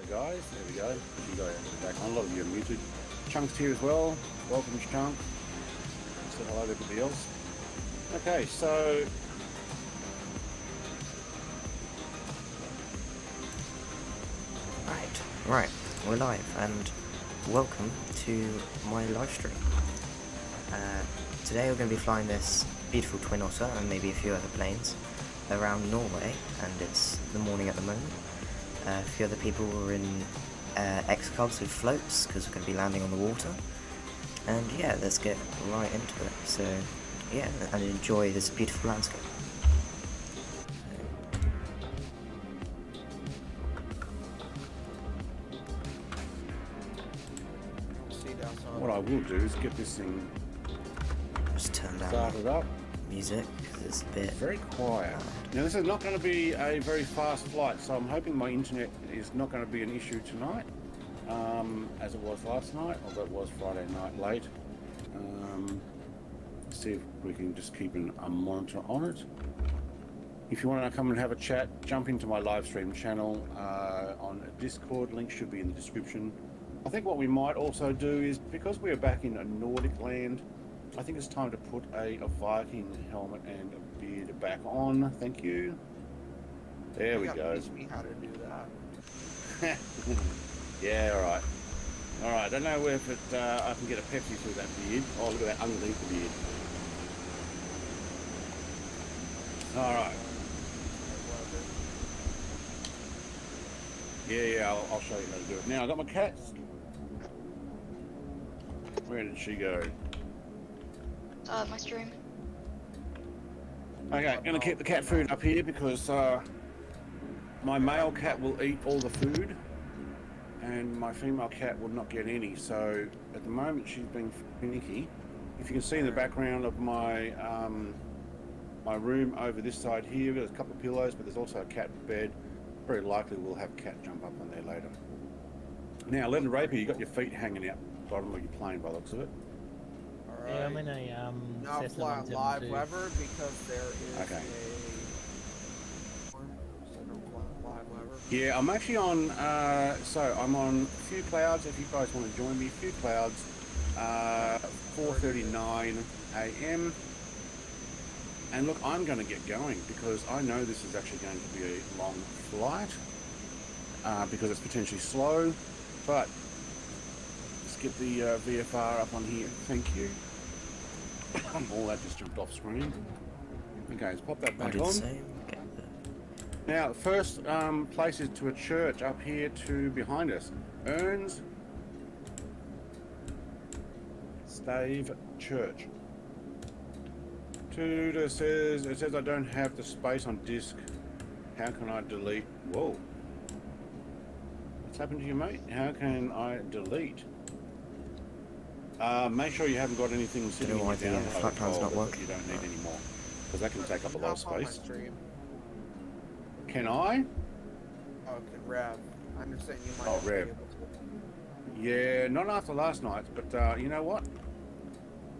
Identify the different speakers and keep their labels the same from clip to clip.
Speaker 1: guys. There we go. You guys are back on. A lot of you are muted. Chunk's here as well. Welcome, Chunk. Say hello to everybody else. Okay, so
Speaker 2: Right, we're live, and welcome to my live stream. Today we're going to be flying this beautiful Twin Otter and maybe a few other planes around Norway, and it's the morning at the moment. A few other people were in X-Cubs with floats because we're going to be landing on the water. And yeah, let's get right into it. So yeah, and enjoy this beautiful landscape.
Speaker 1: what I will do is get this thing
Speaker 2: Just turn down
Speaker 1: started up.
Speaker 2: music because it's a bit
Speaker 1: Very quiet. Now this is not going to be a very fast flight, so I'm hoping my internet is not going to be an issue tonight, as it was last night, although it was Friday night late. See if we can just keep a monitor on it. If you want to come and have a chat, jump into my live stream channel on Discord. Link should be in the description. I think what we might also do is, because we're back in a Nordic land, I think it's time to put a Viking helmet and a beard back on. Thank you. There we go.
Speaker 3: Teach me how to do that.
Speaker 1: Yeah, alright. Alright, I don't know if I can get a Pepsi through that beard. Oh, look at that underneath the beard. Alright. Yeah, I'll show you how to do it. Now, I got my cats. Where did she go?
Speaker 4: My stream.
Speaker 1: Okay, I'm going to keep the cat food up here because my male cat will eat all the food and my female cat will not get any. So at the moment she's being finicky. If you can see in the background of my my room over this side here, there's a couple of pillows, but there's also a cat bed. Very likely we'll have cat jump up on there later. Now, Leonard Rapier, you got your feet hanging out the bottom of your plane by the looks of it.
Speaker 3: Alright.
Speaker 5: Yeah, I'm in a
Speaker 3: Now
Speaker 5: Cessna
Speaker 3: fly on live
Speaker 5: 172.
Speaker 3: lever because there is
Speaker 1: Okay.
Speaker 3: live lever.
Speaker 1: Yeah, I'm actually on, so I'm on a few clouds. If you guys want to join me, a few clouds, 4:39 a.m. And look, I'm going to get going because I know this is actually going to be a long flight because it's potentially slow. But let's get the VFR up on here. Thank you. All that just jumped off screen. Okay, let's pop that
Speaker 2: I'll
Speaker 1: back
Speaker 2: do the
Speaker 1: on.
Speaker 2: same. Okay.
Speaker 1: Now, the first place is to a church up here to behind us. Ern's Stave Church. It says I don't have the space on disk. How can I delete? Whoa. What's happened to you, mate? How can I delete? Make sure you haven't got anything sitting in your
Speaker 2: Don't know why the
Speaker 1: download
Speaker 2: flight plan's not
Speaker 1: folder that
Speaker 2: working.
Speaker 1: you don't need anymore. Because that can take up a lot of
Speaker 3: Hop on my
Speaker 1: space.
Speaker 3: stream.
Speaker 1: Can I?
Speaker 3: Oh, okay, Rev. I understand you might
Speaker 1: Oh,
Speaker 3: not be
Speaker 1: Rev.
Speaker 3: able to.
Speaker 1: Yeah, not after last night, but you know what?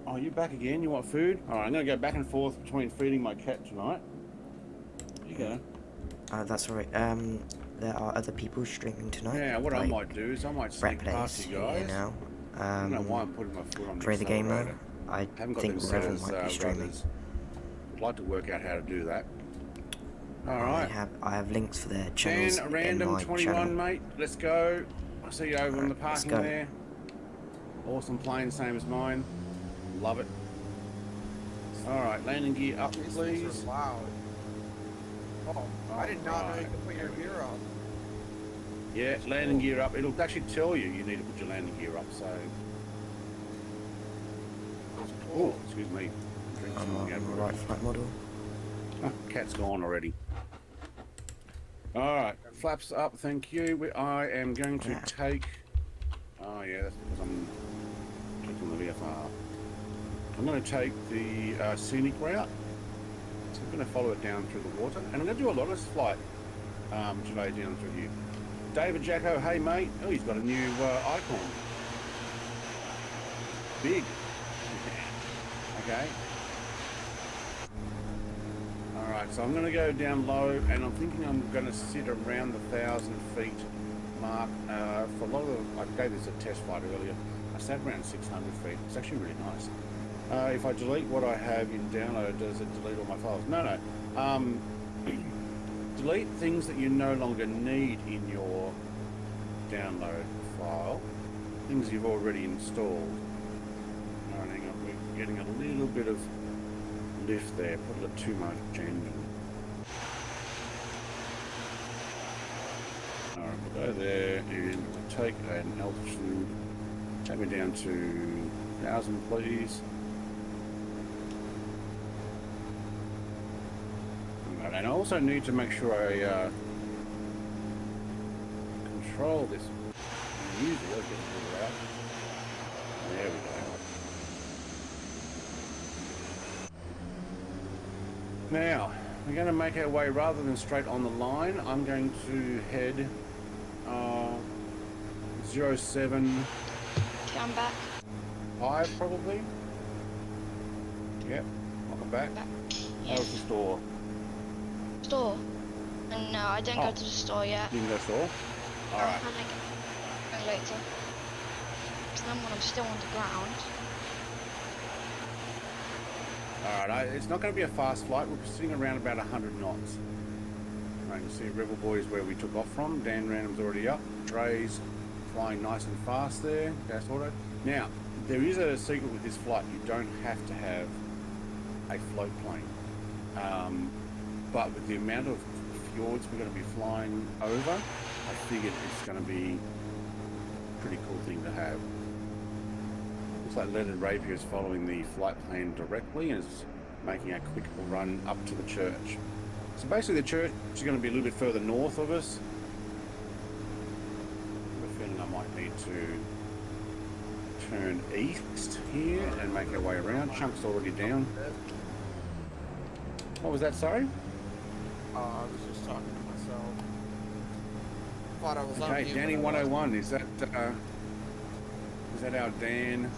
Speaker 1: Oh, you back again? You want food? Alright, I'm going to go back and forth between feeding my cat tonight. You go.
Speaker 2: That's right. There are other people streaming tonight.
Speaker 1: Yeah, what I
Speaker 2: like
Speaker 1: might do is I might
Speaker 2: Brett
Speaker 1: sneak past
Speaker 2: Plays
Speaker 1: you
Speaker 2: here
Speaker 1: guys.
Speaker 2: now.
Speaker 1: I don't know why I'm putting my foot on the
Speaker 2: Drey the Gamer.
Speaker 1: accelerator.
Speaker 2: I
Speaker 1: Haven't got
Speaker 2: think
Speaker 1: them set
Speaker 2: Revel
Speaker 1: as
Speaker 2: might be streaming.
Speaker 1: rudders. I'd like to work out how to do that.
Speaker 2: I
Speaker 1: Alright.
Speaker 2: have links for their channels
Speaker 1: Dan
Speaker 2: in
Speaker 1: Random
Speaker 2: my
Speaker 1: 21,
Speaker 2: channel.
Speaker 1: mate. Let's go. I see you over in the
Speaker 2: Let's
Speaker 1: parking
Speaker 2: go.
Speaker 1: there. Awesome plane, same as mine. Love it. Alright, landing gear up,
Speaker 3: These things
Speaker 1: please.
Speaker 3: are loud. Oh, I did not know you
Speaker 1: Alright.
Speaker 3: could put your gear up.
Speaker 1: Yeah, landing gear up. It'll actually tell you need to put your landing gear up, so... Oh, excuse me. Drink
Speaker 2: I'm
Speaker 1: some
Speaker 2: on
Speaker 1: more
Speaker 2: the right flight model.
Speaker 1: Oh, cat's gone already. Alright, flaps up, thank you. I am going to
Speaker 2: Yeah.
Speaker 1: take... Oh yeah, that's because I'm clicking the VFR. I'm going to take the scenic route. So I'm going to follow it down through the water. And I'm going to do a lot of this flight today down through here. David Jacko, hey mate. Oh, he's got a new icon. Big. Okay. Alright, so I'm going to go down low and I'm thinking I'm going to sit around the 1,000 feet mark. For a lot of, I gave this a test flight earlier. I sat around 600 feet. It's actually really nice. If I delete what I have in download, does it delete all my files? No. Delete things that you no longer need in your download file. Things you've already installed. Oh, hang on, we're getting a little bit of lift there. Put a little too much engine. Alright, we'll go there and take an altitude. Take me down to 1,000, please. Right, and I also need to make sure I control this music. I'll get it out. There we go. Now, we're going to make our way, rather than straight on the line, I'm going to head 07
Speaker 4: Okay, I'm back.
Speaker 1: 5 probably. Yep, welcome back.
Speaker 4: Back.
Speaker 1: How was the store?
Speaker 4: Store. And no, I didn't
Speaker 1: Oh.
Speaker 4: go to the store yet.
Speaker 1: You can go store? Alright.
Speaker 4: I'll go later. Because then when I'm still on the ground.
Speaker 1: Alright, it's not going to be a fast flight. We're sitting around about 100 knots. I can see Rebel Boys where we took off from. Dan Random's already up. Drey's flying nice and fast there. Gas auto. Now, there is a secret with this flight. You don't have to have a float plane. But with the amount of fjords we're going to be flying over, I figured it's going to be a pretty cool thing to have. Looks like Leonard Rapier is following the flight plan directly and is making a quick run up to the church. So basically the church is going to be a little bit further north of us. I have a feeling I might need to turn east here and make our way around. Chunk's already down. What was that, sorry?
Speaker 3: I was just talking to myself. Thought I was on
Speaker 1: Okay,
Speaker 3: mute,
Speaker 1: Danny
Speaker 3: but I wasn't.
Speaker 1: 101, is that our Dan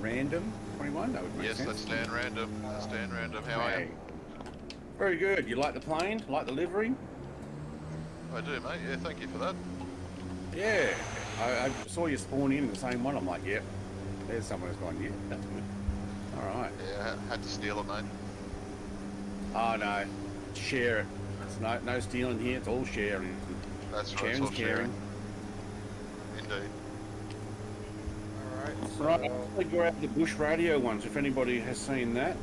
Speaker 1: Random 21? That would make
Speaker 5: Yes,
Speaker 1: sense.
Speaker 5: that's Dan Random. That's Dan Random. How are
Speaker 1: Hey.
Speaker 5: you?
Speaker 1: Very good. You like the plane? Like the livery?
Speaker 5: I do, mate. Yeah, thank you for that.
Speaker 1: Yeah. I saw you spawn in the same one. I'm like, yep. There's someone who's gone, yeah, that's good. All right.
Speaker 5: Yeah, I had to steal it, mate.
Speaker 1: Oh, no. Share it. It's no stealing here. It's all sharing.
Speaker 5: That's right.
Speaker 1: Sharing's
Speaker 5: It's all
Speaker 1: caring.
Speaker 5: Indeed.
Speaker 3: Alright, so...
Speaker 1: Right, I grabbed the Bush radio ones, if anybody has seen that,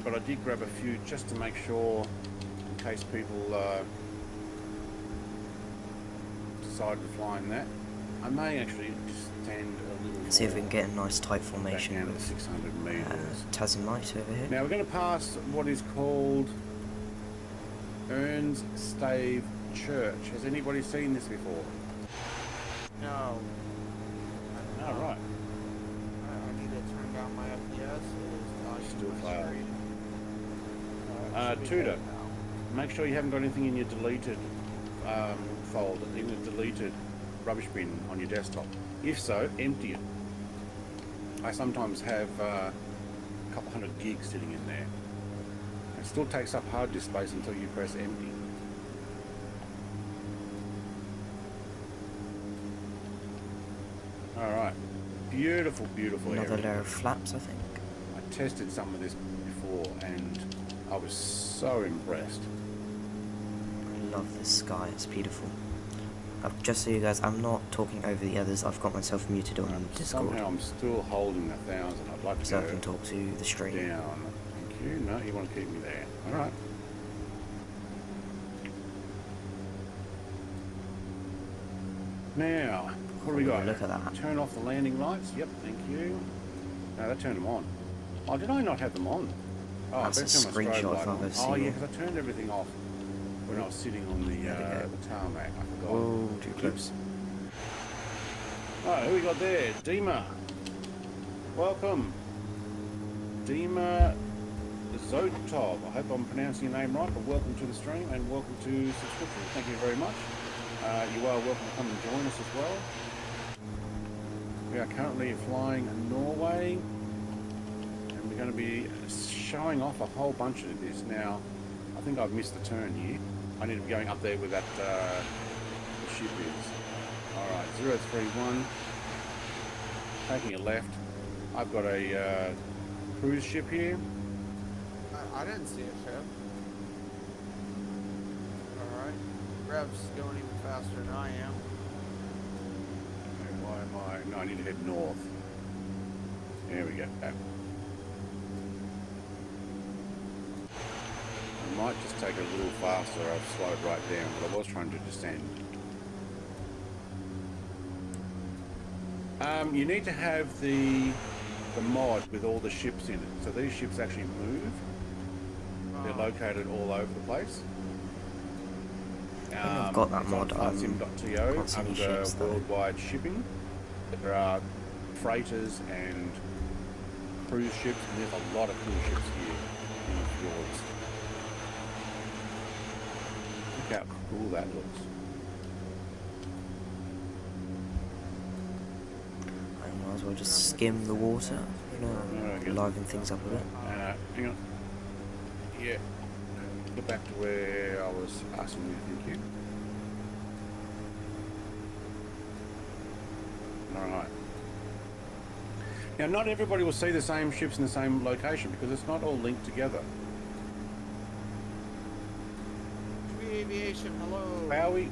Speaker 1: but I did grab a few just to make sure, in case people decide to fly in that. I may actually just stand a little
Speaker 2: See if we
Speaker 1: more
Speaker 2: can get a nice tight
Speaker 1: back
Speaker 2: formation
Speaker 1: down to
Speaker 2: with
Speaker 1: 600 metres.
Speaker 2: Taz and Light over here.
Speaker 1: Now we're going to pass what is called Ern's Stave Church. Has anybody seen this before?
Speaker 3: No.
Speaker 1: Oh, right.
Speaker 3: I need to turn down my FPS. It is
Speaker 1: Still
Speaker 3: dodging my
Speaker 1: failed.
Speaker 3: screen. Should be
Speaker 1: Tudor.
Speaker 3: good now.
Speaker 1: Make sure you haven't got anything in your deleted folder, in the deleted rubbish bin on your desktop. If so, empty it. I sometimes have a couple hundred gigs sitting in there. It still takes up hard disk space until you press empty. Alright. Beautiful, beautiful
Speaker 2: Another
Speaker 1: area.
Speaker 2: layer of flaps, I think.
Speaker 1: I tested some of this before and I was so impressed.
Speaker 2: I love this sky, it's beautiful. Just so you guys, I'm not talking over the others, I've got myself muted on Discord,
Speaker 1: Somehow I'm still holding 1,000. I'd like to
Speaker 2: so I
Speaker 1: go
Speaker 2: can talk to the stream.
Speaker 1: down. Thank you. No, you want to keep me there. Alright. Now, what do we got?
Speaker 2: Look at that.
Speaker 1: Turn off the landing lights. Yep, thank you. No, that turned them on. Oh, did I not have them on? Oh,
Speaker 2: That's
Speaker 1: I
Speaker 2: a
Speaker 1: better turn my strobe
Speaker 2: screenshot
Speaker 1: light
Speaker 2: if I've
Speaker 1: on.
Speaker 2: ever
Speaker 1: Oh,
Speaker 2: seen
Speaker 1: yeah,
Speaker 2: one.
Speaker 1: because I turned everything off when I was sitting on the
Speaker 2: There we go.
Speaker 1: tarmac. I forgot.
Speaker 2: Whoa, too close.
Speaker 1: Oh, who we got there? Dima. Welcome. Dima Zotov. I hope I'm pronouncing your name right, but welcome to the stream and welcome to subscription. Thank you very much. You are welcome to come and join us as well. We are currently flying Norway and we're going to be showing off a whole bunch of this. Now, I think I've missed the turn here. I need to be going up there with that ship is. Alright, 031. Taking a left. I've got a cruise ship here.
Speaker 3: I didn't see a ship. Alright. Rev's going even faster than I am.
Speaker 1: Okay, why am I? No, I need to head north. There we go. I might just take it a little faster. I've slowed right down, but I was trying to descend. You need to have the mod with all the ships in it. So these ships actually move. They're located all over the place.
Speaker 2: I've got that mod.
Speaker 1: Flightsim.to
Speaker 2: can't see any
Speaker 1: under
Speaker 2: ships, though.
Speaker 1: worldwide shipping. There are freighters and cruise ships, and there's a lot of cruise ships here in the fjords. Look how cool that looks.
Speaker 2: I might as well just skim the water, liven things up a bit.
Speaker 1: Hang on. Yeah. Get back to where I was asking you, thank you. Alright. Now, not everybody will see the same ships in the same location because it's not all linked together.
Speaker 3: Free aviation, hello.
Speaker 1: Bowie,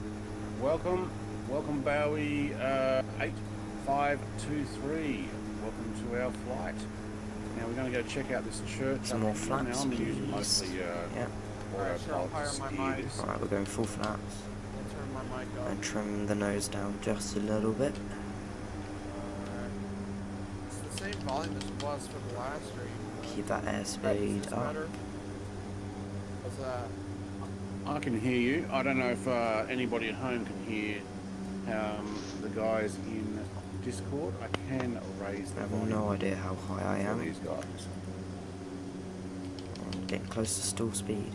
Speaker 1: welcome. Welcome, Bowie 8523. Welcome to our flight. Now, we're going to go check out this church.
Speaker 2: Some more
Speaker 1: up here.
Speaker 2: flaps,
Speaker 1: Now, I'm using
Speaker 2: please.
Speaker 1: mostly
Speaker 2: Yeah.
Speaker 3: Alright, sure, I'll
Speaker 1: autopilot
Speaker 3: hire
Speaker 1: to
Speaker 3: my
Speaker 1: steer
Speaker 3: mic.
Speaker 1: this.
Speaker 2: Alright, we're going full flaps.
Speaker 3: I'll turn my mic up.
Speaker 2: And trim the nose down just a little bit.
Speaker 3: Alright. It's the same volume as it was for the last stream.
Speaker 2: Keep that
Speaker 3: Is
Speaker 2: airspeed
Speaker 3: this
Speaker 2: up.
Speaker 3: better? What's that?
Speaker 1: I can hear you. I don't know if anybody at home can hear the guys in Discord. I can raise
Speaker 2: I
Speaker 1: the
Speaker 2: have
Speaker 1: volume
Speaker 2: no idea how high I
Speaker 1: for
Speaker 2: am.
Speaker 1: these guys.
Speaker 2: I'm getting close to stall speed.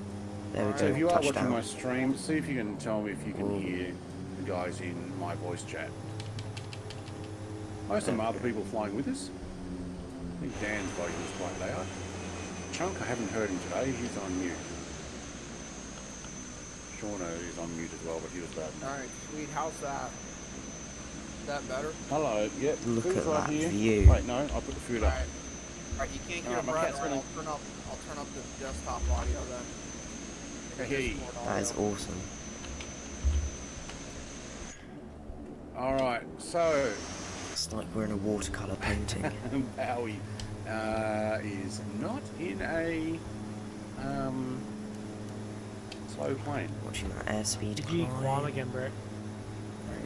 Speaker 2: There we
Speaker 3: Alright.
Speaker 1: So if
Speaker 2: go,
Speaker 1: you are watching
Speaker 2: touchdown.
Speaker 1: my stream, see if you can tell me if you can
Speaker 2: Ooh.
Speaker 1: hear the guys in my voice chat. Most of them are the people flying with us. I think Dan's volume is quite loud. Chunk, I haven't heard him today. He's on mute. Shauna is on mute as well, but he was bad.
Speaker 3: Alright, sweet. How's that? Is that better?
Speaker 1: Hello. Yep.
Speaker 2: Look
Speaker 1: food's
Speaker 2: at
Speaker 1: right
Speaker 2: that
Speaker 1: here.
Speaker 2: view.
Speaker 1: Wait, no. I'll put the food up.
Speaker 3: Alright. Alright, you can't hear
Speaker 1: Alright, my
Speaker 3: Brett,
Speaker 1: cat's
Speaker 3: right?
Speaker 1: gonna-
Speaker 3: I'll turn up the desktop audio then.
Speaker 1: Okay.
Speaker 2: That is awesome.
Speaker 1: Alright, so
Speaker 2: It's like we're in a watercolour painting.
Speaker 1: Bowie is not in a slow plane.
Speaker 2: Watching that airspeed
Speaker 6: Did you
Speaker 2: climb.
Speaker 6: qualm again, Brett?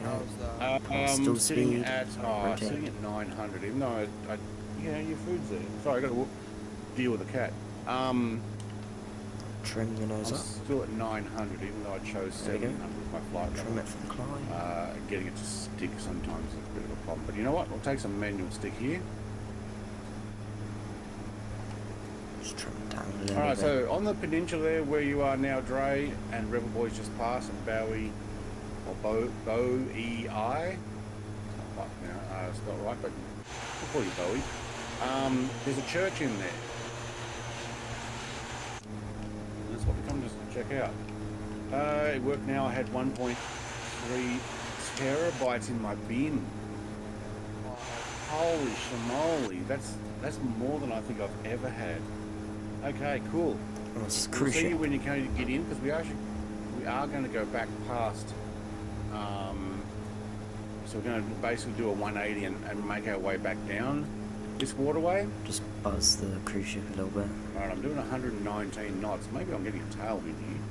Speaker 3: How's the...
Speaker 2: Still
Speaker 1: sitting
Speaker 2: speed,
Speaker 1: at
Speaker 2: rotate.
Speaker 1: sitting at 900. Even though yeah, your food's there. Sorry, I got to deal with the cat.
Speaker 2: Trim the
Speaker 1: I'm
Speaker 2: nose up.
Speaker 1: still at 900, even though I chose
Speaker 2: There we go.
Speaker 1: 700 with my flight
Speaker 2: Trim
Speaker 1: level.
Speaker 2: it for the climb.
Speaker 1: Getting it to stick sometimes is a bit of a problem. But you know what? We'll take some manual stick here.
Speaker 2: Just trim it down a little
Speaker 1: Alright,
Speaker 2: bit.
Speaker 1: so on the peninsula there where you are now, Drey and Rebel Boys just passed, and Bowie, or Bowie, it's not right, but we'll call you Bowie. There's a church in there. That's what we come to check out. It worked now. I had 1.3 terabytes in my bin. Holy shamoly, that's more than I think I've ever had. Okay, cool.
Speaker 2: Oh, it's a
Speaker 1: We'll
Speaker 2: cruise
Speaker 1: see you
Speaker 2: ship.
Speaker 1: when you can get in, because we are going to go back past. So we're going to basically do a 180 and make our way back down this waterway.
Speaker 2: Just buzz the cruise ship a little bit.
Speaker 1: Alright, I'm doing 119 knots. Maybe I'm getting a tailwind here.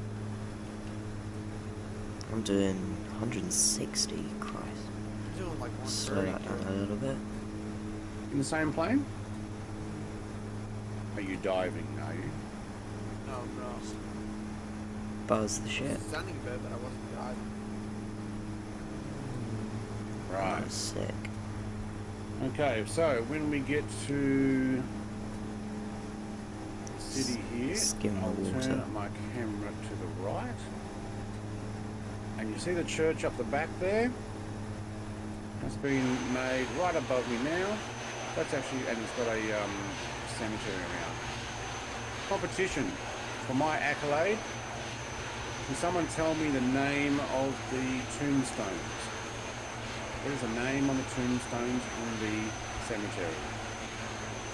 Speaker 2: I'm doing 160. Christ.
Speaker 3: You're doing like
Speaker 2: Slow
Speaker 3: 130.
Speaker 2: that down a little bit.
Speaker 1: In the same plane? Are you diving? Are you?
Speaker 3: No.
Speaker 2: Buzz the ship.
Speaker 3: It's sounding good, but I wasn't diving.
Speaker 1: Right.
Speaker 2: That's sick.
Speaker 1: Okay, so when we get to the city here,
Speaker 2: Skim the
Speaker 1: I'll
Speaker 2: water.
Speaker 1: turn my camera to the right. And you see the church up the back there? That's been made right above me now. That's actually, and it's got a cemetery around. Competition for my accolade. Can someone tell me the name of the tombstones? What is the name on the tombstones in the cemetery?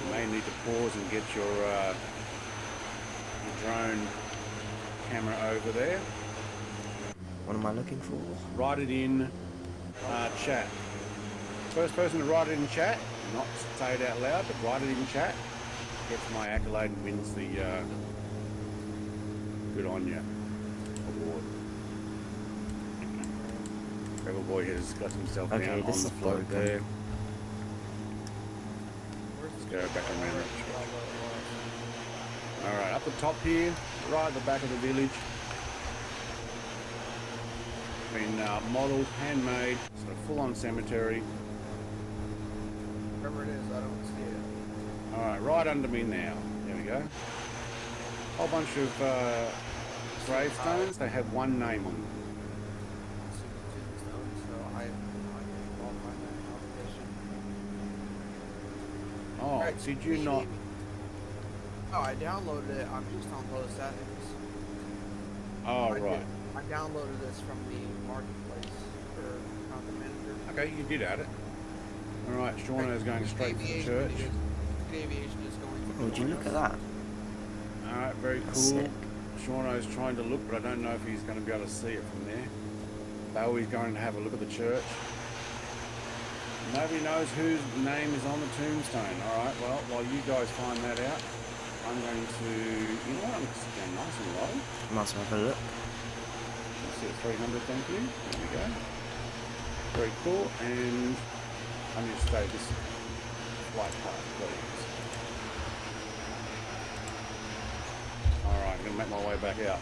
Speaker 1: You may need to pause and get your drone camera over there.
Speaker 2: What am I looking for?
Speaker 1: Write it in chat. First person to write it in chat, not say it out loud, but write it in chat, gets my accolade and wins the good on you award. Rebel Boy has got himself
Speaker 2: Okay,
Speaker 1: down
Speaker 2: this
Speaker 1: on the
Speaker 2: is
Speaker 1: float
Speaker 2: broken.
Speaker 1: there.
Speaker 3: Where's
Speaker 1: Let's
Speaker 3: the
Speaker 1: go back
Speaker 3: I
Speaker 1: around.
Speaker 3: already forgot what it was.
Speaker 1: Alright, up the top here, right at the back of the village. Been modelled, handmade, sort of full-on cemetery.
Speaker 3: Wherever it is, I don't see it.
Speaker 1: Alright, right under me now. There we go. Whole bunch of gravestones. They have one name on them.
Speaker 3: So I qualify that competition.
Speaker 1: Oh,
Speaker 3: Right,
Speaker 1: did you not?
Speaker 3: Oh, I downloaded it. I'm just on closed settings.
Speaker 1: Oh,
Speaker 3: I did-
Speaker 1: right.
Speaker 3: I downloaded this from the marketplace for content manager.
Speaker 1: Okay, you did add it. Alright, Shauno's going straight for the
Speaker 3: Aviation
Speaker 1: church.
Speaker 3: Aviation is going to
Speaker 2: Oh, would you look at that?
Speaker 1: Alright, very
Speaker 2: That's
Speaker 1: cool.
Speaker 2: sick.
Speaker 1: Shauno's trying to look, but I don't know if he's going to be able to see it from there. Bowie's going to have a look at the church. Nobody knows whose name is on the tombstone. Alright, well, while you guys find that out, I'm going to... You know what? I'm just going nice and low.
Speaker 2: Might as well have a look.
Speaker 1: Let's see, 300, thank you. There we go. Very cool, and I'm going to stay this flight path, please. Alright, I'm going to make my way back out.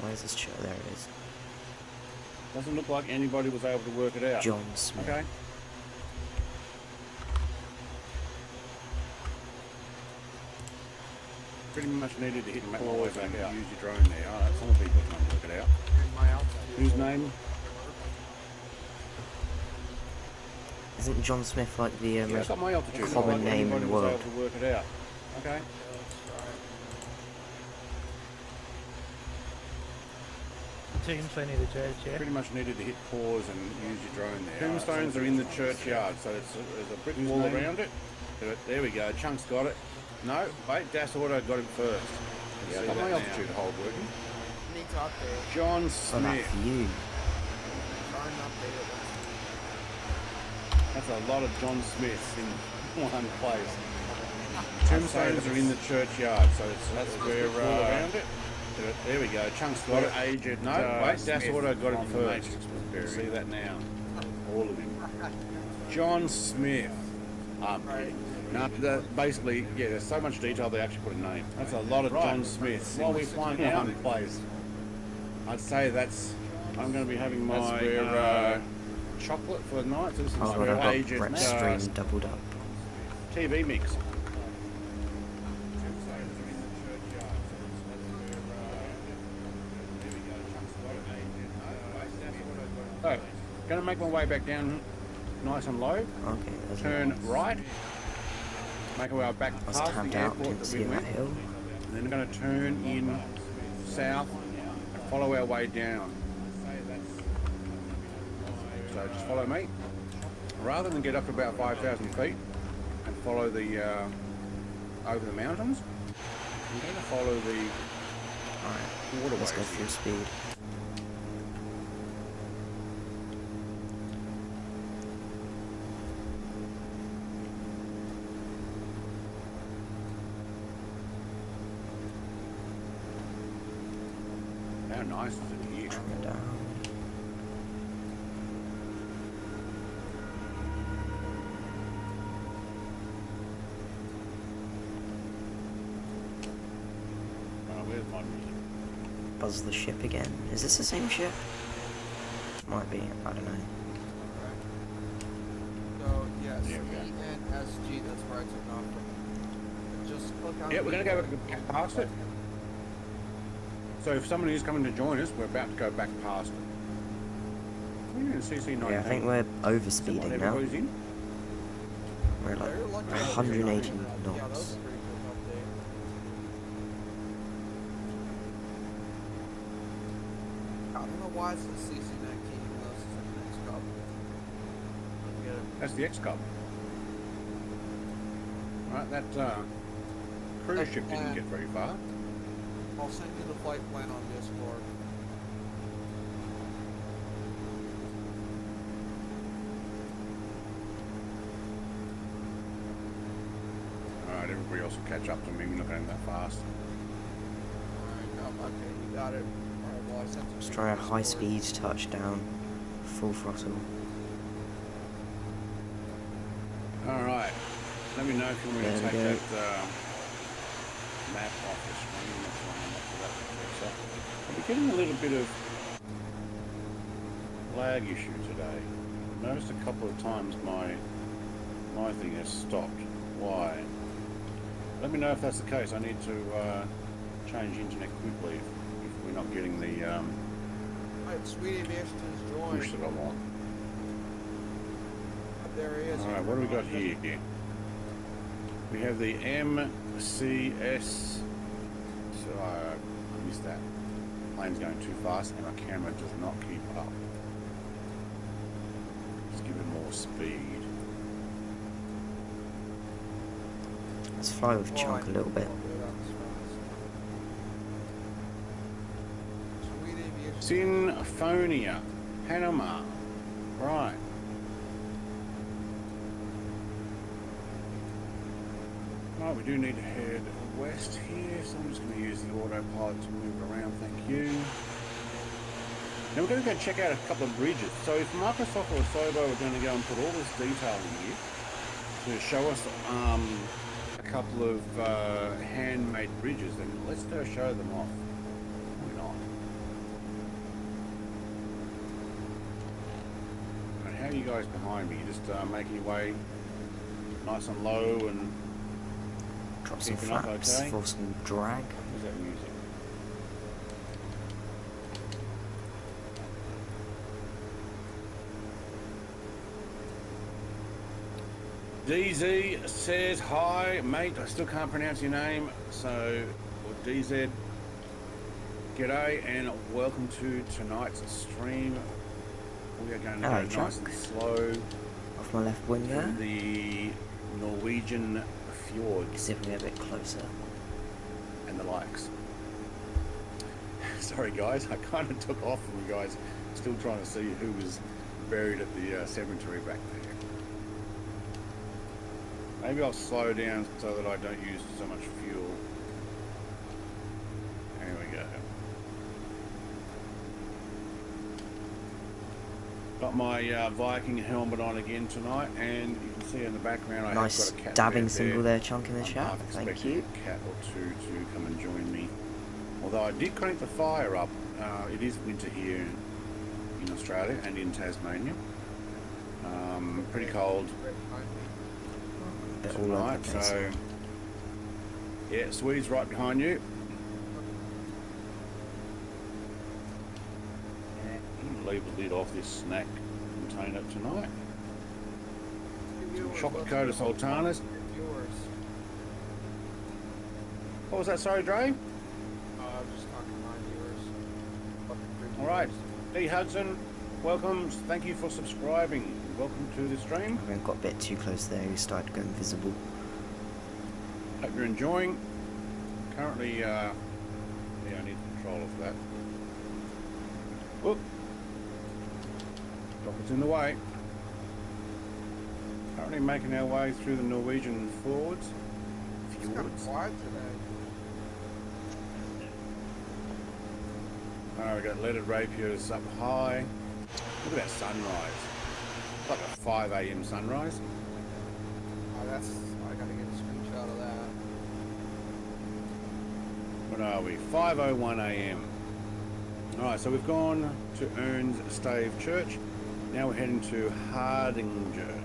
Speaker 2: Where's this church? There it is.
Speaker 1: Doesn't look like anybody was able to work it out.
Speaker 2: John Smith.
Speaker 1: Okay. Pretty much needed to hit and make my way back out. Use your drone there. Alright, some people can't work it out.
Speaker 3: in my altitude.
Speaker 1: Whose name?
Speaker 2: Isn't John Smith like the
Speaker 1: Yeah,
Speaker 2: most
Speaker 1: it's got my altitude. Not
Speaker 2: common
Speaker 1: like
Speaker 2: name in
Speaker 1: anybody
Speaker 2: the
Speaker 1: was
Speaker 2: world?
Speaker 1: able to work it out. Okay.
Speaker 6: Tombstone near the church, yeah?
Speaker 1: Pretty much needed to hit pause and use your drone there. Tombstones are in the churchyard, so there's a brick wall around it. There we go. Chunk's got it. No, wait, Das Auto got it first. Yeah, I got my altitude hold working.
Speaker 3: Need to update.
Speaker 1: John
Speaker 2: Oh,
Speaker 1: Smith.
Speaker 2: that view.
Speaker 3: Trying to update it.
Speaker 1: That's a lot of John Smiths in one place. Tombstones are in the churchyard, so that's where around it. There we go. Chunk's got it. Aged. No, wait. Das Auto got it first. See that now. All of him. John Smith.
Speaker 3: Right.
Speaker 1: No, basically, yeah. There's so much detail they actually put a name. That's a lot of John Smiths. While we're flying out in place, I'd say that's. I'm going to be having my chocolate for the night. So this is
Speaker 2: Oh,
Speaker 1: my
Speaker 2: well, I've
Speaker 1: aged
Speaker 2: got Brett Stream doubled up.
Speaker 1: TV mix. So, going to make my way back down nice and low.
Speaker 2: Okay, there's
Speaker 1: Turn
Speaker 2: one.
Speaker 1: right. Make our way back
Speaker 2: I was
Speaker 1: past
Speaker 2: camped
Speaker 1: the
Speaker 2: out,
Speaker 1: airport
Speaker 2: didn't
Speaker 1: that
Speaker 2: see
Speaker 1: we
Speaker 2: that
Speaker 1: went.
Speaker 2: hill.
Speaker 1: And then we're going to turn in south and follow our way down. So just follow me. Rather than get up to about 5,000 feet and follow the over the mountains, I'm going to follow the
Speaker 2: Alright,
Speaker 1: waterways.
Speaker 2: let's go full speed.
Speaker 1: How nice is it here?
Speaker 2: Trim it down.
Speaker 1: Oh, where's my music?
Speaker 2: Buzz the ship again. Is this the same ship? Might be, I don't know.
Speaker 3: So, yes,
Speaker 1: There we go.
Speaker 3: ENSG, that's where I took off from. Just click on
Speaker 1: Yeah, we're going to
Speaker 3: the-
Speaker 1: go back past it. So if someone is coming to join us, we're about to go back past it. We're in CC19.
Speaker 2: Yeah, I think we're
Speaker 1: Is that what
Speaker 2: overspeeding now.
Speaker 1: everybody's in?
Speaker 2: We're like
Speaker 3: They're lucky
Speaker 2: 180
Speaker 3: Yeah, that was
Speaker 2: knots.
Speaker 3: a pretty quick update. why it's the CC-19 unless it's an X-Cub. Get it.
Speaker 1: That's the X-Cub. Right, that cruise ship didn't get very far.
Speaker 3: I'll send you the flight plan on Discord.
Speaker 1: Alright, everybody else will catch up to me. We're not going that fast.
Speaker 3: Alright, okay, you got it. Alright, well I sent it.
Speaker 2: Let's try a high speed touchdown, full throttle.
Speaker 1: Alright, let me know if you want me to
Speaker 2: There
Speaker 1: take
Speaker 2: we go.
Speaker 1: that map off the screen. That's why I'm up to that cursor. I'll be getting a little bit of lag issue today. I've noticed a couple of times my thing has stopped. Why? Let me know if that's the case. I need to change internet quickly if we're not getting the
Speaker 3: Alright, Sweet Aviation is joined.
Speaker 1: push that I want.
Speaker 3: There he is.
Speaker 1: Alright, what do we got here? We have the MCS. So I missed that. Plane's going too fast and my camera does not keep up. Let's give it more speed.
Speaker 2: Let's fly with Chunk a little bit.
Speaker 3: Sweet Aviation.
Speaker 1: Sinfonia, Panama. Right. Right, we do need to head west here, so I'm just going to use the autopilot to move around, thank you. Now we're going to go check out a couple of bridges. So if Microsoft or Sobo are going to go and put all this detail in here to show us a couple of handmade bridges, then let's go show them off. Why not? And how are you guys behind me? Just making your way nice and low and
Speaker 2: Drop some
Speaker 1: keeping up
Speaker 2: flaps
Speaker 1: okay?
Speaker 2: for some drag.
Speaker 1: What's that music? DZ says hi, mate. I still can't pronounce your name, so DZ. G'day and welcome to tonight's stream. We are going to
Speaker 2: Hello,
Speaker 1: go nice
Speaker 2: Chuck.
Speaker 1: and slow
Speaker 2: Off my left wing there.
Speaker 1: through the Norwegian fjords
Speaker 2: See if we get a bit closer.
Speaker 1: and the likes. Sorry guys, I kind of took off from you guys, still trying to see who was buried at the cemetery back there. Maybe I'll slow down so that I don't use so much fuel. There we go. Got my Viking helmet on again tonight, and you can see in the background I
Speaker 2: Nice
Speaker 1: have got a cat
Speaker 2: dabbing
Speaker 1: bed
Speaker 2: symbol there, Chunk, in the
Speaker 1: I'm
Speaker 2: chat.
Speaker 1: half
Speaker 2: Thank
Speaker 1: expecting
Speaker 2: you.
Speaker 1: a cat or two to come and join me. Although I did connect the fire up, it is winter here in Australia and in Tasmania. Pretty cold
Speaker 2: A bit all over
Speaker 1: tonight,
Speaker 2: the place.
Speaker 1: so yeah, Swee's right behind you. Leave the lid off this snack container tonight. Chocolate coated sultanas.
Speaker 3: Yours.
Speaker 1: What was that? Sorry, Dre?
Speaker 3: I'm just talking about yours.
Speaker 1: All right, D Hudson, welcome. Thank you for subscribing. Welcome to the stream.
Speaker 2: I got a bit too close there, we started going visible.
Speaker 1: Hope you're enjoying. Currently, yeah, I need control of that. Whoop. Rocket's in the way. Currently making our way through the Norwegian fjords.
Speaker 3: It's kind of quiet today.
Speaker 1: We've got leaded rapiers up high. Look at that sunrise. It's like a 5 a.m. sunrise.
Speaker 3: Oh, that's. I gotta get a screenshot of that.
Speaker 1: What are we? 5:01 a.m. Alright, so we've gone to Ern's Stave Church. Now we're heading to Hardinger.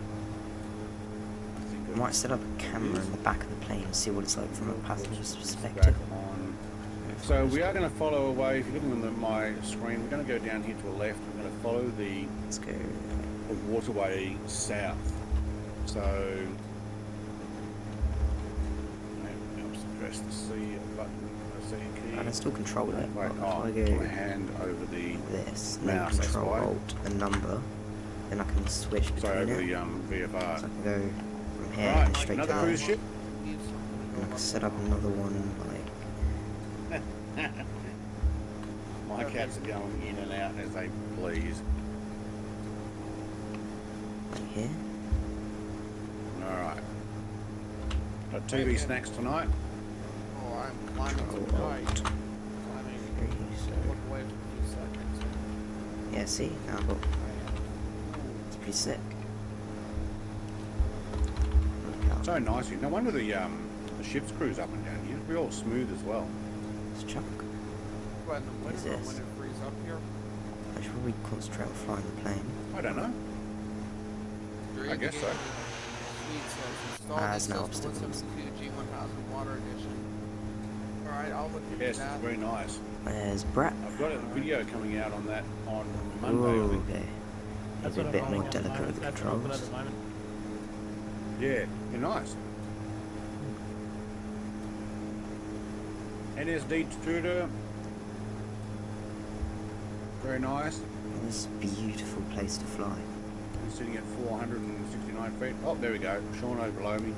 Speaker 2: I might set up a camera in the back of the plane and see what it's like from a passenger's
Speaker 1: Back
Speaker 2: perspective.
Speaker 1: on. So we are going to follow away. If you're looking on my screen, we're going to go down here to the left. We're going to follow the
Speaker 2: Let's go.
Speaker 1: waterway south. So it helps to press the C button as C key.
Speaker 2: I can still control it.
Speaker 1: Wait,
Speaker 2: But
Speaker 1: oh,
Speaker 2: if I
Speaker 1: put
Speaker 2: go
Speaker 1: my hand over the
Speaker 2: this, and then
Speaker 1: mouse, that's
Speaker 2: control
Speaker 1: why.
Speaker 2: alt and number, then I can switch
Speaker 1: Sorry,
Speaker 2: between
Speaker 1: over
Speaker 2: it.
Speaker 1: the VFR.
Speaker 2: So I can go from here
Speaker 1: Right,
Speaker 2: and straight to
Speaker 1: another
Speaker 2: there.
Speaker 1: cruise ship.
Speaker 3: Need something to
Speaker 2: And I
Speaker 3: go
Speaker 2: can
Speaker 3: up
Speaker 2: set
Speaker 3: and
Speaker 2: up
Speaker 3: down.
Speaker 2: another one like
Speaker 1: My cats are going in and out as they please.
Speaker 2: here.
Speaker 1: Alright. Got TV snacks tonight.
Speaker 3: Oh, I'm climbing
Speaker 2: Control
Speaker 3: some height.
Speaker 2: alt.
Speaker 3: Climbing.
Speaker 2: So,
Speaker 3: Look away for a few seconds.
Speaker 2: yeah, see, now I've got, it's pretty sick. Look out.
Speaker 1: So nice. No wonder the ships cruise up and down here. It'll be all smooth as well.
Speaker 2: It's chunk.
Speaker 3: But in the
Speaker 2: What is
Speaker 3: winter,
Speaker 2: this?
Speaker 3: when it freezes up here,
Speaker 2: I should probably concentrate on flying the plane.
Speaker 1: I don't know.
Speaker 3: you're
Speaker 1: I guess so.
Speaker 3: Sweet says install
Speaker 2: There's no
Speaker 3: this system
Speaker 2: obstacles.
Speaker 3: 172 G1000 Water Edition. Alright, I'll look into
Speaker 1: Yes,
Speaker 3: that.
Speaker 1: it's very nice.
Speaker 2: Where's Brett?
Speaker 1: I've got a video coming out on that on Monday. I
Speaker 2: Ooh,
Speaker 1: think.
Speaker 2: okay.
Speaker 6: That's
Speaker 2: Maybe a
Speaker 6: what
Speaker 2: bit
Speaker 6: I'm
Speaker 2: more
Speaker 6: rolling at the
Speaker 2: delicate
Speaker 6: moment.
Speaker 2: with the
Speaker 6: That's what I've got
Speaker 2: controls.
Speaker 6: at the moment.
Speaker 1: Yeah, you're nice. NSD tutor. Very nice.
Speaker 2: This beautiful place to fly.
Speaker 1: I'm sitting at 469 feet. Oh, there we go. Shauno below me.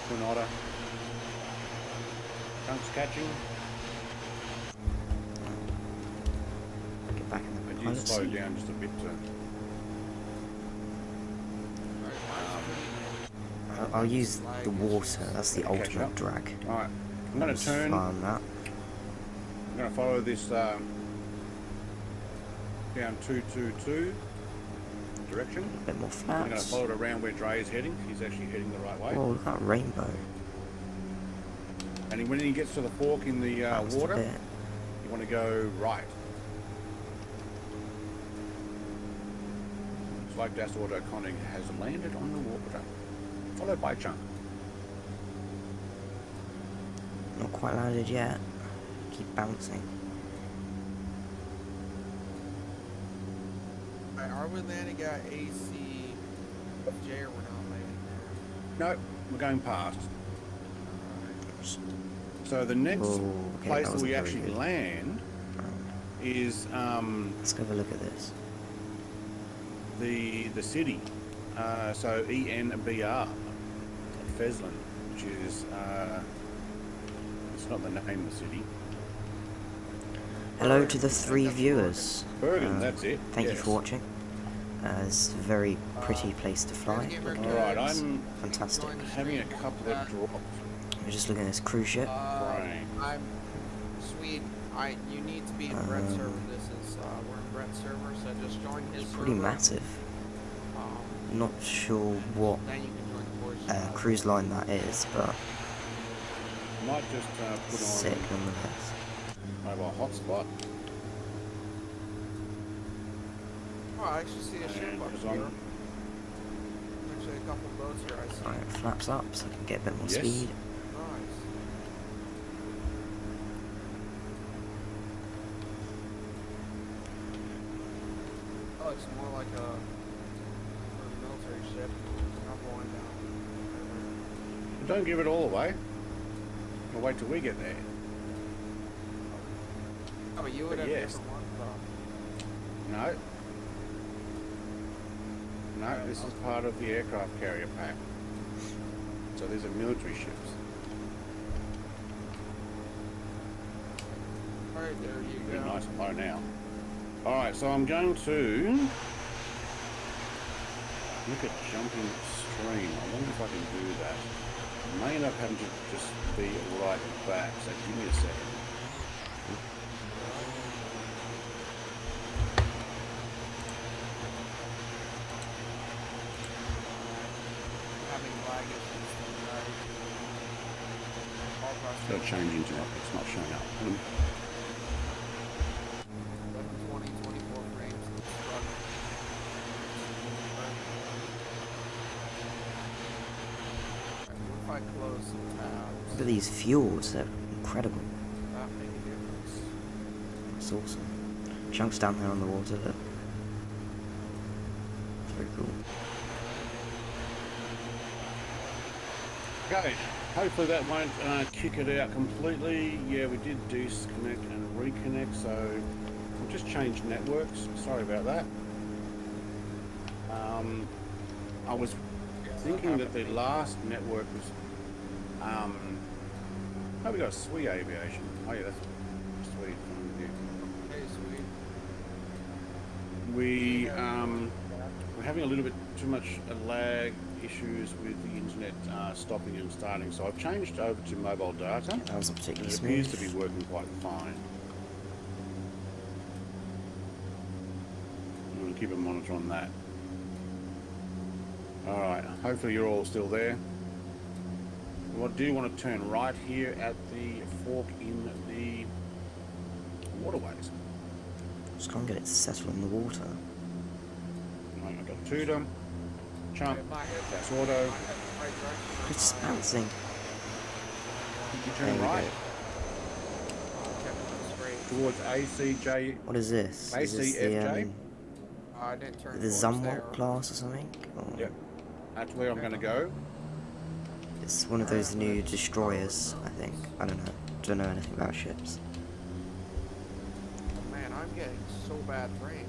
Speaker 1: Twin otter. Chunks catching.
Speaker 2: Get back in the
Speaker 1: I did
Speaker 2: pilot
Speaker 1: slow
Speaker 2: seat.
Speaker 1: down just a bit to.
Speaker 2: I'll use the water. That's the
Speaker 1: Catch
Speaker 2: ultimate
Speaker 1: up.
Speaker 2: drag.
Speaker 1: Alright, I'm going to
Speaker 2: Just
Speaker 1: turn.
Speaker 2: fly on that.
Speaker 1: I'm going to follow this down 222 direction.
Speaker 2: A bit more
Speaker 1: I'm going to
Speaker 2: flaps.
Speaker 1: follow it around where Drey is heading. He's actually heading the right way.
Speaker 2: Whoa, look at that rainbow.
Speaker 1: And when he gets to the fork in the
Speaker 2: That's the
Speaker 1: water,
Speaker 2: bit.
Speaker 1: you want to go right. It's like Das Autoconic has landed on the water. Followed by Chunk.
Speaker 2: Not quite landed yet. Keep bouncing.
Speaker 3: Alright, are we landing at AC J or we're not landing there?
Speaker 1: No, we're going past. So the next
Speaker 2: Oh, okay,
Speaker 1: place
Speaker 2: that
Speaker 1: that
Speaker 2: wasn't
Speaker 1: we
Speaker 2: very
Speaker 1: actually
Speaker 2: good.
Speaker 1: land is
Speaker 2: Let's go have a look at this.
Speaker 1: the city. So ENBR, Feslin, which is it's not the name of the city.
Speaker 2: Hello to the 3 viewers.
Speaker 1: Bergen, that's it.
Speaker 2: Thank you
Speaker 1: yes.
Speaker 2: for watching. It's a very pretty place to fly.
Speaker 1: All right, I'm
Speaker 2: Fantastic.
Speaker 1: having a couple of drops.
Speaker 2: We're just looking at this cruise ship.
Speaker 1: Right.
Speaker 3: I'm sweet. You need to be in Brett's server. This is we're in Brett's server, so just join his
Speaker 2: It's
Speaker 3: server.
Speaker 2: pretty massive. Not sure what
Speaker 3: Then you can join the boys.
Speaker 2: cruise line that is, but
Speaker 1: Might just put
Speaker 2: sick
Speaker 1: on
Speaker 2: nonetheless.
Speaker 1: mobile hotspot.
Speaker 3: Oh, I actually see a ship up
Speaker 1: Because
Speaker 3: here.
Speaker 1: I'm-
Speaker 3: Actually, a couple boats here. I see.
Speaker 2: Alright, flaps up so I can get a bit more
Speaker 1: Yes.
Speaker 2: speed.
Speaker 3: Nice. Oh, it's more like a military ship. Not going down.
Speaker 1: Don't give it all away. We'll wait till we get there.
Speaker 3: Oh, but you would have
Speaker 1: Yes.
Speaker 3: different ones, though.
Speaker 1: No. No, this is part of the aircraft carrier pack. So these are military ships.
Speaker 3: Alright, there you
Speaker 1: Pretty
Speaker 3: go.
Speaker 1: nice and low now. Alright, so I'm going to look at jumping stream. I wonder if I can do that. I may end up having to just be right back, so give me a second.
Speaker 3: Having lag issues. Right. All across
Speaker 1: It's got to change into it. It's not showing up.
Speaker 3: 11, 20, 24 frames. It's struggling. Alright, what if I close some tabs?
Speaker 2: Look at these fjords, they're incredible.
Speaker 3: That make a difference.
Speaker 2: It's awesome. Chunks down there on the water, look. It's very cool.
Speaker 1: Okay, hopefully that won't kick it out completely. Yeah, we did disconnect and reconnect, so we'll just change networks. Sorry about that. I was thinking that the last network was, oh, we got Sweet Aviation. Oh yeah, that's sweet.
Speaker 3: Hey, sweet.
Speaker 1: We're having a little bit too much lag issues with the internet stopping and starting, so I've changed over to mobile data.
Speaker 2: That wasn't
Speaker 1: And
Speaker 2: particularly
Speaker 1: it
Speaker 2: smooth.
Speaker 1: appears to be working quite fine. I'm going to keep a monitor on that. Alright, hopefully you're all still there. I do want to turn right here at the fork in the waterways.
Speaker 2: Just can't get it to settle in the water.
Speaker 1: Right, I've got Tudor, Chump,
Speaker 3: My head,
Speaker 1: that's auto.
Speaker 3: my head, right direction.
Speaker 2: It's just bouncing.
Speaker 1: You
Speaker 2: There
Speaker 1: turn
Speaker 2: we
Speaker 1: right
Speaker 3: Kept
Speaker 1: towards ACJ,
Speaker 2: What is this? Is this
Speaker 1: ACFJ.
Speaker 3: I didn't turn
Speaker 2: the
Speaker 3: towards
Speaker 2: Zumwalt
Speaker 3: there.
Speaker 2: class or something? Or
Speaker 1: Yep, that's where I'm going to go.
Speaker 2: it's one of those new destroyers, I think. I don't know. Don't know anything about ships.
Speaker 3: Oh, man, I'm getting so bad rain.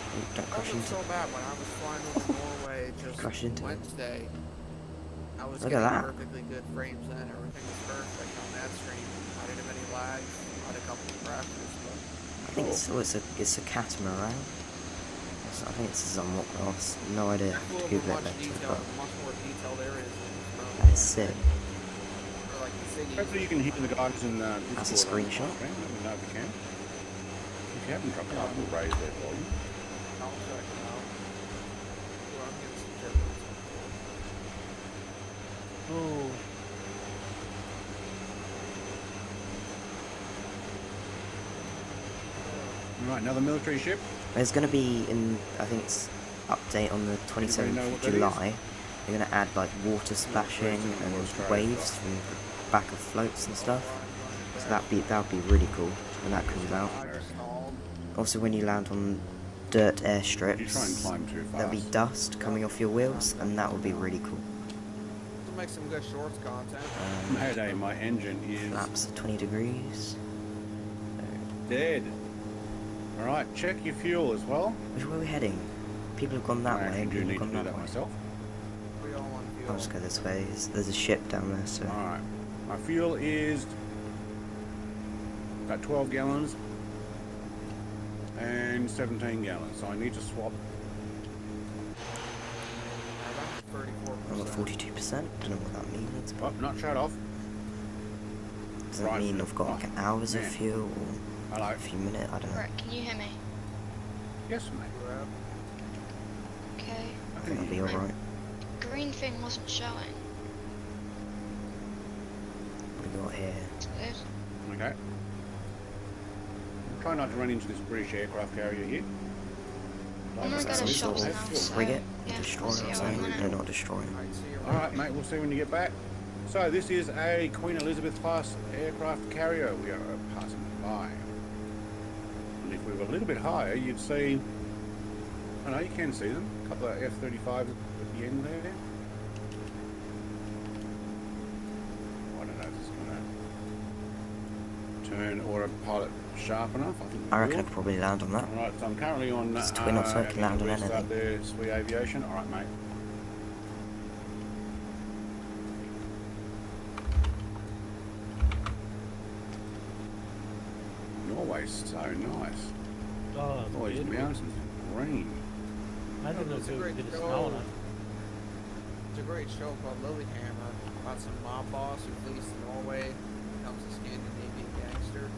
Speaker 2: Ooh, don't
Speaker 3: That
Speaker 2: crash
Speaker 3: was
Speaker 2: into
Speaker 3: so bad when I was flying over Norway
Speaker 2: Crash
Speaker 3: just
Speaker 2: into it.
Speaker 3: Wednesday. I was
Speaker 2: Look at
Speaker 3: getting
Speaker 2: that.
Speaker 3: perfectly good frames then. Everything was perfect on that stream. I didn't have any lag. I had a couple of crashes, but
Speaker 2: I think it's a catamaran. I think it's a Zumwalt class. No idea.
Speaker 3: that flew
Speaker 2: To
Speaker 3: over
Speaker 2: Google it
Speaker 3: much
Speaker 2: later,
Speaker 3: detail,
Speaker 2: but
Speaker 3: much more detailed areas than
Speaker 2: that is sick.
Speaker 3: or like the city.
Speaker 1: Hopefully you can hear the guys in Discord.
Speaker 2: That's a screenshot.
Speaker 1: On the screen. Let me know if you can. If you haven't dropped it up, we'll raise their volume.
Speaker 3: I'll check it out. Ooh, I'm getting some turbulence.
Speaker 6: Oh,
Speaker 1: Right, another military ship.
Speaker 2: There's going to be in, I think it's update on the 27th
Speaker 1: know
Speaker 2: of
Speaker 1: what that
Speaker 2: July. They're going to add like water splashing
Speaker 1: Australia
Speaker 2: and
Speaker 1: as
Speaker 2: waves
Speaker 1: well.
Speaker 2: from the back of floats and stuff. So that'd be really cool when that comes out.
Speaker 3: I just stalled.
Speaker 2: Also, when you land on dirt
Speaker 1: You try and
Speaker 2: airstrips,
Speaker 1: climb too fast.
Speaker 2: there'll be dust coming off your wheels, and that would be really cool.
Speaker 3: To make some good shorts content.
Speaker 1: Mayday, my engine is
Speaker 2: Flaps at 20 degrees.
Speaker 1: dead. Alright, check your fuel as well.
Speaker 2: Which way are we heading? People have gone that
Speaker 1: I
Speaker 2: way,
Speaker 1: actually
Speaker 2: and
Speaker 1: do
Speaker 2: people
Speaker 1: need
Speaker 2: have
Speaker 1: to
Speaker 2: gone
Speaker 1: do
Speaker 2: that
Speaker 1: that
Speaker 2: way.
Speaker 1: myself.
Speaker 3: We all want fuel.
Speaker 2: I'll just go this way. There's a ship down there, so
Speaker 1: Alright, my fuel is about 12 gallons and 17 gallons, so I need to swap.
Speaker 2: I'm at 42%. Don't know what that means.
Speaker 1: Oh, not shut off.
Speaker 2: Does that
Speaker 1: Right.
Speaker 2: mean I've got like an hours of
Speaker 1: Man.
Speaker 2: fuel or
Speaker 1: Hello.
Speaker 2: a few minutes? I don't know.
Speaker 4: Right, can you hear me?
Speaker 1: Yes, mate.
Speaker 4: Okay.
Speaker 1: I
Speaker 2: I think I'll be
Speaker 1: hear you.
Speaker 2: alright.
Speaker 4: Green thing wasn't showing.
Speaker 2: What do we got here?
Speaker 4: It's weird.
Speaker 1: Okay. Try not to run into this British aircraft carrier here.
Speaker 4: I'm gonna go
Speaker 2: Some
Speaker 4: to
Speaker 2: sort
Speaker 4: shops
Speaker 2: of
Speaker 4: now, so
Speaker 2: frigate?
Speaker 4: yeah,
Speaker 2: Destroyer
Speaker 4: I'll see
Speaker 2: or
Speaker 4: you in a
Speaker 2: something?
Speaker 4: minute.
Speaker 2: No, not destroyer.
Speaker 1: Alright, mate, we'll see when you get back. So, this is a Queen Elizabeth class aircraft carrier we are passing by. And if we were a little bit higher, you'd see. I know you can see them. A couple of F-35 at the end there. I don't know if it's going to turn autopilot sharp enough. I think.
Speaker 2: I reckon I could probably land on that.
Speaker 1: Alright, so I'm currently on.
Speaker 2: It's twin or so, it can land on
Speaker 1: restart
Speaker 2: anything.
Speaker 1: there, Sweet Aviation. Alright, mate. Norway's so nice.
Speaker 6: oh, it's
Speaker 1: All these
Speaker 6: beautiful.
Speaker 1: mountains are green.
Speaker 6: I didn't know
Speaker 3: It's
Speaker 6: if
Speaker 3: a
Speaker 6: it was
Speaker 3: great
Speaker 6: going to
Speaker 3: show.
Speaker 6: snow on it.
Speaker 3: It's a great show called Lilyhammer about some mob boss who flees to Norway, becomes a Scandinavian gangster.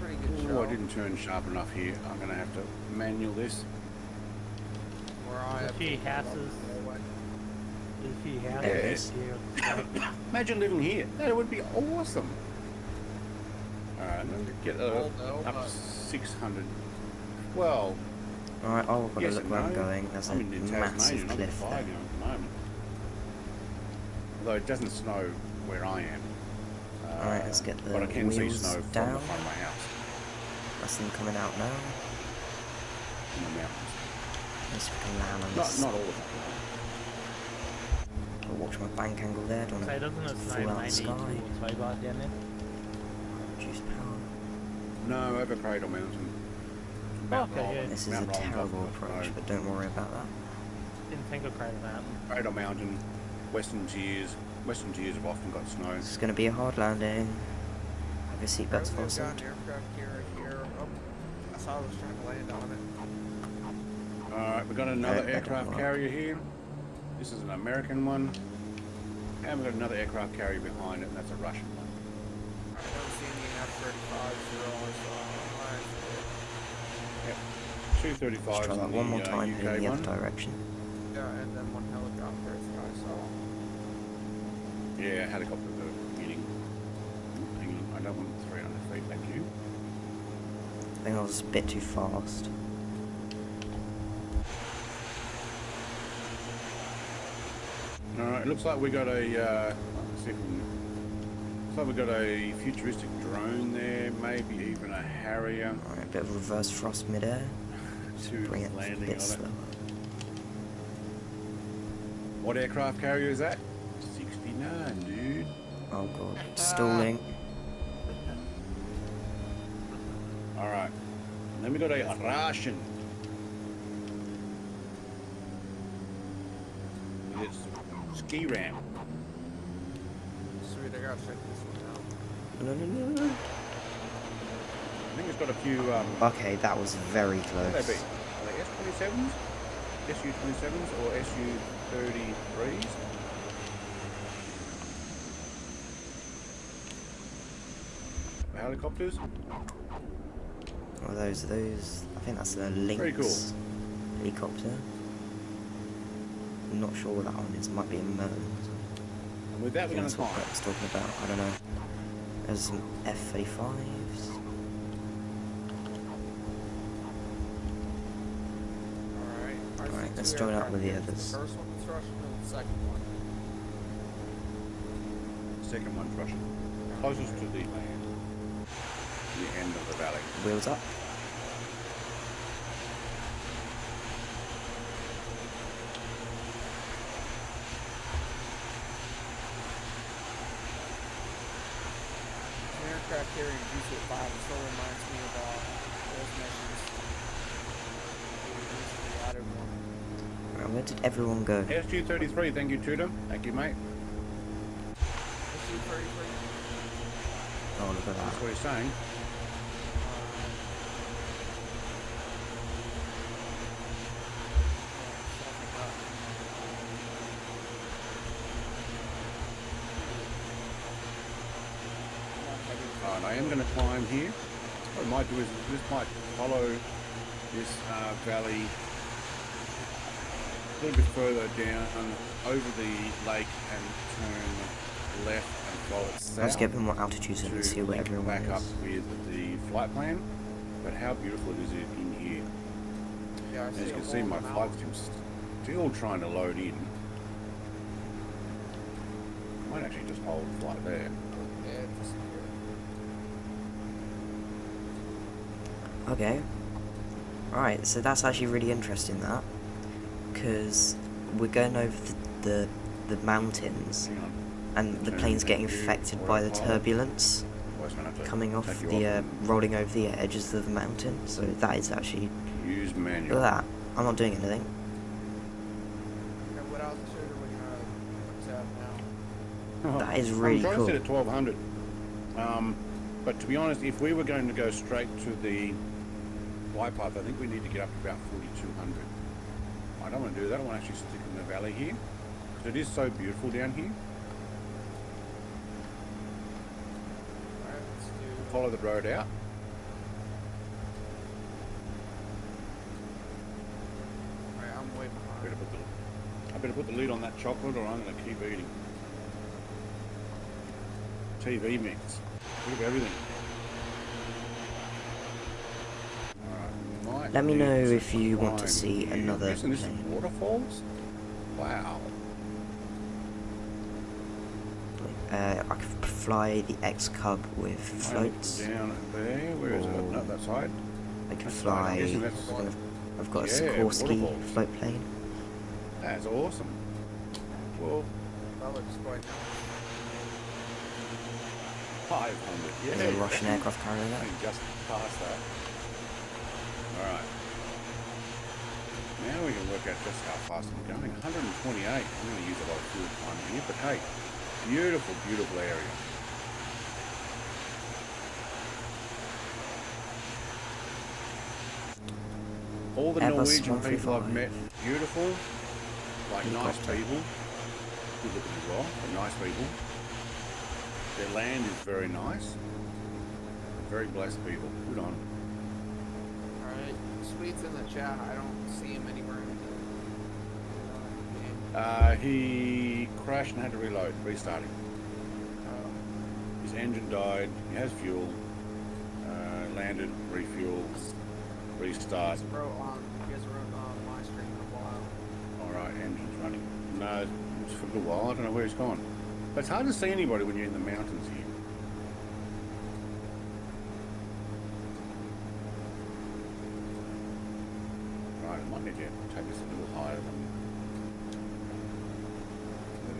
Speaker 3: Pretty good show.
Speaker 1: Oh, I didn't turn sharp enough here. I'm going to have to manual this.
Speaker 3: Where I
Speaker 6: There's a few
Speaker 3: absolutely love
Speaker 6: houses.
Speaker 3: Norway.
Speaker 6: There's a few
Speaker 2: There it
Speaker 6: houses
Speaker 2: is.
Speaker 6: here on the side.
Speaker 1: Imagine living here. That would be awesome. Alright, I'm going to get
Speaker 3: Cold though,
Speaker 1: up to
Speaker 3: but
Speaker 1: 600. Well,
Speaker 2: Alright, I've got to
Speaker 1: yes
Speaker 2: look
Speaker 1: and
Speaker 2: where I'm
Speaker 1: no.
Speaker 2: going. There's a
Speaker 1: I'm in Tasmania,
Speaker 2: massive
Speaker 1: not
Speaker 2: cliff
Speaker 1: in
Speaker 2: there.
Speaker 1: at the moment. Although it doesn't snow where I am.
Speaker 2: Alright, let's get the
Speaker 1: But I can see
Speaker 2: wheels
Speaker 1: snow from the
Speaker 2: down.
Speaker 1: front of my house
Speaker 2: That's them coming out now.
Speaker 1: in the mountains.
Speaker 2: Let's we can land on
Speaker 1: Not,
Speaker 2: this.
Speaker 1: not all of them.
Speaker 2: Gotta watch my bank angle there. Don't
Speaker 6: So
Speaker 2: want
Speaker 6: doesn't it
Speaker 2: to
Speaker 6: snow
Speaker 2: fall out of the
Speaker 6: 92
Speaker 2: sky.
Speaker 6: or so bad down there?
Speaker 2: Reduce power.
Speaker 1: No, over Cradle Mountain.
Speaker 6: Okay, yeah.
Speaker 2: This is a
Speaker 1: Mount Rollins,
Speaker 2: terrible
Speaker 1: I've got
Speaker 2: approach,
Speaker 1: no-
Speaker 2: but don't worry about that.
Speaker 6: Didn't think of Cradle Mountain.
Speaker 1: Cradle Mountain, Western Tiers. Western Tiers have often got snow.
Speaker 2: This is going to be a hard landing. Have your seatbelts
Speaker 3: We've got an
Speaker 2: fastened.
Speaker 3: aircraft carrier here. Oh, I saw I was trying to land on it.
Speaker 1: Alright, we've got another
Speaker 2: that
Speaker 1: aircraft
Speaker 2: don't work.
Speaker 1: carrier here. This is an American one. And we've got another aircraft carrier behind it, and that's a Russian one.
Speaker 3: I don't see any F-35s here also.
Speaker 1: Yep. Two
Speaker 2: Let's
Speaker 1: 35s
Speaker 2: try that
Speaker 1: on the
Speaker 2: one more time
Speaker 1: UK
Speaker 2: in the
Speaker 1: one.
Speaker 2: other direction.
Speaker 3: Yeah, and then one helicopter that I saw.
Speaker 1: Yeah, helicopter at the beginning. Hang on, I don't want 300 feet, thank you.
Speaker 2: I think I was a bit too fast.
Speaker 1: Alright, it looks like we got a, let's see if we can, looks like we got a futuristic drone there, maybe even a Harrier.
Speaker 2: Alright, a bit of reverse thrust midair.
Speaker 1: To
Speaker 2: Bring it a
Speaker 1: landing
Speaker 2: bit
Speaker 1: on
Speaker 2: slower.
Speaker 1: it. What aircraft carrier is that? 69, dude.
Speaker 2: Oh god, stalling.
Speaker 1: Alright. Then we got a Russian. It's ski ramp.
Speaker 3: Sweet, I gotta check this one out.
Speaker 2: No, no, no, no.
Speaker 1: I think it's got a few,
Speaker 2: Okay, that was very
Speaker 1: what would they be?
Speaker 2: close.
Speaker 1: Are they S-27s? SU-27s or SU-33s? Helicopters?
Speaker 2: Oh, those. I think that's a Lynx
Speaker 1: Very cool.
Speaker 2: helicopter. I'm not sure what that one is. Might be a Merlin.
Speaker 1: And with that, we're going to
Speaker 2: That's what
Speaker 1: climb.
Speaker 2: Brett's talking about. I don't know. There's some F-35s.
Speaker 3: Alright.
Speaker 2: Alright, let's join up with the others.
Speaker 3: The first one was Russian and the second one.
Speaker 1: Second one's Russian. Closest to the land. The end of the valley.
Speaker 2: Wheels up.
Speaker 3: An aircraft carrier used at 5, it still reminds me of those missions. We recently added one.
Speaker 2: Alright, where did everyone go?
Speaker 1: SU-33, thank you, Tudor. Thank you, mate.
Speaker 3: SU-33.
Speaker 2: Oh, look at
Speaker 1: That's
Speaker 2: that.
Speaker 1: what he's saying. And I am going to climb here. What I might do is just might follow this valley a little bit further down over the lake and turn left and follow it south.
Speaker 2: Let's get a bit more altitude so we can
Speaker 1: to
Speaker 2: see where
Speaker 1: link
Speaker 2: everyone
Speaker 1: back up
Speaker 2: is.
Speaker 1: with the flight plan. But how beautiful it is in here.
Speaker 3: Yeah, I
Speaker 1: As
Speaker 3: see
Speaker 1: you
Speaker 3: a
Speaker 2: Oh,
Speaker 1: can see,
Speaker 3: wall
Speaker 1: my
Speaker 3: on the
Speaker 1: flight
Speaker 3: mountain.
Speaker 1: sim's still trying to load in. Might actually just hold flight there.
Speaker 3: Yeah, it disappeared.
Speaker 2: Okay. Alright, so that's actually really interesting, that. Because we're going over the mountains,
Speaker 1: Hang on.
Speaker 2: and the
Speaker 1: Turn
Speaker 2: plane's getting
Speaker 1: and view
Speaker 2: affected by the
Speaker 1: autopilot.
Speaker 2: turbulence
Speaker 1: Otherwise I'm gonna have to
Speaker 2: coming off
Speaker 1: take you
Speaker 2: the,
Speaker 1: and
Speaker 2: rolling over the edges of the mountain. So that is actually,
Speaker 1: use
Speaker 2: look
Speaker 1: manual.
Speaker 2: at that. I'm not doing anything.
Speaker 3: Okay, what altitude are we gonna what's that now?
Speaker 2: That is really
Speaker 1: I'm trying
Speaker 2: cool.
Speaker 1: to set at 1200. But to be honest, if we were going to go straight to the flight path, I think we need to get up to about 4200. I don't want to do that. I want to actually stick in the valley here because it is so beautiful down here.
Speaker 3: Alright, let's do
Speaker 1: Follow the road out.
Speaker 3: alright, I'm way behind.
Speaker 1: I better put the lid on that chocolate or I'm going to keep eating. TV mix. Look at everything. Alright,
Speaker 2: Let me
Speaker 1: might
Speaker 2: know
Speaker 1: need
Speaker 2: if you want to
Speaker 1: climb
Speaker 2: see
Speaker 1: here.
Speaker 2: another
Speaker 1: Isn't this
Speaker 2: plane.
Speaker 1: waterfalls? Wow.
Speaker 2: I could fly the X Cub with floats.
Speaker 1: Down there. Where is it?
Speaker 2: Or-
Speaker 1: No, that side.
Speaker 2: I could
Speaker 1: That's right, I'm
Speaker 2: fly.
Speaker 1: guessing that's-
Speaker 2: I've got a
Speaker 1: Yeah,
Speaker 2: Sikorsky
Speaker 1: waterfalls.
Speaker 2: float plane.
Speaker 1: That's awesome. Well,
Speaker 3: That looks quite nice.
Speaker 1: 500. Yeah.
Speaker 2: There's a Russian
Speaker 1: definitely.
Speaker 2: aircraft carrier there.
Speaker 1: I think just past that. Alright. Now we can work out just how fast I'm going. 128. I'm going to use a lot of fuel time here, but hey, beautiful, beautiful area. All the
Speaker 2: Airbus
Speaker 1: Norwegian people I've
Speaker 2: 135.
Speaker 1: met, beautiful, like nice
Speaker 2: Helicopter.
Speaker 1: people. Good looking as well, but nice people. Their land is very nice. Very blessed people. Good on.
Speaker 3: Alright, Sweet's in the chat. I don't see him anywhere in the game.
Speaker 1: He crashed and had to reload, restarting.
Speaker 3: Oh.
Speaker 1: His engine died, he has fuel, landed, refuel, restart.
Speaker 3: You guys wrote on my stream in a while.
Speaker 1: Alright, engine's running. No, it's for a good while, I don't know where he's gone. But it's hard to see anybody when you're in the mountains here. Right, I might need to take this a little higher than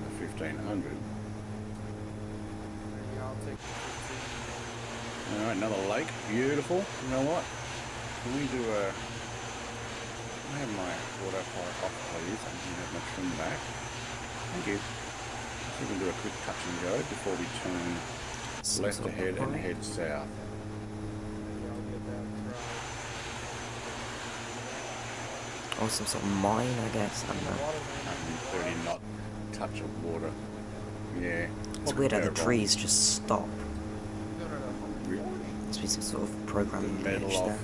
Speaker 1: the 1500.
Speaker 3: Maybe I'll take the 15.
Speaker 1: Alright, another lake, beautiful. You know what? Can we do a... I have my autopilot off, please. I can have my trim back. Thank you. So we can do a quick touch and go before we turn
Speaker 2: Some
Speaker 1: left
Speaker 2: sort of
Speaker 1: ahead and
Speaker 2: point.
Speaker 1: head south.
Speaker 3: Maybe I'll get that try.
Speaker 2: Or some sort of mine, I guess. I don't know.
Speaker 3: Water landing.
Speaker 1: 130 knot touch of water. Yeah.
Speaker 2: It's weird how the trees just stop.
Speaker 3: No.
Speaker 1: Re-
Speaker 2: Must be some sort of
Speaker 1: The
Speaker 2: programming
Speaker 1: metal
Speaker 2: glitch
Speaker 1: off
Speaker 2: there.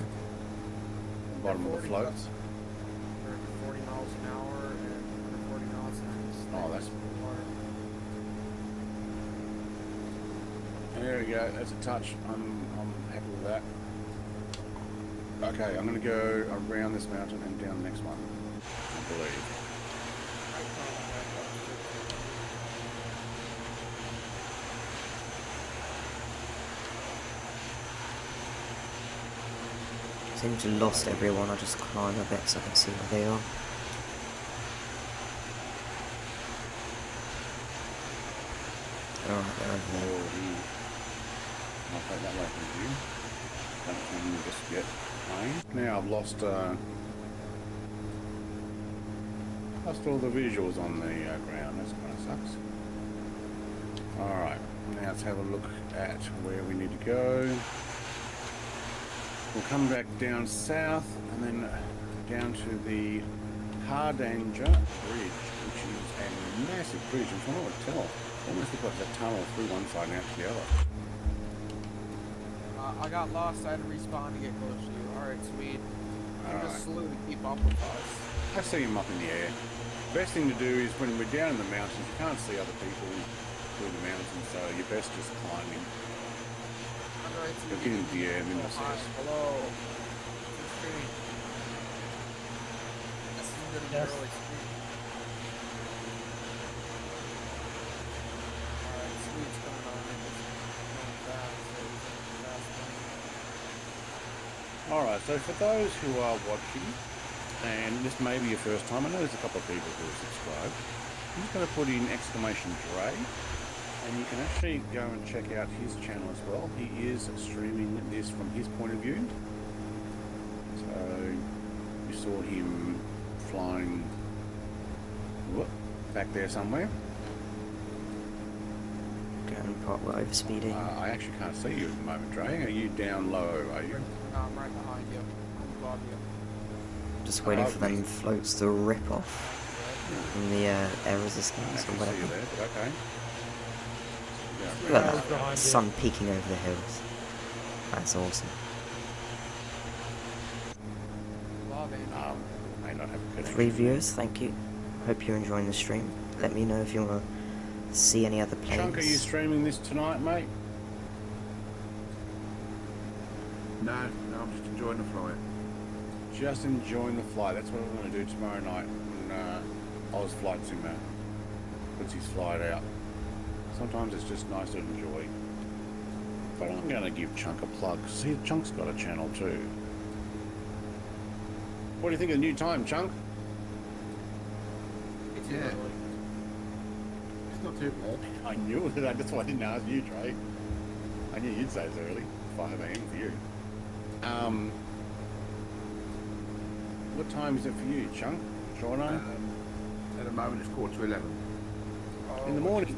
Speaker 1: the bottom of the floats.
Speaker 3: They're 40 miles an hour and 40 knots and it's
Speaker 1: Oh, that's...
Speaker 3: water.
Speaker 1: There we go. That's a touch. I'm happy with that. Okay, I'm going to go around this mountain and down the next one. I believe.
Speaker 2: Seem to have lost everyone. I just climb a bit so I can see where they are. Alright, they're over there.
Speaker 1: I'll take that way from you. That can just get plane. Now I've lost all the visuals on the ground. That kind of sucks. Alright, now let's have a look at where we need to go. We'll come back down south and then down to the Hardanger Bridge, which is a massive bridge. I'm trying to tell. Almost looks like a tunnel through one side and out to the other.
Speaker 3: I got lost. I had to respawn to get close to you. Alright, sweet. I'm
Speaker 1: Alright.
Speaker 3: just slow to keep up with us.
Speaker 1: I see him up in the air. Best thing to do is when we're down in the mountains, you can't see other people through the mountains, so you're best just climbing.
Speaker 3: Alright,
Speaker 1: You'll get into the air and then you'll see
Speaker 3: Hi,
Speaker 1: us.
Speaker 3: hello. It's streaming. This is gonna be
Speaker 6: Yes.
Speaker 3: early stream. Alright, sweet's coming on. It's going fast, so it's going fast lane.
Speaker 1: Alright, so for those who are watching, and this may be your first time, I know there's a couple of people who have subscribed. I'm just going to put in exclamation drey, and you can actually go and check out his channel as well. He is streaming this from his point of view. So you saw him flying back there somewhere.
Speaker 2: Getting we're overspeeding.
Speaker 1: I actually can't see you at the moment, Drey. Are you down low, are you?
Speaker 3: No, I'm right behind you. I'm above you.
Speaker 2: Just waiting for them floats to rip off from the air
Speaker 1: I
Speaker 2: resistance
Speaker 1: can't
Speaker 2: or
Speaker 1: actually see
Speaker 2: whatever.
Speaker 1: you there, but okay. Yeah.
Speaker 2: Look at
Speaker 6: Clouds
Speaker 2: that.
Speaker 6: behind you.
Speaker 2: Sun peeking over the hills. That's awesome.
Speaker 3: Love it.
Speaker 1: May not have a connection.
Speaker 2: 3 viewers, thank you. Hope you're enjoying the stream. Let me know if you want to see any other planes.
Speaker 1: Chunk, are you streaming this tonight, mate? No, I'm just enjoying the flight. Just enjoying the flight. That's what I'm going to do tomorrow night when Oz Flight Simmer puts his flight out. Sometimes it's just nice to enjoy. But I'm going to give Chunk a plug. See, Chunk's got a channel too. What do you think of the new time, Chunk?
Speaker 3: It's
Speaker 1: Yeah.
Speaker 3: early.
Speaker 7: not too bad.
Speaker 1: I knew it. That's why I didn't ask you, Trey. I knew you'd say it's early. 5 a.m. for you. What time is it for you, Chunk? Shauna?
Speaker 7: At the moment, it's 11:15.
Speaker 3: Oh,
Speaker 1: In the morning.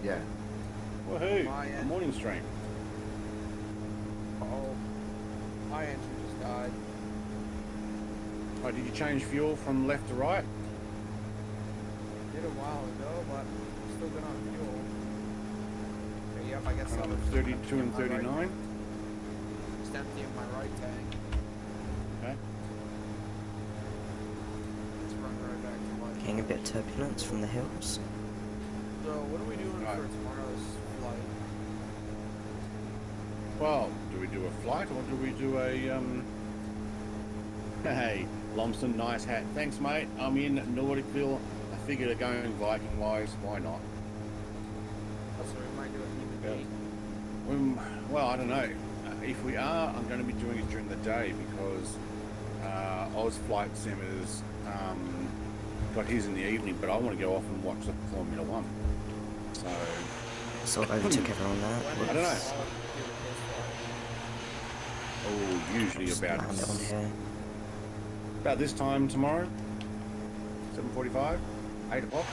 Speaker 7: Yeah.
Speaker 1: Woohoo!
Speaker 3: My
Speaker 1: A
Speaker 3: end.
Speaker 1: morning stream.
Speaker 3: Oh, my engine just died.
Speaker 1: Oh, did you change fuel from left to right?
Speaker 3: Did a while ago, but I'm still good on fuel. Okay, yep, I guess
Speaker 1: On
Speaker 3: I'm
Speaker 1: 32 and 39?
Speaker 3: Just empty in my right tank.
Speaker 1: Okay.
Speaker 3: Let's run right back to my.
Speaker 2: Getting a bit of turbulence from the hills.
Speaker 3: So, what are we doing
Speaker 1: Right.
Speaker 3: for tomorrow's flight?
Speaker 1: Well, do we do a flight or do we do a, Hey, Lomson, nice hat. Thanks, mate. I'm in Nordicville. I figured going Viking-wise, why not?
Speaker 3: Oh, so we might do it in
Speaker 1: Yeah. Well, I don't know. If we are, I'm going to be doing it during the day because Oz Flight Simmers got his in the evening, but I want to go off and watch the Formula One. So,
Speaker 2: Sort of overtook everyone there.
Speaker 1: I don't know. Oh, usually
Speaker 2: Just
Speaker 1: about
Speaker 2: land it on here.
Speaker 1: this time tomorrow, 7:45, 8 o'clock.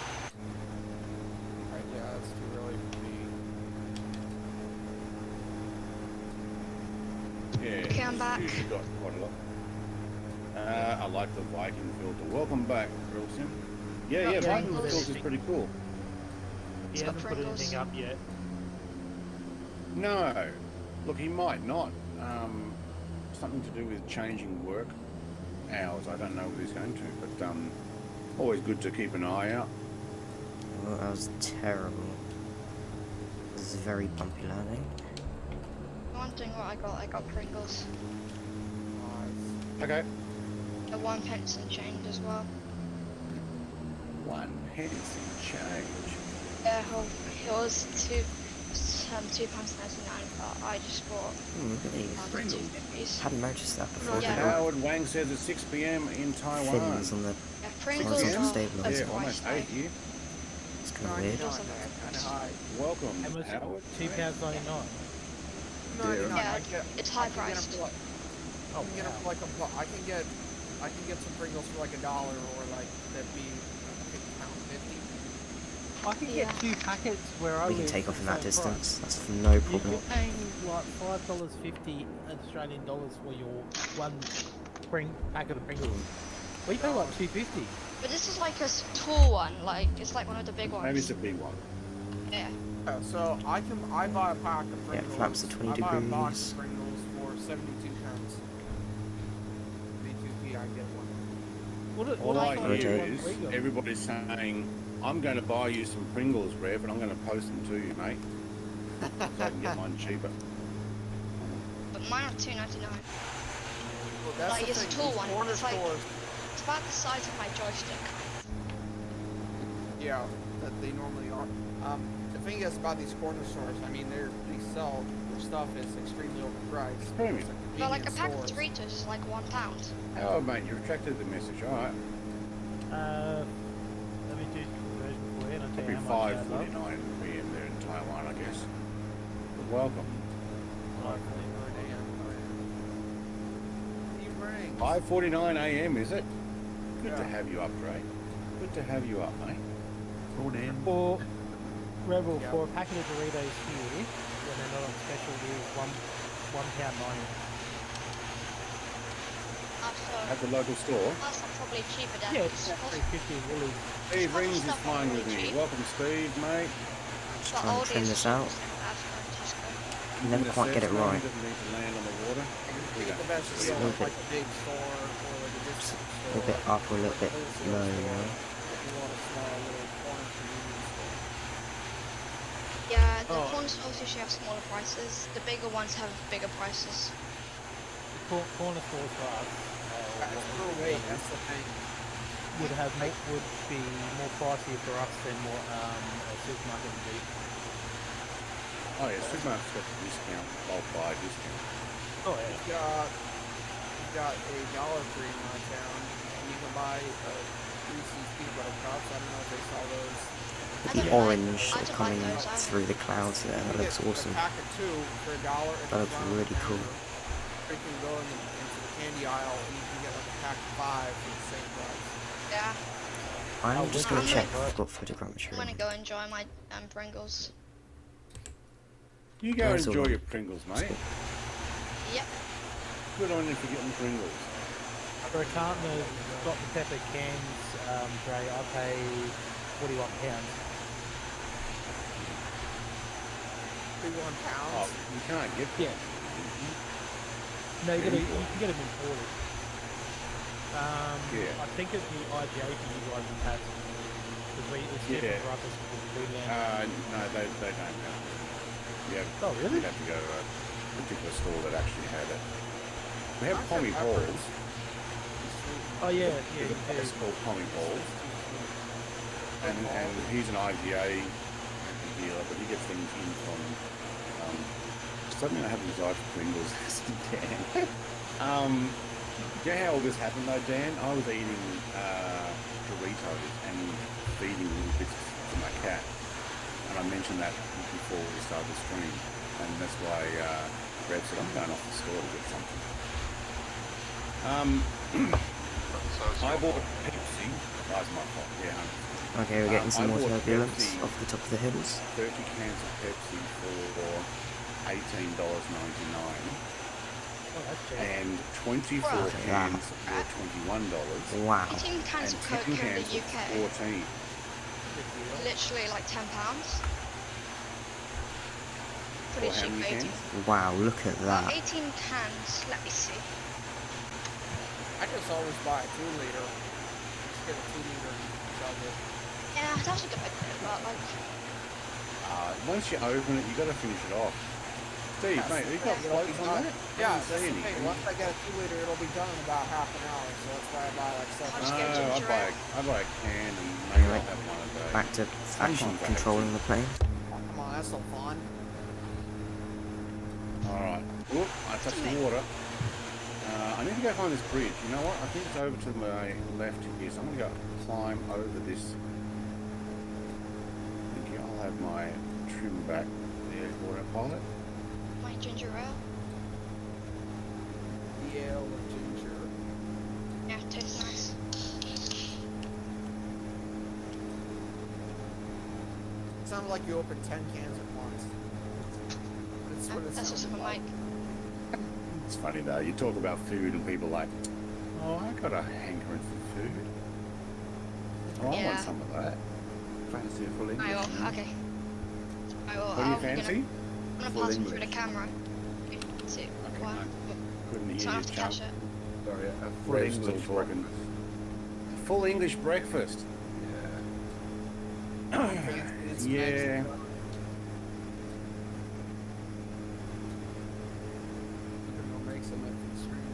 Speaker 3: Right, yeah, that's too early for me.
Speaker 1: Yeah,
Speaker 4: Okay, I'm back.
Speaker 1: usually got quite a lot. I like the Viking filter. Welcome back, Rilson. Yeah,
Speaker 4: Got
Speaker 1: Viking
Speaker 4: Pringles.
Speaker 1: filter is pretty cool.
Speaker 6: He
Speaker 4: It's got
Speaker 6: hasn't put
Speaker 4: Pringles.
Speaker 6: anything up yet.
Speaker 1: No, look, he might not. Something to do with changing work hours. I don't know what he's going to, but always good to keep an eye out.
Speaker 2: Oh, that was terrible. This is very bumpy landing.
Speaker 4: Wondering what I got Pringles.
Speaker 3: Nice.
Speaker 1: Okay.
Speaker 4: A 1 pence and change as well.
Speaker 1: 1 pence in change.
Speaker 4: Yeah, it was £2.99, but I just bought
Speaker 2: Look at these.
Speaker 1: Pringles.
Speaker 4: 2.50s.
Speaker 2: Hadn't noticed that before.
Speaker 4: Yeah.
Speaker 2: They're all
Speaker 1: Howard Wang says it's 6 p.m. in Taiwan.
Speaker 2: fins on the.
Speaker 4: Yeah, Pringles
Speaker 2: Horizontal
Speaker 4: are
Speaker 2: stabilizer.
Speaker 1: Yeah, almost 8 here.
Speaker 2: It's kind of
Speaker 3: 99,
Speaker 2: weird.
Speaker 4: Those are very
Speaker 3: that's kind of
Speaker 4: priced.
Speaker 3: high.
Speaker 1: Welcome,
Speaker 6: How much?
Speaker 1: Howard.
Speaker 6: £2.99.
Speaker 3: 99,
Speaker 4: Yeah,
Speaker 3: I get,
Speaker 4: it's
Speaker 3: I
Speaker 4: high
Speaker 3: can get 'em
Speaker 4: priced.
Speaker 3: for like,
Speaker 6: Oh,
Speaker 3: I can get 'em for like I can get some Pringles for like $1 or like that'd be £1.50.
Speaker 6: I can
Speaker 4: Yeah.
Speaker 6: get 2 packets where I
Speaker 2: We can
Speaker 6: live
Speaker 2: take off in
Speaker 6: for
Speaker 2: that
Speaker 6: the same price.
Speaker 2: distance. That's no
Speaker 6: You're
Speaker 2: problem.
Speaker 6: paying like $5.50 Australian dollars for your one packet of Pringles. We pay like $2.50.
Speaker 4: But this is like a tall one, like it's like one of the big ones.
Speaker 1: Maybe it's a big one.
Speaker 4: Yeah.
Speaker 3: So I buy a pack of
Speaker 2: Yeah,
Speaker 3: Pringles.
Speaker 2: flaps are 20
Speaker 3: I buy a box
Speaker 2: degrees.
Speaker 3: of Pringles for 72 cents. B2P, I get one.
Speaker 1: All I
Speaker 2: I
Speaker 1: hear
Speaker 2: do.
Speaker 1: is everybody's saying, I'm going to buy you some Pringles, Rev, and I'm going to post them to you, mate. So I can get mine cheaper.
Speaker 4: But mine are $2.99.
Speaker 3: Well, that's
Speaker 4: Like,
Speaker 3: the
Speaker 4: it's a
Speaker 3: thing.
Speaker 4: tall
Speaker 3: these
Speaker 4: one.
Speaker 3: corner
Speaker 4: It's like-
Speaker 3: stores,
Speaker 4: It's about the size of my joystick.
Speaker 3: yeah, that they normally are. The thing is about these corner stores, I mean, they sell their stuff is extremely overpriced.
Speaker 1: Premium.
Speaker 3: It's
Speaker 4: But like a
Speaker 3: convenience
Speaker 4: pack of
Speaker 3: stores.
Speaker 4: Doritos is like £1.
Speaker 1: Oh, mate, you retracted the message. All right.
Speaker 6: Let me do conversion for you and I'll tell
Speaker 1: Probably
Speaker 6: you how much
Speaker 1: 5:49 p.m. there in Taiwan, I guess. But welcome. 5:49 a.m. is it? Good to
Speaker 3: Yeah.
Speaker 1: have you up, Dre. Good to have you up, mate.
Speaker 7: Morning.
Speaker 6: For Rebel,
Speaker 3: Yeah.
Speaker 6: for a packet of Doritos here, when they're not on special, it is £1.90.
Speaker 1: At the local store.
Speaker 4: Plus, I'm probably cheaper than
Speaker 6: Yeah,
Speaker 4: this.
Speaker 6: it's $3.50 in Woolies.
Speaker 1: Steve
Speaker 4: Scottish
Speaker 1: Rings is
Speaker 4: stuff are
Speaker 1: flying with
Speaker 4: really
Speaker 1: me.
Speaker 4: cheap.
Speaker 1: Welcome, Steve, mate.
Speaker 2: Just
Speaker 4: But
Speaker 2: trying to
Speaker 4: Aldi
Speaker 2: trim
Speaker 4: is
Speaker 2: this out.
Speaker 4: Tesco.
Speaker 2: You never quite get it right.
Speaker 1: Doesn't need to land on the water.
Speaker 3: You get the best
Speaker 2: Just a
Speaker 3: deal
Speaker 2: little
Speaker 3: at like
Speaker 2: bit-
Speaker 3: a big store or like a discount
Speaker 2: A
Speaker 3: store.
Speaker 2: little bit up or a little bit
Speaker 3: wholesale
Speaker 2: low, you
Speaker 3: store,
Speaker 2: know.
Speaker 3: If you want a small little corner convenience store.
Speaker 4: Yeah, the
Speaker 6: Oh.
Speaker 4: corner stores usually have smaller prices. The bigger ones have bigger prices.
Speaker 6: Corner stores for us
Speaker 3: It's per weight, that's the thing.
Speaker 6: would be more pricey for us than what a supermarket would be.
Speaker 1: Oh yeah, supermarket's got the discount, bulk buy discount.
Speaker 6: Oh yeah.
Speaker 3: You've got a Dollar Tree in my town, and you can buy Reese's peanut butter cups. I don't know if they sell those
Speaker 4: I
Speaker 2: the
Speaker 4: don't
Speaker 2: orange
Speaker 4: I don't
Speaker 2: coming
Speaker 4: like those either.
Speaker 2: through the clouds there. That
Speaker 3: You
Speaker 2: looks
Speaker 3: get
Speaker 2: awesome.
Speaker 3: a pack of 2 for $1 at
Speaker 2: That
Speaker 3: the
Speaker 2: looks
Speaker 3: front of
Speaker 2: really
Speaker 3: the
Speaker 2: cool.
Speaker 3: counter. Or you can go into the candy aisle and you can get like a pack of 5 for the same price.
Speaker 4: Yeah,
Speaker 2: I'm just gonna
Speaker 4: I'm
Speaker 2: check
Speaker 4: gonna-
Speaker 2: if I've got photogrammetry.
Speaker 4: I'm gonna go enjoy my Pringles.
Speaker 1: You go
Speaker 2: That's
Speaker 1: enjoy
Speaker 2: all.
Speaker 1: your Pringles, mate.
Speaker 4: Yep.
Speaker 1: Good on you for getting Pringles.
Speaker 6: For a carton of Dr. Pepper cans, Dre, I pay £41.
Speaker 3: £51.
Speaker 1: Oh, you can't get them.
Speaker 6: Yeah. No, you can get them imported.
Speaker 1: Yeah.
Speaker 6: I think it's the IGA for you guys in Tassie. Because it's
Speaker 1: Yeah.
Speaker 6: different for us as we land.
Speaker 1: No, they don't have it. Yeah.
Speaker 6: Oh, really?
Speaker 1: You'd have to go to a particular store that actually had it. We have
Speaker 3: Dr.
Speaker 1: Pommy
Speaker 3: Pepper.
Speaker 1: Halls.
Speaker 6: Oh, yeah,
Speaker 1: There's a place called Pommy Halls. And he's an IGA dealer, but he gets things in from. Suddenly I have a desire for Pringles. Dan. You know how all this happened though, Dan? I was eating Doritos and feeding little bits to my cat, and I mentioned that before we started the stream, and that's why Brad said I'm going off the store to get something.
Speaker 5: So it's
Speaker 1: I
Speaker 5: your
Speaker 1: bought
Speaker 5: fault.
Speaker 1: Pepsi. That's my fault. Yeah.
Speaker 2: Okay, we're getting some
Speaker 1: I
Speaker 2: more
Speaker 1: bought
Speaker 2: turbulence
Speaker 1: Pepsi.
Speaker 2: off the top of the hills.
Speaker 1: 30 cans of Pepsi for $18.99,
Speaker 6: Oh, that's cheap.
Speaker 1: and 24
Speaker 4: Wow.
Speaker 1: cans for $21,
Speaker 2: Wow.
Speaker 4: 18 cans
Speaker 1: and
Speaker 4: of Coke
Speaker 1: 10
Speaker 4: here in
Speaker 1: cans
Speaker 4: the
Speaker 1: for
Speaker 4: UK.
Speaker 1: 14.
Speaker 4: Literally like £10. Pretty
Speaker 1: For how
Speaker 4: cheap
Speaker 1: many
Speaker 4: for 18.
Speaker 1: cans?
Speaker 2: Wow, look at that.
Speaker 4: 18 cans. Let me see.
Speaker 3: I just always buy a 2-liter. Just get a 2-liter and shove it.
Speaker 4: Yeah, that's a good idea, but like,
Speaker 1: Once you open it, you got to finish it off. Steve,
Speaker 3: Yes.
Speaker 1: mate, you got
Speaker 4: Yeah.
Speaker 1: floats on that?
Speaker 3: Yeah,
Speaker 1: I
Speaker 3: that's
Speaker 1: didn't
Speaker 3: the
Speaker 1: see
Speaker 3: thing.
Speaker 1: any.
Speaker 3: Once I get a 2-liter, it'll be done in about half an hour. So that's why I buy like
Speaker 4: I'll
Speaker 3: 7.
Speaker 4: just get
Speaker 1: No,
Speaker 4: ginger ale.
Speaker 1: I buy a can and maybe
Speaker 2: Anyway,
Speaker 1: I'll have one a day.
Speaker 2: Back to actually
Speaker 1: Sometimes I
Speaker 2: controlling the plane.
Speaker 3: Oh, come on, that's so fun.
Speaker 1: Alright. Oop, I touched the water. I need to go find this bridge. You know what? I think it's over to my left here, so I'm going to go climb over this. Thank you. I'll have my trim back there, autopilot.
Speaker 4: My ginger ale.
Speaker 3: Yeah, with ginger.
Speaker 4: Yeah, it tastes nice.
Speaker 3: It sounded like you opened 10 cans at once. That's what it
Speaker 4: That's just
Speaker 3: sounded
Speaker 4: my
Speaker 3: like.
Speaker 4: mic.
Speaker 1: It's funny though, you talk about food and people are like, oh, I got a hankering for food. Oh, I want
Speaker 4: Yeah.
Speaker 1: some of that. Fancy a full English.
Speaker 4: I will. Okay. I will.
Speaker 1: What do you fancy?
Speaker 4: I'm gonna
Speaker 1: Full
Speaker 4: pass it through the
Speaker 1: English.
Speaker 4: camera. You can see.
Speaker 1: Okay,
Speaker 4: Wow.
Speaker 1: no. Couldn't hear
Speaker 4: So I
Speaker 1: you,
Speaker 4: have to
Speaker 1: chump.
Speaker 4: catch it.
Speaker 7: Sorry, a full
Speaker 1: Fred's
Speaker 7: English
Speaker 1: still talking.
Speaker 7: breakfast.
Speaker 1: Full English breakfast.
Speaker 7: Yeah.
Speaker 3: It's
Speaker 1: Yeah.
Speaker 3: Mexican. We'll make some of the stream.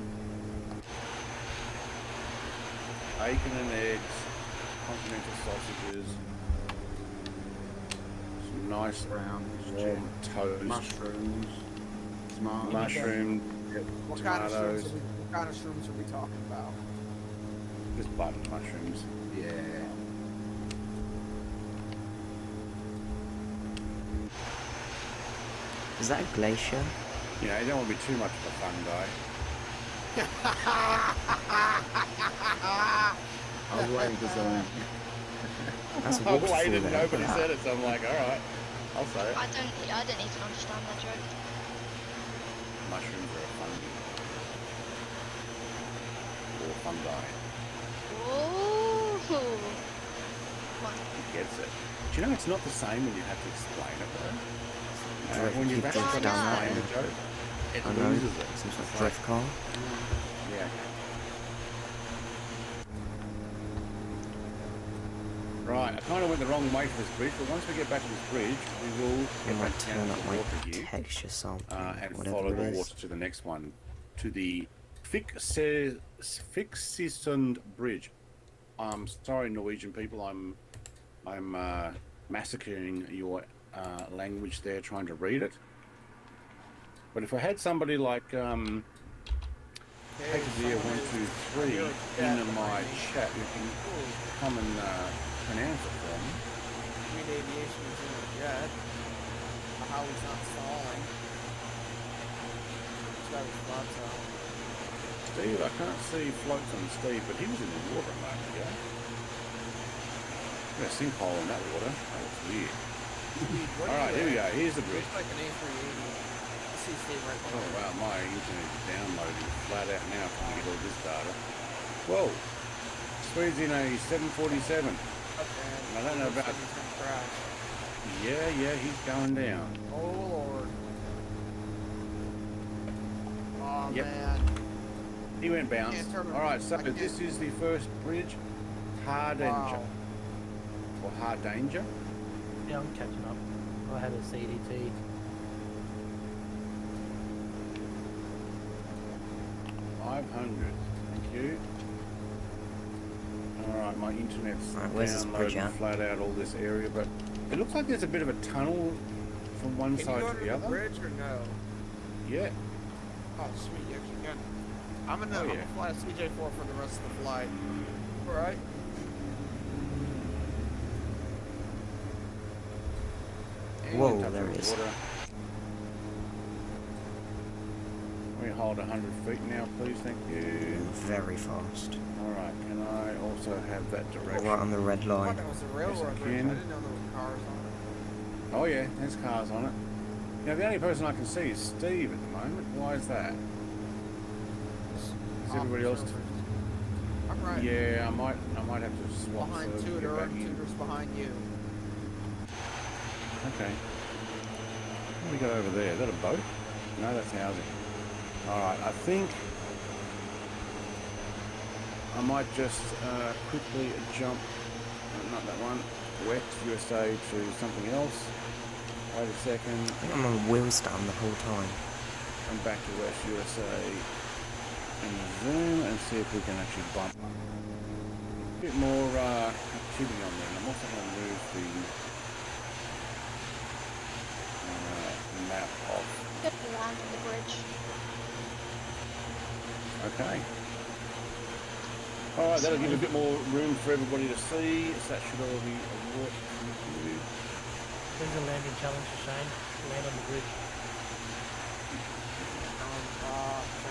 Speaker 1: Bacon and eggs, continental sausages, some nice
Speaker 7: Brown,
Speaker 1: warm toast,
Speaker 7: mushrooms, tomatoes.
Speaker 1: mushroom,
Speaker 3: What kind of
Speaker 1: tomatoes,
Speaker 3: shrooms are we talking about?
Speaker 1: just button mushrooms.
Speaker 7: Yeah.
Speaker 2: Is that a glacier?
Speaker 1: You know, you don't want to be too much of a fun guy.
Speaker 7: I was waiting for something.
Speaker 2: That's a
Speaker 1: I
Speaker 2: waterfall
Speaker 1: waited and
Speaker 2: there.
Speaker 1: nobody said it, so I'm like, alright, I'll say it.
Speaker 4: I didn't even understand that joke.
Speaker 1: Mushrooms are a fungi. Or fungi.
Speaker 4: Ooh. Come on.
Speaker 1: He gets it. Do you know it's not the same when you have to explain it though?
Speaker 2: Drift,
Speaker 1: When you've
Speaker 2: keep
Speaker 1: actually
Speaker 2: drifting
Speaker 1: got to
Speaker 2: down
Speaker 1: explain
Speaker 2: that
Speaker 1: the joke, it
Speaker 2: I know,
Speaker 1: loses it.
Speaker 2: some sort of
Speaker 1: It's
Speaker 2: drift car.
Speaker 1: Yeah. Right, I kind of went the wrong way for this bridge, but once we get back to this bridge, we will
Speaker 2: I
Speaker 1: get
Speaker 2: might
Speaker 1: back down
Speaker 2: turn
Speaker 1: to
Speaker 2: up
Speaker 1: the
Speaker 2: my
Speaker 1: water here
Speaker 2: texture sample,
Speaker 1: and
Speaker 2: whatever
Speaker 1: follow
Speaker 2: it
Speaker 1: the
Speaker 2: is.
Speaker 1: water to the next one, to the Fiksisund Bridge. Sorry, Norwegian people, I'm massacring your language there, trying to read it. But if I had somebody like Hector123 in my chat who can come and pronounce it for me.
Speaker 3: Green Aviation is in a jet. How he's not stalling. He's got his butts out.
Speaker 1: Steve, I can't see floats on Steve, but he was in the water a moment ago. Got a sinkhole in that water. That was weird. Alright, here we go. Here's the bridge.
Speaker 3: Looks like an A380. I see Steve right
Speaker 1: Oh
Speaker 3: there.
Speaker 1: wow, my internet is downloading flat out now trying to get all this data. Whoa! Swede's in a 747. I don't know about...
Speaker 3: He's gonna crash.
Speaker 1: Yeah, he's going down.
Speaker 3: Oh lord. Oh
Speaker 1: Yep.
Speaker 3: man.
Speaker 1: He went bounce.
Speaker 3: Can't turn him.
Speaker 1: Alright, so
Speaker 3: I can't-
Speaker 1: this is the first bridge. Hardanger.
Speaker 3: Wow.
Speaker 1: Or Hardanger.
Speaker 6: Yeah, I'm catching up. I had a CDT.
Speaker 1: $500. Thank you. Alright, my internet's
Speaker 2: Alright, where's this bridge
Speaker 1: downloading
Speaker 2: at?
Speaker 1: flat out all this area, but it looks like there's a bit of a tunnel from one
Speaker 3: Can you
Speaker 1: side
Speaker 3: go
Speaker 1: to
Speaker 3: under
Speaker 1: the
Speaker 3: the
Speaker 1: other.
Speaker 3: bridge or no?
Speaker 1: Yeah.
Speaker 3: Oh sweet, you actually can. I'm
Speaker 1: Oh,
Speaker 3: gonna
Speaker 1: yeah.
Speaker 3: fly a CJ4 for the rest of the flight. Alright.
Speaker 2: Whoa,
Speaker 1: And touch
Speaker 2: there
Speaker 1: of
Speaker 2: it is.
Speaker 1: water. We hold 100 feet now, please, thank you.
Speaker 2: Very fast.
Speaker 1: Alright, can I also have that direction?
Speaker 2: Right on the red
Speaker 3: I thought
Speaker 2: line.
Speaker 3: that was a railroad
Speaker 1: Yes, I
Speaker 3: bridge. I
Speaker 1: can.
Speaker 3: didn't know there were cars on it.
Speaker 1: Oh yeah, there's cars on it. Now the only person I can see is Steve at the moment. Why is that? Is everybody else?
Speaker 3: I'm right.
Speaker 1: Yeah, I might have to swap
Speaker 3: Behind
Speaker 1: servers to get
Speaker 3: Tudor.
Speaker 1: back in.
Speaker 3: Tudor's behind you.
Speaker 1: Okay. What do we got over there? Is that a boat? No, that's housing. Alright, I think I might just quickly jump, not that one, West USA to something else. Wait a second,
Speaker 2: I think I'm on wheel stand the whole time.
Speaker 1: and back to West USA and zoom and see if we can actually bump a bit more activity on there. And I'm also going to move the map off.
Speaker 4: Get the land on the bridge.
Speaker 1: Okay. Alright, that'll give a bit more room for everybody to see. So that should all be a work.
Speaker 6: There's a landing challenge for Shane. Land on the bridge.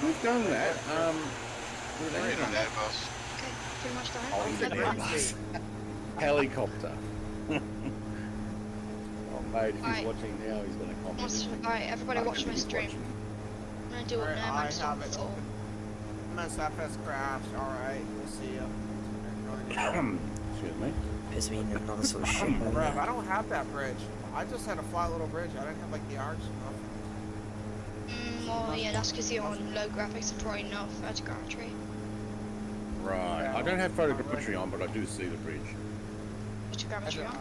Speaker 1: We've done that. With
Speaker 5: We're in an
Speaker 1: anything.
Speaker 5: Airbus.
Speaker 4: Okay, pretty much done.
Speaker 1: Oh, he's an Airbus. Helicopter. Oh, mate, if he's
Speaker 4: Alright.
Speaker 1: watching now, he's going to comment.
Speaker 4: Alright, everybody
Speaker 1: I
Speaker 4: watch
Speaker 1: think
Speaker 4: my
Speaker 1: he's
Speaker 4: stream.
Speaker 1: watching.
Speaker 4: I'm gonna do it
Speaker 3: Alright,
Speaker 4: now.
Speaker 3: I
Speaker 4: I'm still
Speaker 3: have it open. MSFS crashed. Alright, we'll see ya.
Speaker 1: Excuse me.
Speaker 2: Puts me in another sort of shit.
Speaker 3: Bruh, I don't have that bridge. I just had a flat little bridge. I didn't have like the arch stuff.
Speaker 4: Well, yeah, that's because you're on low graphics and probably no photogrammetry.
Speaker 1: Right.
Speaker 3: Yeah,
Speaker 1: I don't have
Speaker 3: well,
Speaker 1: photogrammetry on, but I do see the bridge.
Speaker 4: Photogrammetry on.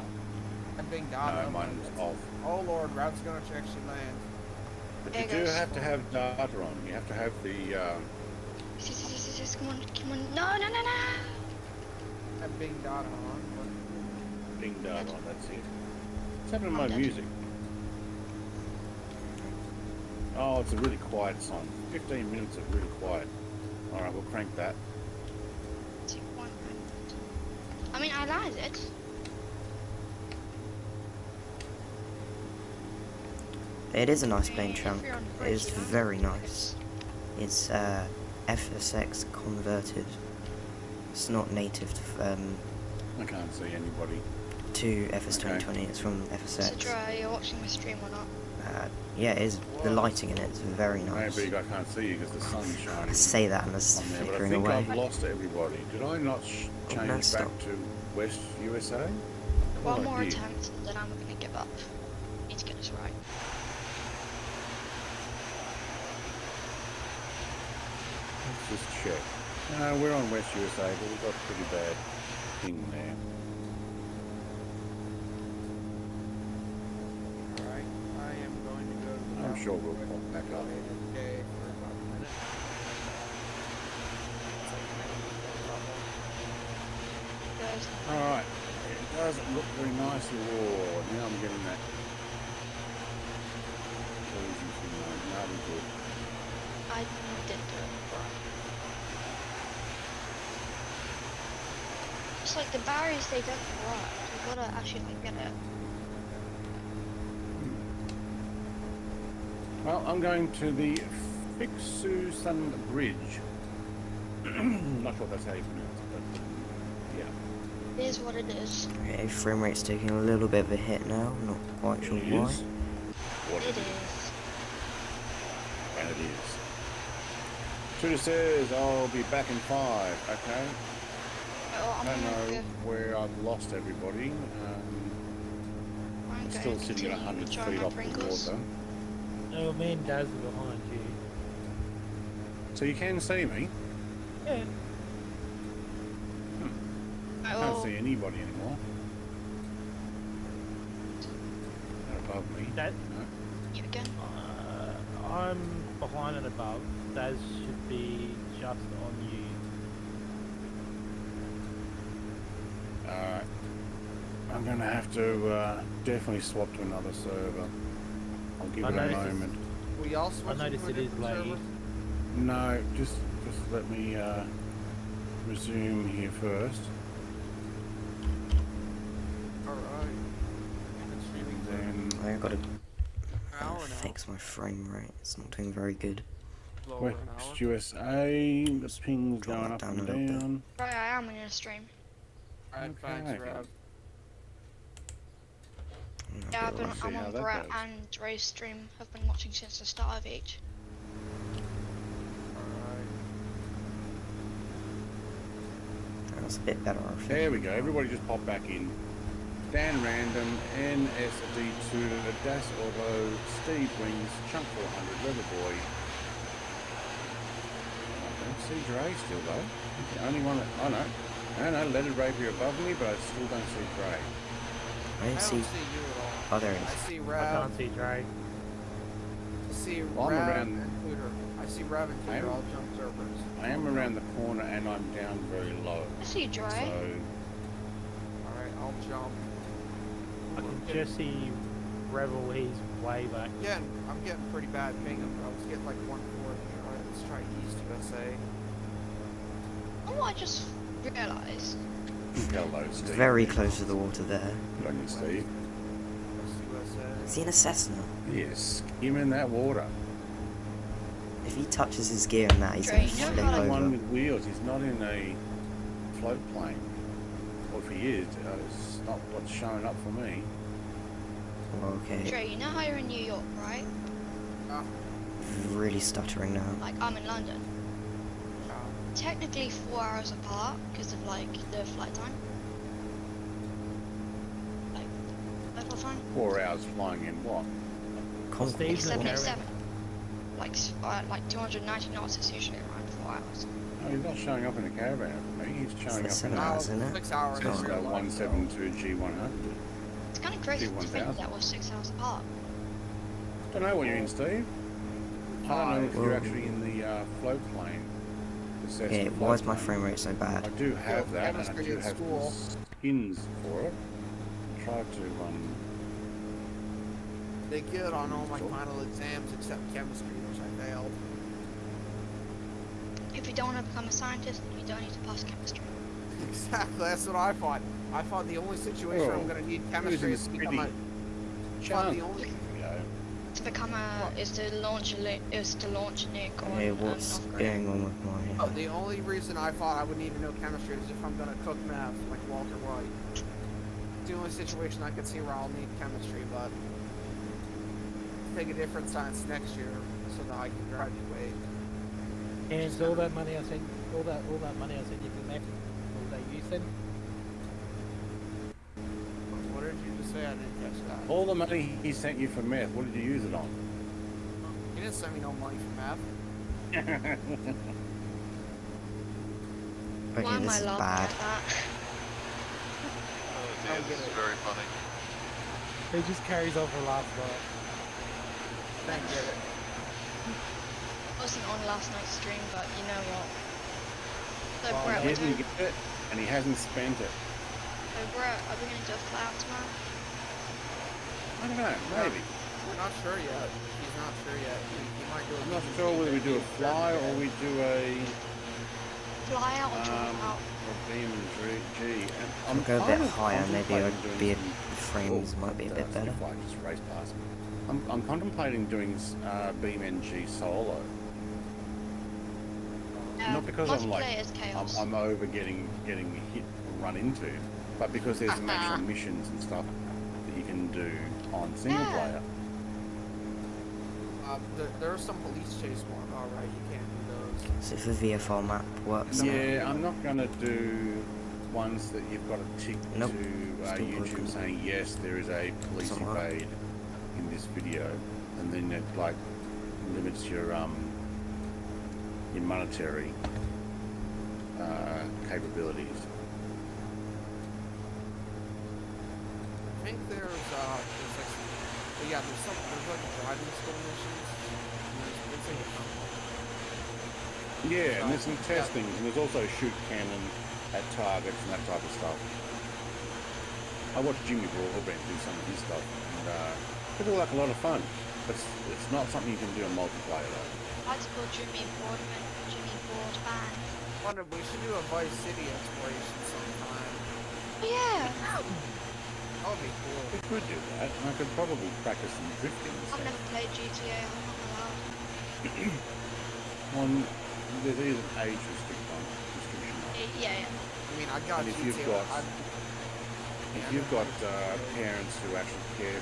Speaker 3: I'm being
Speaker 1: No,
Speaker 3: data.
Speaker 1: mine's off.
Speaker 3: Oh lord, route's gonna actually land.
Speaker 1: But
Speaker 4: There
Speaker 1: you
Speaker 4: it
Speaker 1: do
Speaker 4: goes.
Speaker 1: have to have data on. You have to have the
Speaker 4: Yes, come on, come on. No, no, no, no!
Speaker 3: I'm being data on.
Speaker 1: ding data on. That's it. What's happening to my
Speaker 4: I'm dead.
Speaker 1: music? Oh, it's a really quiet song. 15 minutes of really quiet. Alright, we'll crank that.
Speaker 4: 2, 1. I mean, I lied it.
Speaker 2: It is a nice plane,
Speaker 4: If
Speaker 2: Trump.
Speaker 4: you're on the
Speaker 2: It is
Speaker 4: bridge, you don't
Speaker 2: very
Speaker 4: have
Speaker 2: nice. It's FSX converted. It's not native
Speaker 1: I can't see anybody.
Speaker 2: to FS2020. It's from
Speaker 4: So,
Speaker 2: FSX.
Speaker 4: Dre, you're watching my stream or not?
Speaker 2: Yeah, it is. The lighting in it is very nice.
Speaker 1: Maybe I can't see you because the sun's shining
Speaker 2: I say that and it's
Speaker 1: on there. But I
Speaker 2: flickering
Speaker 1: think
Speaker 2: away.
Speaker 1: I've lost everybody. Did I not
Speaker 2: Oh,
Speaker 1: change
Speaker 2: no,
Speaker 1: back
Speaker 2: stop.
Speaker 1: to West USA?
Speaker 4: One
Speaker 1: Oh,
Speaker 4: more
Speaker 1: dear.
Speaker 4: attempt, and then I'm gonna give up. Need to get this right.
Speaker 1: Let's just check. No, we're on West USA, but we've got a pretty bad thing there.
Speaker 3: Alright, I am going to go to the
Speaker 1: I'm sure we'll pop back up.
Speaker 3: Okay, for about a minute.
Speaker 4: Guys,
Speaker 1: Alright. It doesn't look very nice. Whoa, now I'm getting that. Crazy thing. Now we're good.
Speaker 4: I didn't do it. It's like the barriers, they don't work. You gotta actually like get it.
Speaker 1: Well, I'm going to the Fixu-Sun Bridge. Not sure if that's how you pronounce it, but yeah.
Speaker 4: It is what it is.
Speaker 2: Okay, frame rate's taking a little bit of a hit now. Not quite sure
Speaker 1: It
Speaker 2: why.
Speaker 1: is what
Speaker 4: It
Speaker 1: it is.
Speaker 4: is.
Speaker 1: And it is. Shooter says I'll be back in 5. Okay.
Speaker 4: Oh,
Speaker 1: I
Speaker 4: I'm
Speaker 1: don't
Speaker 4: gonna
Speaker 1: know
Speaker 4: go.
Speaker 1: where I've lost everybody.
Speaker 4: I'm
Speaker 1: I'm
Speaker 4: going
Speaker 1: still sitting at
Speaker 4: to
Speaker 1: 100
Speaker 4: enjoy
Speaker 1: feet
Speaker 4: my
Speaker 1: off the
Speaker 4: Pringles.
Speaker 1: water.
Speaker 6: No, me and Daz are behind you.
Speaker 1: So you can see me.
Speaker 6: Yeah.
Speaker 1: I
Speaker 4: Oh,
Speaker 1: can't see anybody anymore. Not above me.
Speaker 6: That
Speaker 1: No.
Speaker 4: you again?
Speaker 6: I'm behind and above. Daz should be just on you.
Speaker 1: Alright. I'm going to have to definitely swap to another server. I'll give
Speaker 6: I
Speaker 1: it a
Speaker 6: noticed it's-
Speaker 1: moment.
Speaker 3: We all
Speaker 6: I
Speaker 3: switched
Speaker 6: noticed
Speaker 3: to a
Speaker 6: it is
Speaker 3: different server?
Speaker 6: laggy.
Speaker 1: No, just let me resume here first.
Speaker 3: Alright. Been streaming for
Speaker 1: Then
Speaker 2: I gotta
Speaker 3: an hour now.
Speaker 2: fix my frame rate. It's not doing very good.
Speaker 3: Lower an hour.
Speaker 1: West USA, the ping's
Speaker 2: drop
Speaker 1: going
Speaker 2: that
Speaker 1: up
Speaker 2: down
Speaker 1: and
Speaker 2: a little bit.
Speaker 1: down.
Speaker 4: Right, I am in a stream.
Speaker 3: Alright, thanks,
Speaker 1: Okay.
Speaker 3: Rev.
Speaker 4: Yeah,
Speaker 1: We'll see
Speaker 4: I'm
Speaker 1: how
Speaker 4: on
Speaker 1: that
Speaker 4: Brett
Speaker 1: goes.
Speaker 4: and Drey's stream. I've been watching since the start of each.
Speaker 3: Alright.
Speaker 2: That's a bit better, I think.
Speaker 1: There we go. Everybody just pop back in. Dan Random, NSD2, Das Auto, Steve Wings, Chunk 400, Riverboy. I don't see Dre still though. He's the only one that. Oh no. No, Leaded Rapier above me, but I still don't see Dre.
Speaker 2: I
Speaker 3: I
Speaker 2: don't
Speaker 3: don't
Speaker 2: see.
Speaker 3: see you at all.
Speaker 2: Oh, there he
Speaker 3: I
Speaker 2: is.
Speaker 3: see
Speaker 6: I
Speaker 3: Rev.
Speaker 6: can't see Dre.
Speaker 3: I see
Speaker 1: Well, I'm
Speaker 3: Rev
Speaker 1: around-
Speaker 3: and Cooter. I see Rev and
Speaker 1: I am-
Speaker 3: Cooter all jump servers.
Speaker 1: I am around the corner and I'm down very low.
Speaker 4: I see Dre.
Speaker 1: So
Speaker 3: Alright, I'll jump.
Speaker 6: I can just see Rebel. He's way back.
Speaker 3: I'm getting pretty bad ping. I was getting like 140. Alright, let's try East USA.
Speaker 4: Oh, I just realised.
Speaker 1: hello,
Speaker 2: It's
Speaker 1: Steve.
Speaker 2: very close to the water there.
Speaker 1: Good on you, Steve.
Speaker 3: West USA.
Speaker 2: Is he in a Cessna?
Speaker 1: Yes, him in that water.
Speaker 2: If he touches his gear in that, he's
Speaker 4: Dre,
Speaker 2: gonna
Speaker 4: you know
Speaker 2: flip
Speaker 4: how
Speaker 1: He's
Speaker 4: to-
Speaker 1: the one
Speaker 2: over.
Speaker 1: with wheels. He's not in a float plane. Or if he is, it's not what's showing up for me.
Speaker 2: Okay,
Speaker 4: Dre, you know how you're in New York, right?
Speaker 2: really stuttering now.
Speaker 4: Like, I'm in London. Technically 4 hours apart because of like the flight time. Like, local time.
Speaker 1: 4 hours flying in what?
Speaker 2: Convoy.
Speaker 6: Steve's in the caravan.
Speaker 4: 77. Like 290 knots is usually around 4 hours.
Speaker 1: No, he's not showing up in a caravan for me. He's showing
Speaker 2: It's
Speaker 1: up in
Speaker 2: 7
Speaker 1: a
Speaker 2: hours, isn't it?
Speaker 3: 6 hours.
Speaker 2: Oh.
Speaker 3: is
Speaker 1: Cessna
Speaker 3: real life,
Speaker 1: 172 G100.
Speaker 4: It's kind of crazy to think
Speaker 1: 1000.
Speaker 4: that was 6 hours apart.
Speaker 1: Don't know what you're in, Steve. I don't know if
Speaker 2: Whoa.
Speaker 1: you're actually in the float plane. The Cessna
Speaker 2: Okay,
Speaker 1: float
Speaker 2: why is my
Speaker 1: plane.
Speaker 2: frame rate so
Speaker 1: I
Speaker 2: bad?
Speaker 1: do have
Speaker 3: Failed
Speaker 1: that, and I
Speaker 3: chemistry
Speaker 1: do
Speaker 3: at
Speaker 1: have
Speaker 3: school.
Speaker 1: skins for it. Try to
Speaker 3: They good on all my final exams except chemistry, which I failed.
Speaker 4: If you don't want to become a scientist, you don't need to pass chemistry.
Speaker 3: Exactly, that's what I thought. I thought the only situation
Speaker 1: Oh,
Speaker 3: I'm going to need
Speaker 1: who's
Speaker 3: chemistry
Speaker 1: in
Speaker 3: is to
Speaker 1: the
Speaker 3: become a...
Speaker 1: city?
Speaker 3: I thought the
Speaker 1: Chunk.
Speaker 3: only...
Speaker 4: To become a is to launch a Nick on
Speaker 2: Okay, what's
Speaker 4: North Korea.
Speaker 2: going on with my...
Speaker 3: Oh, the only reason I thought I would need to know chemistry is if I'm going to cook meth, like Walter White. It's the only situation I could see where I'll need chemistry, but... take a different science next year so that I can graduate.
Speaker 6: And so all that money I sent, all that money I sent you for meth, all that you sent.
Speaker 3: What did you just say? I didn't catch that.
Speaker 1: All the money he sent you for meth, what did you use it on?
Speaker 3: He didn't send me no money for meth.
Speaker 4: Why
Speaker 2: Okay,
Speaker 4: am
Speaker 2: this
Speaker 4: I
Speaker 2: is
Speaker 4: laughing
Speaker 2: bad.
Speaker 4: at that?
Speaker 5: Oh dear, this is very funny.
Speaker 6: He just carries on for last night.
Speaker 3: Thank you.
Speaker 4: I wasn't on last night's stream, but you know what? So
Speaker 3: Oh,
Speaker 4: Brett,
Speaker 1: He
Speaker 4: we're
Speaker 1: didn't
Speaker 4: doing,
Speaker 1: get it, and he hasn't spent it.
Speaker 4: so Brett, are we going to do a flyout tomorrow?
Speaker 1: I don't know, maybe.
Speaker 3: We're not sure yet. He's not sure yet. He might do a
Speaker 1: I'm not
Speaker 3: BBC
Speaker 1: sure whether we do a
Speaker 3: thing.
Speaker 1: fly or we do a...
Speaker 4: Fly out or drop
Speaker 1: Um,
Speaker 4: out?
Speaker 1: or beam and G. And
Speaker 2: I'll go a bit
Speaker 1: kind of
Speaker 2: higher, maybe
Speaker 1: contemplating
Speaker 2: I'd
Speaker 1: doing
Speaker 2: be
Speaker 1: some-
Speaker 2: the frames might be a bit better.
Speaker 1: Flight just raced past me. I'm contemplating doing beam NG solo. Not because I'm like
Speaker 4: multiplayer is chaos.
Speaker 1: I'm over getting hit or run into, but because there's some actual missions and stuff that you can do on single
Speaker 4: Yeah.
Speaker 1: player.
Speaker 3: There are some police chase ones. All right, you can't do those.
Speaker 2: So if the VFR map works.
Speaker 1: Yeah, I'm not gonna do ones that you've got to tick
Speaker 2: Nope.
Speaker 1: to
Speaker 2: Still
Speaker 1: YouTube
Speaker 2: broken.
Speaker 1: saying yes, there is a police
Speaker 2: It's alright.
Speaker 1: evade in this video, and then it like limits your monetary capabilities.
Speaker 3: I think there's like, yeah, there's like driving school missions. And there's like a couple.
Speaker 1: Yeah, and there's some testings, and there's also shoot cannon at targets and that type of stuff. I watched Jimmy Broadbent do some of his stuff, and it looked like a lot of fun. But it's not something you can do in multiplayer though.
Speaker 4: I'd call Jimmy Boardman, Jimmy Boardman.
Speaker 3: Wonder we should do a Vice City exploration sometime.
Speaker 4: Oh yeah.
Speaker 3: That would be cool.
Speaker 1: We could do that, and I could probably practice some drifting and
Speaker 4: I've
Speaker 1: stuff.
Speaker 4: never played GTA. I'm not allowed.
Speaker 1: On there is an age restriction on.
Speaker 4: Yeah.
Speaker 3: I mean, I got
Speaker 1: And if
Speaker 3: GTA.
Speaker 1: you've got-
Speaker 3: I'd-
Speaker 1: If you've got parents who actually care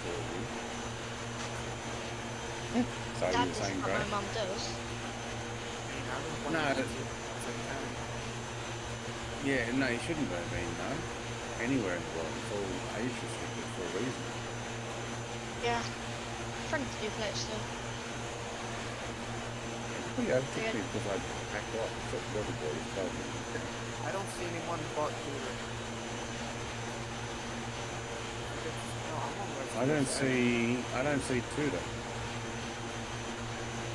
Speaker 1: for you, so
Speaker 4: Dad
Speaker 1: you were
Speaker 4: does,
Speaker 1: saying,
Speaker 4: but
Speaker 1: bro.
Speaker 4: my mum does.
Speaker 1: No, yeah, no, you shouldn't have been, no. Anywhere in the world, it's all age restricted for a reason.
Speaker 4: Yeah. Friends do play it still.
Speaker 1: Well, yeah, particularly because I packed off, except the other boys told me.
Speaker 3: I don't see anyone but Tudor. No, I'm on Vice
Speaker 1: I don't
Speaker 3: City.
Speaker 1: see Tudor.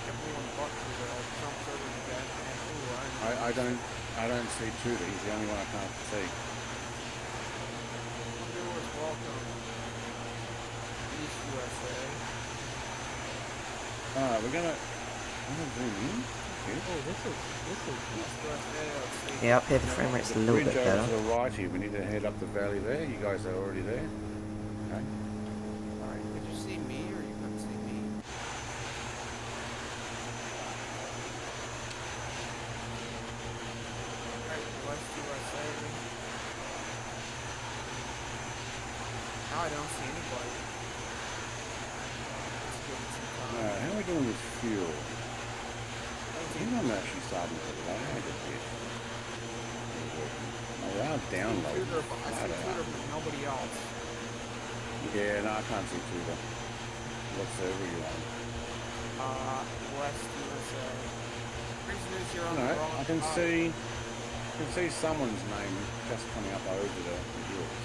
Speaker 3: Everyone but Tudor. I jumped over the bed and ooh,
Speaker 1: I don't see Tudor. He's the only one I can't see.
Speaker 3: Viewers, welcome. East USA.
Speaker 1: We're gonna zoom in.
Speaker 6: Oh, this is
Speaker 3: East USA, let's see.
Speaker 2: Yeah, up here the frame rate's a little
Speaker 1: Bridge
Speaker 2: bit
Speaker 1: over
Speaker 2: better.
Speaker 1: to the right here. We need to head up the valley there. You guys are already there. Okay.
Speaker 3: Alright, could you see me or you couldn't see me? Alright, West USA. Now I don't see anybody. Let's give it some time.
Speaker 1: How are we doing with fuel? I think I'm actually starting to lag a bit. Oh, we are downloading.
Speaker 3: Tudor, I see Tudor, but nobody else.
Speaker 1: Yeah, no, I can't see Tudor. What server are you on?
Speaker 3: West USA. Reason is you're on the
Speaker 1: No,
Speaker 3: wrong
Speaker 1: I can
Speaker 3: side.
Speaker 1: see someone's name just coming up over the yours.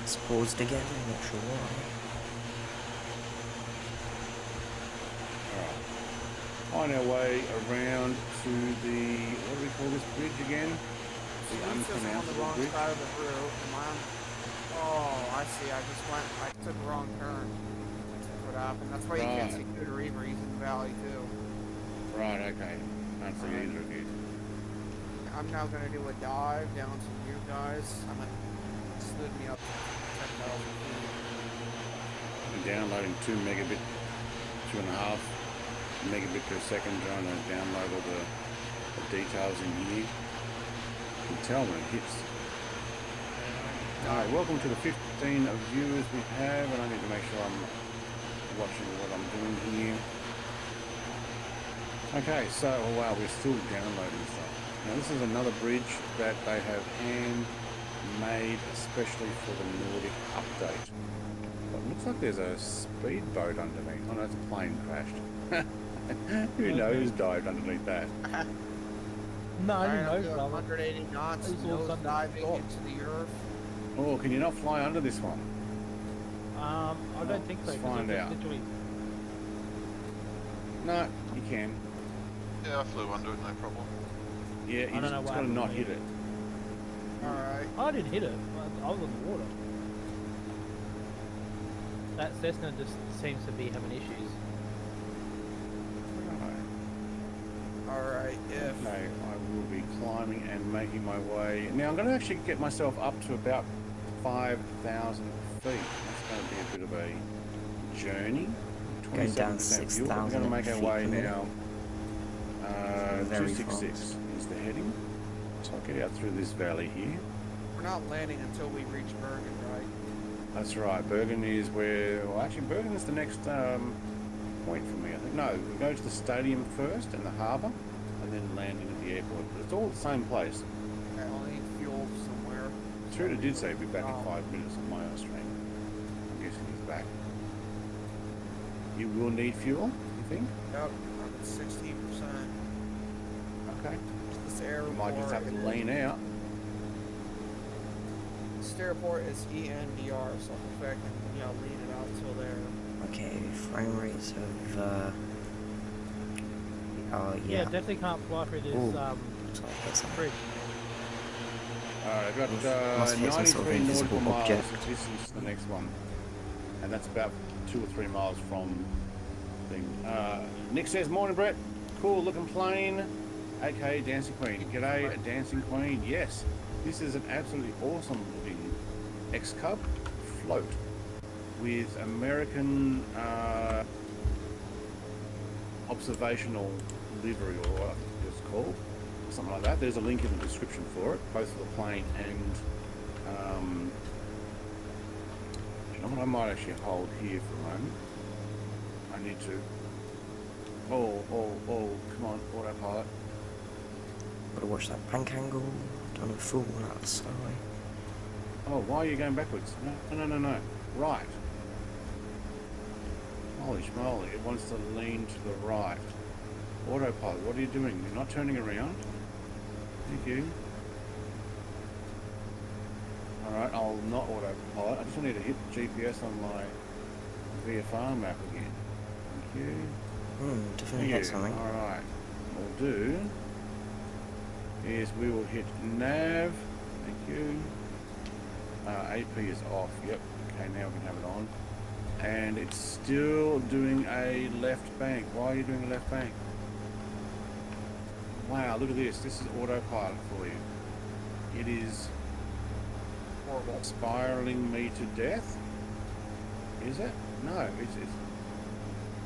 Speaker 2: It's paused again, I'm not sure why.
Speaker 1: Alright. On our way around to the, what do we call this bridge again? The
Speaker 3: It says I'm on the
Speaker 1: unpronounceable
Speaker 3: wrong
Speaker 1: bridge.
Speaker 3: side of the route. Am I on? Oh, I see. I took a wrong turn. That's what happened. That's why you can't
Speaker 1: Right.
Speaker 3: see Tudor either. He's in the valley too.
Speaker 1: Right, okay. Can't see either of you.
Speaker 3: I'm now gonna do a dive down to you guys. I'm gonna slid me up to 10,000 feet.
Speaker 1: I'm downloading 2 megabit, 2.5 megabit per second, trying to download all the details in here. You can tell when it hits. Alright, welcome to the 15 of viewers we have, and I need to make sure I'm watching what I'm doing here. Okay, so, oh wow, we're still downloading stuff. Now this is another bridge that they have hand-made especially for the Nordic update. But it looks like there's a speedboat underneath. Oh no, it's a plane crashed. Who knows dived underneath that?
Speaker 6: No, I
Speaker 3: Alright,
Speaker 6: didn't
Speaker 3: I'm
Speaker 6: know,
Speaker 3: doing
Speaker 6: brother.
Speaker 3: 180 knots,
Speaker 6: These all
Speaker 3: nose
Speaker 6: sudden
Speaker 3: diving
Speaker 6: stopped.
Speaker 3: into the earth.
Speaker 1: Oh, can you not fly under this one?
Speaker 6: I don't think so.
Speaker 1: Let's
Speaker 6: 'cause
Speaker 1: find
Speaker 6: it's
Speaker 1: out.
Speaker 6: literally-
Speaker 1: No, you can.
Speaker 5: Yeah, I flew under it, no problem.
Speaker 1: Yeah, you
Speaker 6: don't know
Speaker 1: just
Speaker 6: what
Speaker 1: gotta
Speaker 6: happened
Speaker 1: not
Speaker 6: to
Speaker 1: hit
Speaker 6: me.
Speaker 1: it.
Speaker 3: Alright.
Speaker 6: I didn't hit it. I was on the water. That Cessna just seems to be having issues.
Speaker 1: Right.
Speaker 3: Alright, if...
Speaker 1: Okay, I will be climbing and making my way. Now I'm going to actually get myself up to about 5,000 feet. That's going to be a bit of a journey.
Speaker 2: Going down
Speaker 1: 27% fuel. We're
Speaker 2: 6,000
Speaker 1: going to make our
Speaker 2: feet
Speaker 1: way
Speaker 2: per minute.
Speaker 1: now.
Speaker 2: Very
Speaker 1: 266 is the heading. So I'll get out through this valley here.
Speaker 3: We're not landing until we reach Bergen, right?
Speaker 1: That's right. Bergen is where. Well, actually, Bergen is the next point for me. I think. No, we go to the stadium first and the harbour, and then landing at the airport. But it's all the same place.
Speaker 3: Okay, I'll need fuel somewhere.
Speaker 1: Truda did say he'd be back in 5 minutes on my stream. I'm guessing he's back. You will need fuel, you think?
Speaker 3: Yep, I'm at 16%.
Speaker 1: Okay.
Speaker 3: This airport.
Speaker 1: You might just have to lean out.
Speaker 3: This airport is ENDR, so hopefully I can, lean it out till there.
Speaker 2: Okay, frame rates of oh
Speaker 6: Yeah,
Speaker 2: yeah.
Speaker 6: definitely can't fly through this
Speaker 2: Ooh. Looks like there's some-
Speaker 6: bridge.
Speaker 1: Alright, I've got
Speaker 2: Must hit some sort of
Speaker 1: 93
Speaker 2: invisible
Speaker 1: nautical miles.
Speaker 2: object.
Speaker 1: This is the next one. And that's about 2 or 3 miles from the thing. Nick says, morning Brett. Cool looking plane. aka Dancing Queen. G'day, Dancing Queen. Yes, this is an absolutely awesome looking X-Cub float with American observational livery, or what I think it's called, something like that. There's a link in the description for it, both for the plane and you know what, I might actually hold here for a moment. I need to oh, come on, autopilot.
Speaker 2: Gotta watch that bank angle. Don't want to fall out of the sky.
Speaker 1: Oh, why are you going backwards? No. Right. Holy schmoly, it wants to lean to the right. Autopilot, what are you doing? You're not turning around? Thank you. Alright, I'll not autopilot. I just need to hit GPS on my VFR map again. Thank you.
Speaker 2: Definitely hit something.
Speaker 1: Alright. What we'll do is we will hit nav. Thank you. AP is off. Yep. Okay, now we can have it on. And it's still doing a left bank. Why are you doing a left bank? Wow, look at this. This is autopilot for you. It is horrible. Spiraling me to death. Is it? No,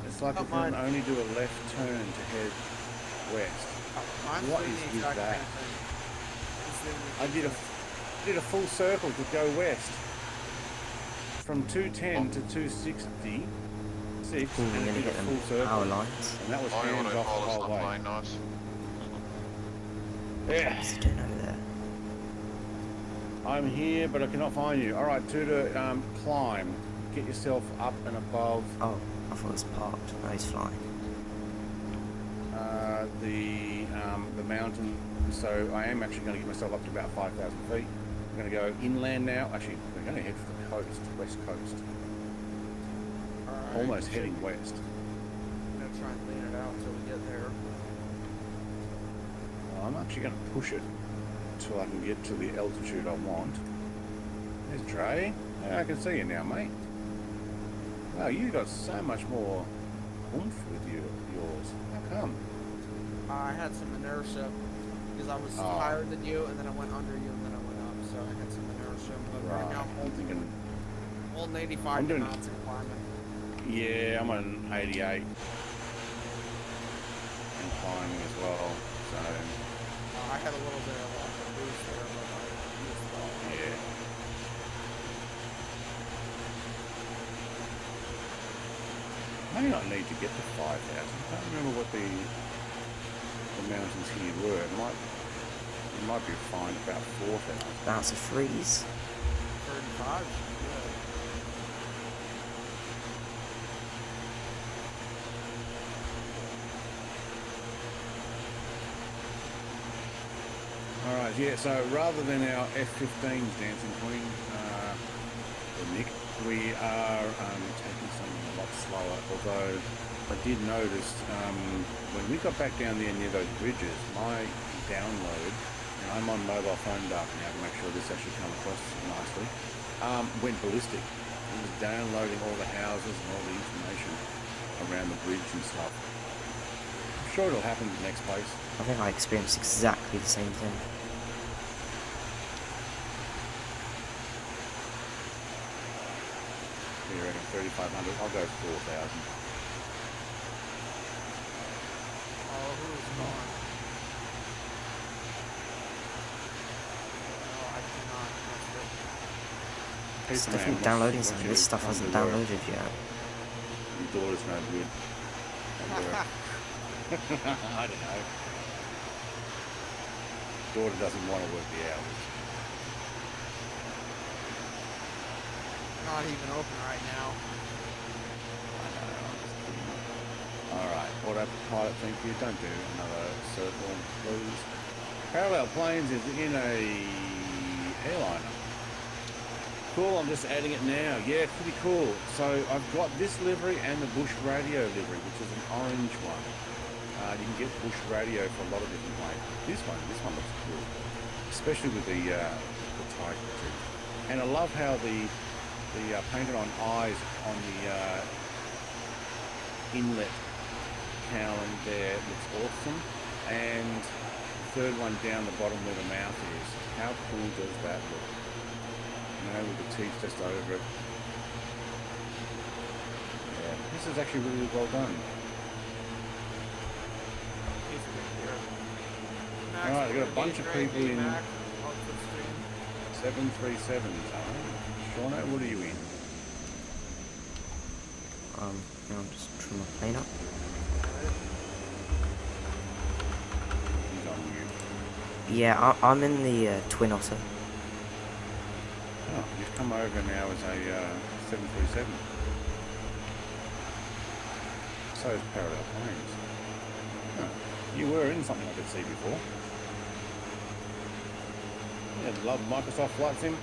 Speaker 1: it's like if you can only do a left turn to head west. What is with that? I did a full circle to go west from 210 to 266,
Speaker 2: You're
Speaker 1: and
Speaker 2: gonna
Speaker 1: it did a
Speaker 2: get
Speaker 1: full
Speaker 2: them
Speaker 1: circle,
Speaker 2: power lines.
Speaker 1: and that was
Speaker 5: My
Speaker 1: hands off the
Speaker 5: autopilot's
Speaker 1: whole
Speaker 5: not
Speaker 1: way.
Speaker 5: playing nice.
Speaker 1: Yeah,
Speaker 2: What's he doing over there?
Speaker 1: I'm here, but I cannot find you. All right, to climb, get yourself up and above
Speaker 2: Oh, I thought it was parked. No, he's flying.
Speaker 1: the mountain. So I am actually going to get myself up to about 5,000 feet. I'm going to go inland now. Actually, we're going to head for the coast, west coast.
Speaker 3: Alright,
Speaker 1: Almost heading west.
Speaker 3: I'm gonna try and lean it out until we get there.
Speaker 1: Well, I'm actually going to push it until I can get to the altitude I want. There's Drey. Yeah, I can see you now, mate. Wow, you got so much more oomph with yours. How come?
Speaker 3: I had some inertia because I was higher than you, and then I went under you, and then I went up. So I had some inertia. But right now
Speaker 1: I'm thinking.
Speaker 3: I'm holding 85
Speaker 1: I'm doing-
Speaker 3: knots and climbing.
Speaker 1: Yeah, I'm on 88 and climbing as well. So
Speaker 3: I had a little bit of a boost there, but I used it all.
Speaker 1: yeah. May not need to get to 5,000. I can't remember what the mountains here were. It might be fine about 4,000.
Speaker 2: About to freeze.
Speaker 3: 35. Yeah.
Speaker 1: Alright, yeah, so rather than our F-15's Dancing Queen, or Nick, we are taking something a lot slower, although I did notice when we got back down there near those bridges, my download, and I'm on mobile phone data now to make sure this actually comes across nicely, went ballistic. It was downloading all the houses and all the information around the bridge and stuff. sure it'll happen in the next place.
Speaker 2: I think I experienced exactly the same thing.
Speaker 1: You reckon 3,500? I'll go 4,000.
Speaker 3: Oh, who's gone? Oh, I cannot.
Speaker 2: It's
Speaker 1: Peter,
Speaker 2: definitely
Speaker 1: man,
Speaker 2: downloading
Speaker 1: what's
Speaker 2: something.
Speaker 1: your
Speaker 2: This stuff
Speaker 1: come
Speaker 2: hasn't
Speaker 1: to work?
Speaker 2: downloaded yet.
Speaker 1: Your daughter's no good. At work. I don't know. Daughter doesn't want to work the hours.
Speaker 3: Not even open right now.
Speaker 1: Alright, autopilot, thank you. Don't do another circle, please. Parallel Planes is in a airliner. Cool, I'm just adding it now. Yeah, pretty cool. So I've got this livery and the Bush Radio livery, which is an orange one. You can get Bush Radio for a lot of different ways. This one looks cool, especially with the tiger too. And I love how the painted on eyes on the inlet cowling there looks awesome. And the third one down the bottom where the mouth is. How cool does that look? You know, with the teeth just over it. Yeah, this is actually really well done. Alright, I've got a bunch of people in 737s, Shauna, what are you in?
Speaker 2: Now I'm just trim my plane up.
Speaker 1: He's on mute.
Speaker 2: Yeah, I'm in the Twin Otter.
Speaker 1: Oh, you've come over now as a 737. So is Parallel Planes. Oh, you were in something I could see before. Yeah, love Microsoft Flight Sim.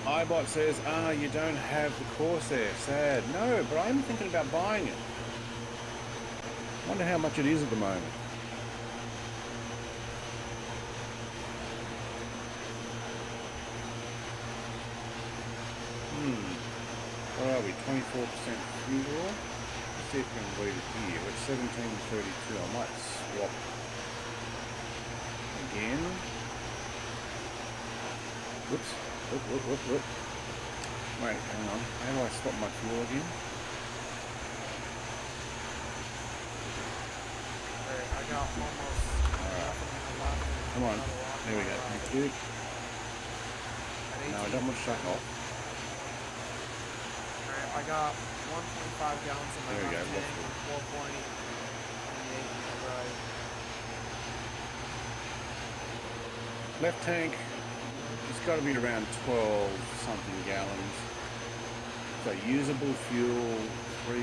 Speaker 1: iBot says, you don't have the Corsair. Sad. No, but I'm thinking about buying it. Wonder how much it is at the moment. What are we? 24% fuel. Let's see if we can read it here. We're at 1732. I might swap again. Whoops. Whoop. Wait, hang on. How do I swap my fuel again?
Speaker 3: Alright, I got almost nothing in the left.
Speaker 1: Come on. There we go. Thank you. No, I don't want to shut off.
Speaker 3: I got 1.5 gallons in my
Speaker 1: There we go,
Speaker 3: left tank
Speaker 1: that's
Speaker 3: and 4.28 in my right.
Speaker 1: Left tank, it's got to be around 12 something gallons. So usable fuel, 3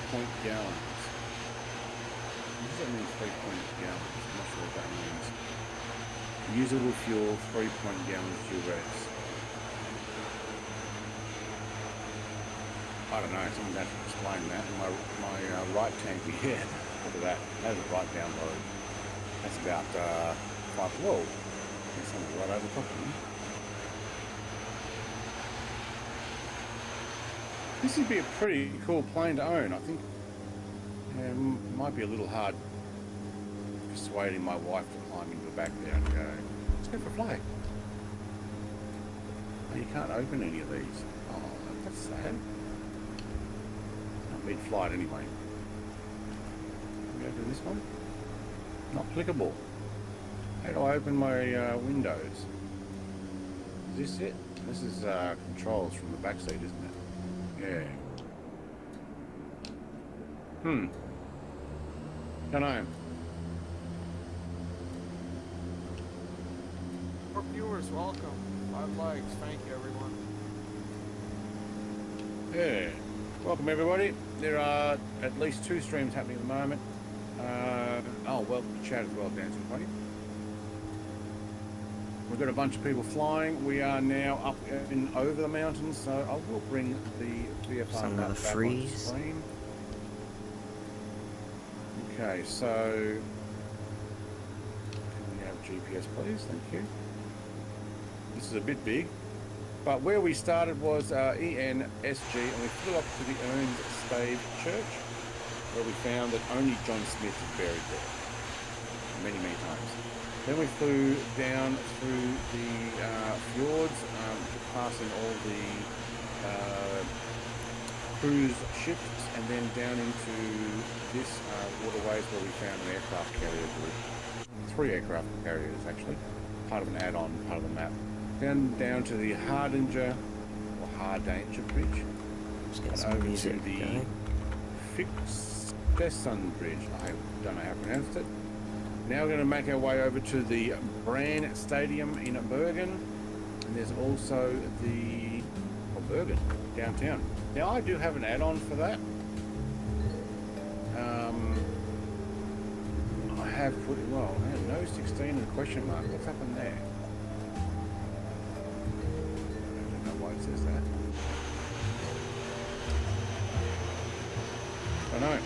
Speaker 1: point gallons. What does that mean, 3 point gallons? I'm not sure what that means. Usable fuel, 3 point gallons US. I don't know, someone's had to explain that. My right tank, yeah, look at that. That is right down low. That's about 5, whoa. There's something right over top of me. This would be a pretty cool plane to own, I think. Yeah, might be a little hard persuading my wife to climb into the back there and go, let's go for a fly. Oh, you can't open any of these. Oh, that's sad. Mid-flight anyway. Go to this one. Not clickable. How do I open my windows? Is this it? This is controls from the back seat, isn't it? Yeah. Don't know.
Speaker 3: More viewers, welcome. 5 likes, thank you everyone.
Speaker 1: Yeah. Welcome everybody. There are at least 2 streams happening at the moment. Welcome to chat as well, Dancing Funny. We've got a bunch of people flying. We are now up and over the mountains, so I will bring the VFR map back on the screen. Okay, so can we have GPS, please? Thank you. This is a bit big. But where we started was ENSG, and we flew up to the Ern's Stave Church, where we found that only John Smith is buried there, many, many times. Then we flew down through the fjords, passing all the cruise ships, and then down into this waterways where we found an aircraft carrier group. 3 aircraft carriers, actually. Part of an add-on, part of the map. Down to the Hardanger Bridge.
Speaker 2: Just get
Speaker 1: And
Speaker 2: some
Speaker 1: over
Speaker 2: music
Speaker 1: to the
Speaker 2: going.
Speaker 1: Fixeson Bridge. I don't know how to pronounce it. Now we're going to make our way over to the Bran Stadium in Bergen. And there's also the Bergen, downtown. Now I do have an add-on for that. I have put, well, no 16 and a question mark. What's happened there? I don't know why it says that. I know.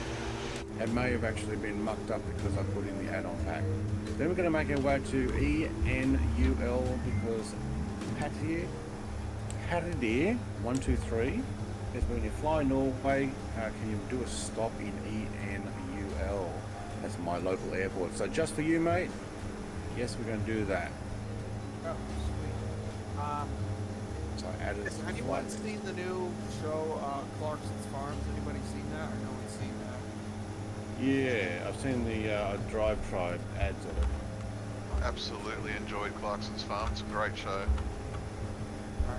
Speaker 1: It may have actually been mucked up because I put in the add-on pack. Then we're going to make our way to ENUL because Hattier 123 is when you fly Norway, can you do a stop in ENUL? That's my local airport. So just for you, mate, yes, we're going to do that.
Speaker 3: Oh, sweet.
Speaker 1: So I added
Speaker 3: Has
Speaker 1: some
Speaker 3: anyone
Speaker 1: flights.
Speaker 3: seen the new show, Clarkson's Farms? Anybody seen that, or no one's seen that?
Speaker 1: Yeah, I've seen the Drive Tribe ads of it.
Speaker 5: Absolutely enjoyed Clarkson's Farm. It's a great show.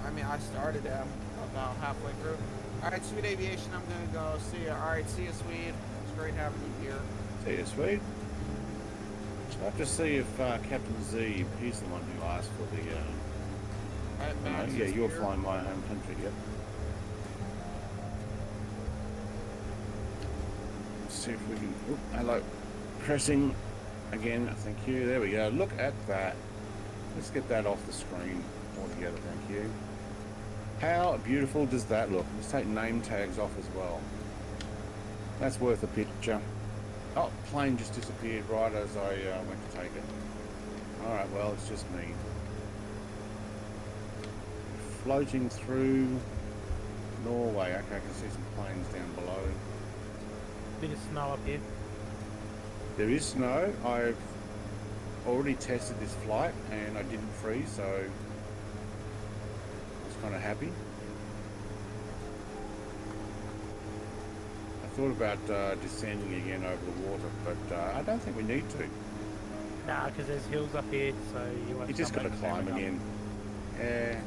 Speaker 3: I mean, I started about halfway through. Alright, Sweet Aviation, I'm gonna go. See ya. Alright, see ya, Sweet. It's great having you here.
Speaker 1: See you, sweet. I'll have to see if Captain Z, he's the one who asked for the...
Speaker 3: Alright, Max
Speaker 1: yeah,
Speaker 3: is
Speaker 1: you're
Speaker 3: here.
Speaker 1: flying my home country, yep. Let's see if we can... Oh, hello. Pressing again, thank you. There we go. Look at that. Let's get that off the screen altogether, thank you. How beautiful does that look? Let's take name tags off as well. That's worth a picture. Oh, plane just disappeared right as I went to take it. Alright, well, it's just me. Floating through Norway. Okay, I can see some planes down below.
Speaker 6: Bit of snow up here.
Speaker 1: There is snow. I've already tested this flight and I didn't freeze, so I was kind of happy. I thought about descending again over the water, but I don't think we need to.
Speaker 6: Nah, because there's hills up here, so you won't.
Speaker 1: You just got to climb again. Yeah.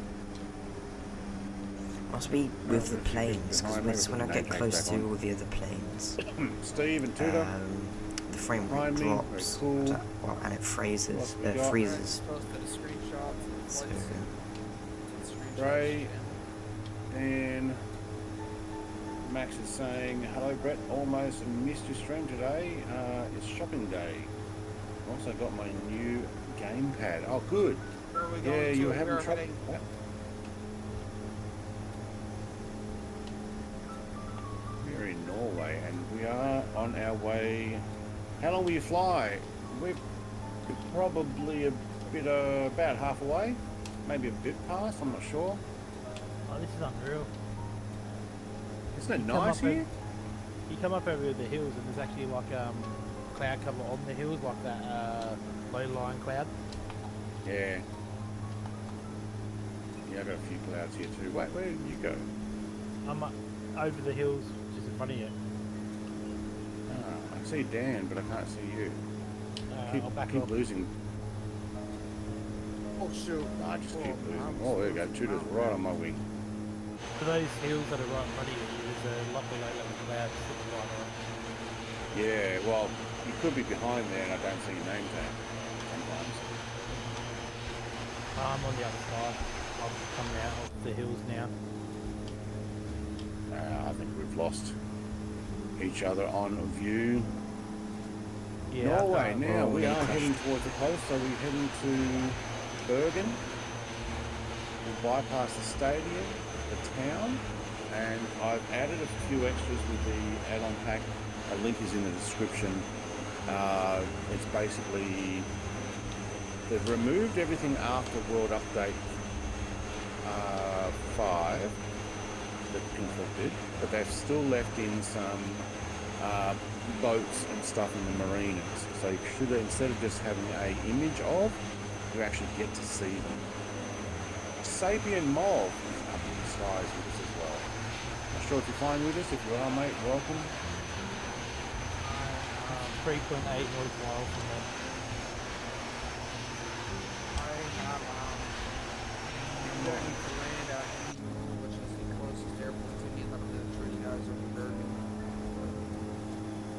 Speaker 2: Must be with the
Speaker 1: Well,
Speaker 2: planes,
Speaker 1: behind
Speaker 2: because
Speaker 1: me
Speaker 2: when
Speaker 1: with
Speaker 2: I
Speaker 1: the
Speaker 2: get
Speaker 1: name
Speaker 2: close
Speaker 1: tag
Speaker 2: to
Speaker 1: on.
Speaker 2: all the other planes,
Speaker 1: Steve and Tudor.
Speaker 2: the frame rate
Speaker 1: Behind me, very
Speaker 2: drops,
Speaker 1: cool.
Speaker 2: and it freezes,
Speaker 1: else we got?
Speaker 2: freezes.
Speaker 3: Posted a screenshot.
Speaker 2: So,
Speaker 1: Drey and Max is saying, hello Brett, almost missed your stream today. It's shopping day. Also got my new gamepad. Oh, good.
Speaker 3: Where are we
Speaker 1: Yeah,
Speaker 3: going
Speaker 1: you
Speaker 3: to?
Speaker 1: were having
Speaker 3: We're
Speaker 1: trouble.
Speaker 3: heading-
Speaker 1: What? We're in Norway and we are on our way. How long will you fly? We're probably a bit, about half away. Maybe a bit past, I'm not sure.
Speaker 6: Oh, this is unreal.
Speaker 1: Isn't it
Speaker 6: You come
Speaker 1: nice
Speaker 6: up
Speaker 1: here?
Speaker 6: You come up over the hills, and there's actually like cloud cover on the hills, like that low-lying cloud.
Speaker 1: Yeah. Yeah, I've got a few clouds here too. Wait, where did you go?
Speaker 6: I'm over the hills, just in front of you.
Speaker 1: Ah, I see Dan, but I can't see you.
Speaker 6: I'll back
Speaker 1: keep
Speaker 6: off.
Speaker 1: losing.
Speaker 3: Oh shoot.
Speaker 1: I just keep
Speaker 3: Oh,
Speaker 1: losing.
Speaker 3: I'm
Speaker 1: Oh, there we go.
Speaker 3: losing
Speaker 1: Tudor's
Speaker 3: out.
Speaker 1: right on my wing.
Speaker 6: For those hills that are right in front of you, there's a lot below level clouds sitting right on.
Speaker 1: Yeah, well, you could be behind there and I don't see your name tag sometimes.
Speaker 6: I'm on the other side. I'm coming out of the hills now.
Speaker 1: I think we've lost each other on view.
Speaker 6: Yeah,
Speaker 1: Norway,
Speaker 6: I
Speaker 1: now we
Speaker 2: really
Speaker 1: are
Speaker 2: crashed.
Speaker 1: heading towards the coast, so we're heading to Bergen. We'll bypass the stadium, the town, and I've added a few extras with the add-on pack. A link is in the description. It's basically, they've removed everything after World Update 5 that Pinkford did, but they've still left in some boats and stuff in the marinas. So you should, instead of just having a image of, you actually get to see them. Sapien Mauve is up in the skies with us as well. Not sure if you're fine with us. If you are, mate, welcome.
Speaker 6: 3.8 nautical miles from there.
Speaker 3: I'm going to land at Eagle, which is the closest airport to me, and I'm going to turn you guys over Bergen.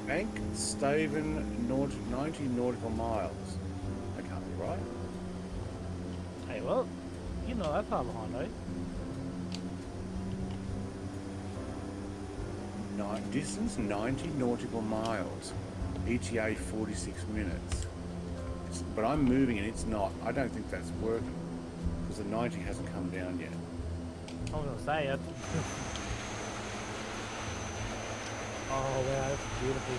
Speaker 1: Bank Staven 90 nautical miles. That can't be right.
Speaker 6: Hey, well, you know that's far behind, eh?
Speaker 1: Distance 90 nautical miles. ETA 46 minutes. But I'm moving and it's not. I don't think that's working because the 90 hasn't come down yet.
Speaker 6: I was gonna say it. Oh wow, that's beautiful.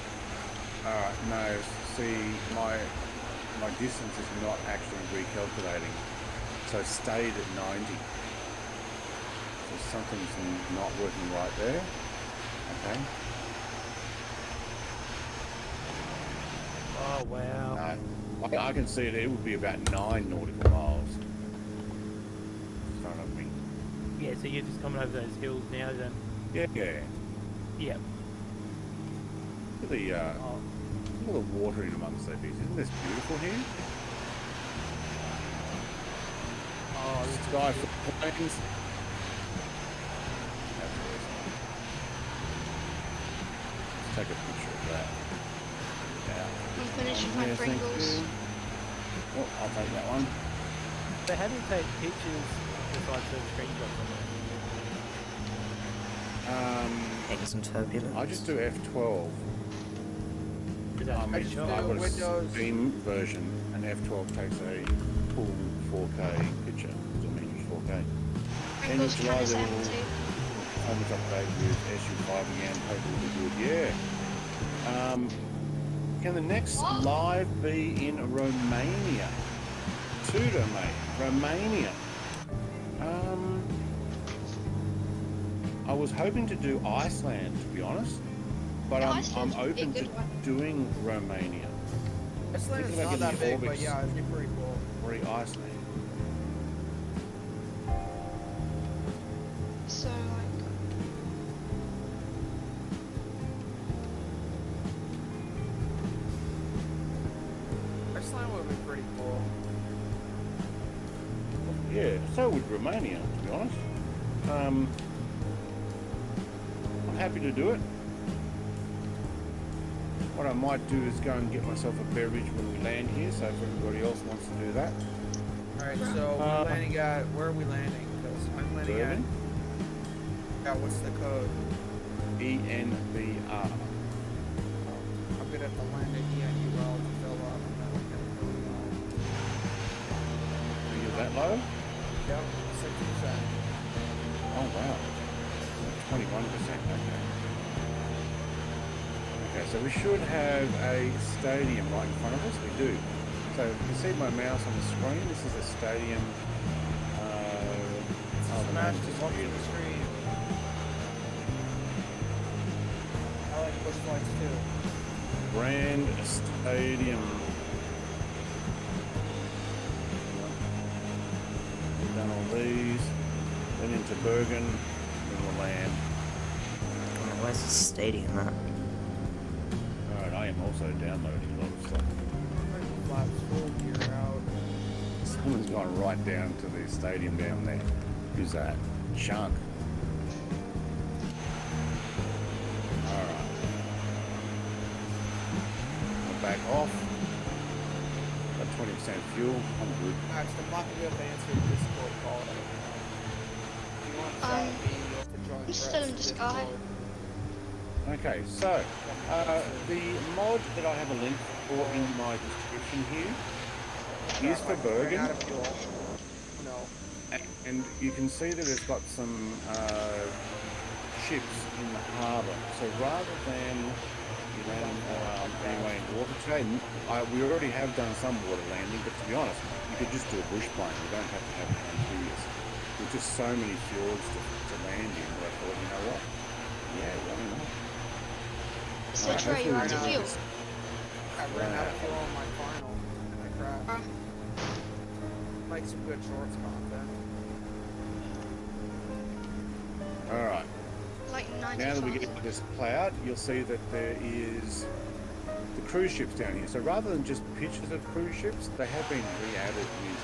Speaker 1: Alright, no, see, my distance is not actually recalculating. So I stayed at 90. So something's not working right there. Okay.
Speaker 6: Oh wow.
Speaker 1: No, I can see it. It would be about 9 nautical miles in front of me.
Speaker 6: Yeah, so you're just coming over those hills now then?
Speaker 1: Yeah, yeah.
Speaker 6: Yeah.
Speaker 1: Look at the
Speaker 6: Oh,
Speaker 1: look at the water in amongst those beaches. Isn't this beautiful here?
Speaker 6: oh this is
Speaker 1: Sky
Speaker 6: good.
Speaker 1: for planes. That's awesome. Let's take a picture of that. Yeah.
Speaker 4: I'm finished with my
Speaker 1: Yeah, thank
Speaker 4: Pringles.
Speaker 1: you. Oh, I'll take that one.
Speaker 6: So how do you take pictures besides the screenshots on
Speaker 2: Hitting some turbulence.
Speaker 1: I just do F12.
Speaker 6: it? Is that
Speaker 1: I
Speaker 3: just
Speaker 1: mean,
Speaker 3: do
Speaker 1: I've got a
Speaker 3: Windows.
Speaker 1: Steam version, and F12 takes a full 4K picture. So I mean, 4K. End of
Speaker 4: Pringles
Speaker 1: July,
Speaker 4: kind of
Speaker 1: they
Speaker 4: empty.
Speaker 1: will home update with SU5 again. Hopefully it'll be good. Yeah. Can the next
Speaker 4: What?
Speaker 1: live be in Romania? Tudor, mate. Romania. I was hoping to do Iceland, to be honest, but I'm
Speaker 4: Iceland's a
Speaker 1: open to
Speaker 4: good one.
Speaker 1: doing Romania.
Speaker 3: Iceland is
Speaker 1: Looks like
Speaker 3: not
Speaker 1: in
Speaker 3: that
Speaker 1: the
Speaker 3: big, but
Speaker 1: orbits.
Speaker 3: yeah, it'd be pretty cool.
Speaker 1: Or Iceland.
Speaker 4: So, like,
Speaker 3: Iceland would be pretty cool.
Speaker 1: Yeah, so would Romania, to be honest. I'm happy to do it. What I might do is go and get myself a beverage when we land here, so if everybody else wants to do that.
Speaker 3: Alright, so we're landing at, where are we landing? Because I'm landing
Speaker 1: Bergen?
Speaker 3: at, yeah, what's the code?
Speaker 1: ENBR.
Speaker 3: I'm gonna have to land at ENUL to fill up. And then we're gonna go,
Speaker 1: Are you that low?
Speaker 3: yep, 60%.
Speaker 1: Oh wow. 21%, okay. Okay, so we should have a stadium right in front of us. We do. So you can see my mouse on the screen. This is a stadium. The
Speaker 3: Smash
Speaker 1: name's
Speaker 3: just walk through the screen. I like push lights too.
Speaker 1: Grand Stadium. We've done all these. Then into Bergen. Then we'll land.
Speaker 2: Where's the stadium at?
Speaker 1: Alright, I am also downloading a lot of stuff.
Speaker 3: Flaps full gear out.
Speaker 1: Someone's gone right down to the stadium down there. Who's that? Chunk. Alright. I'll back off. Got 20% fuel. I'm good.
Speaker 3: Max, I'm not gonna be able to answer your Discord call right now. If you want to chat with me, you have to join
Speaker 4: I'm still in
Speaker 3: Brett's
Speaker 4: Sky.
Speaker 3: Discord.
Speaker 1: Okay, so the mod that I have a link for in my description here is for Bergen.
Speaker 3: Ran out of fuel. No.
Speaker 1: And you can see that it's got some ships in the harbour. So rather than landing anyway in water today, we already have done some water landing, but to be honest, you could just do a bush plane. You don't have to have an Amphibious. There's just so many fjords to land in. But I thought, you know what? Yeah, why not?
Speaker 4: So
Speaker 1: Alright,
Speaker 4: Trey,
Speaker 1: hopefully
Speaker 4: you're
Speaker 1: we
Speaker 4: out of
Speaker 1: can
Speaker 4: fuel.
Speaker 1: just-
Speaker 3: I ran out of fuel on my final, and I crashed. Like some good shorts content.
Speaker 1: Alright,
Speaker 4: Like
Speaker 1: now that we
Speaker 4: 95.
Speaker 1: get to this cloud, you'll see that there is the cruise ships down here. So rather than just pictures of cruise ships, they have been re-added with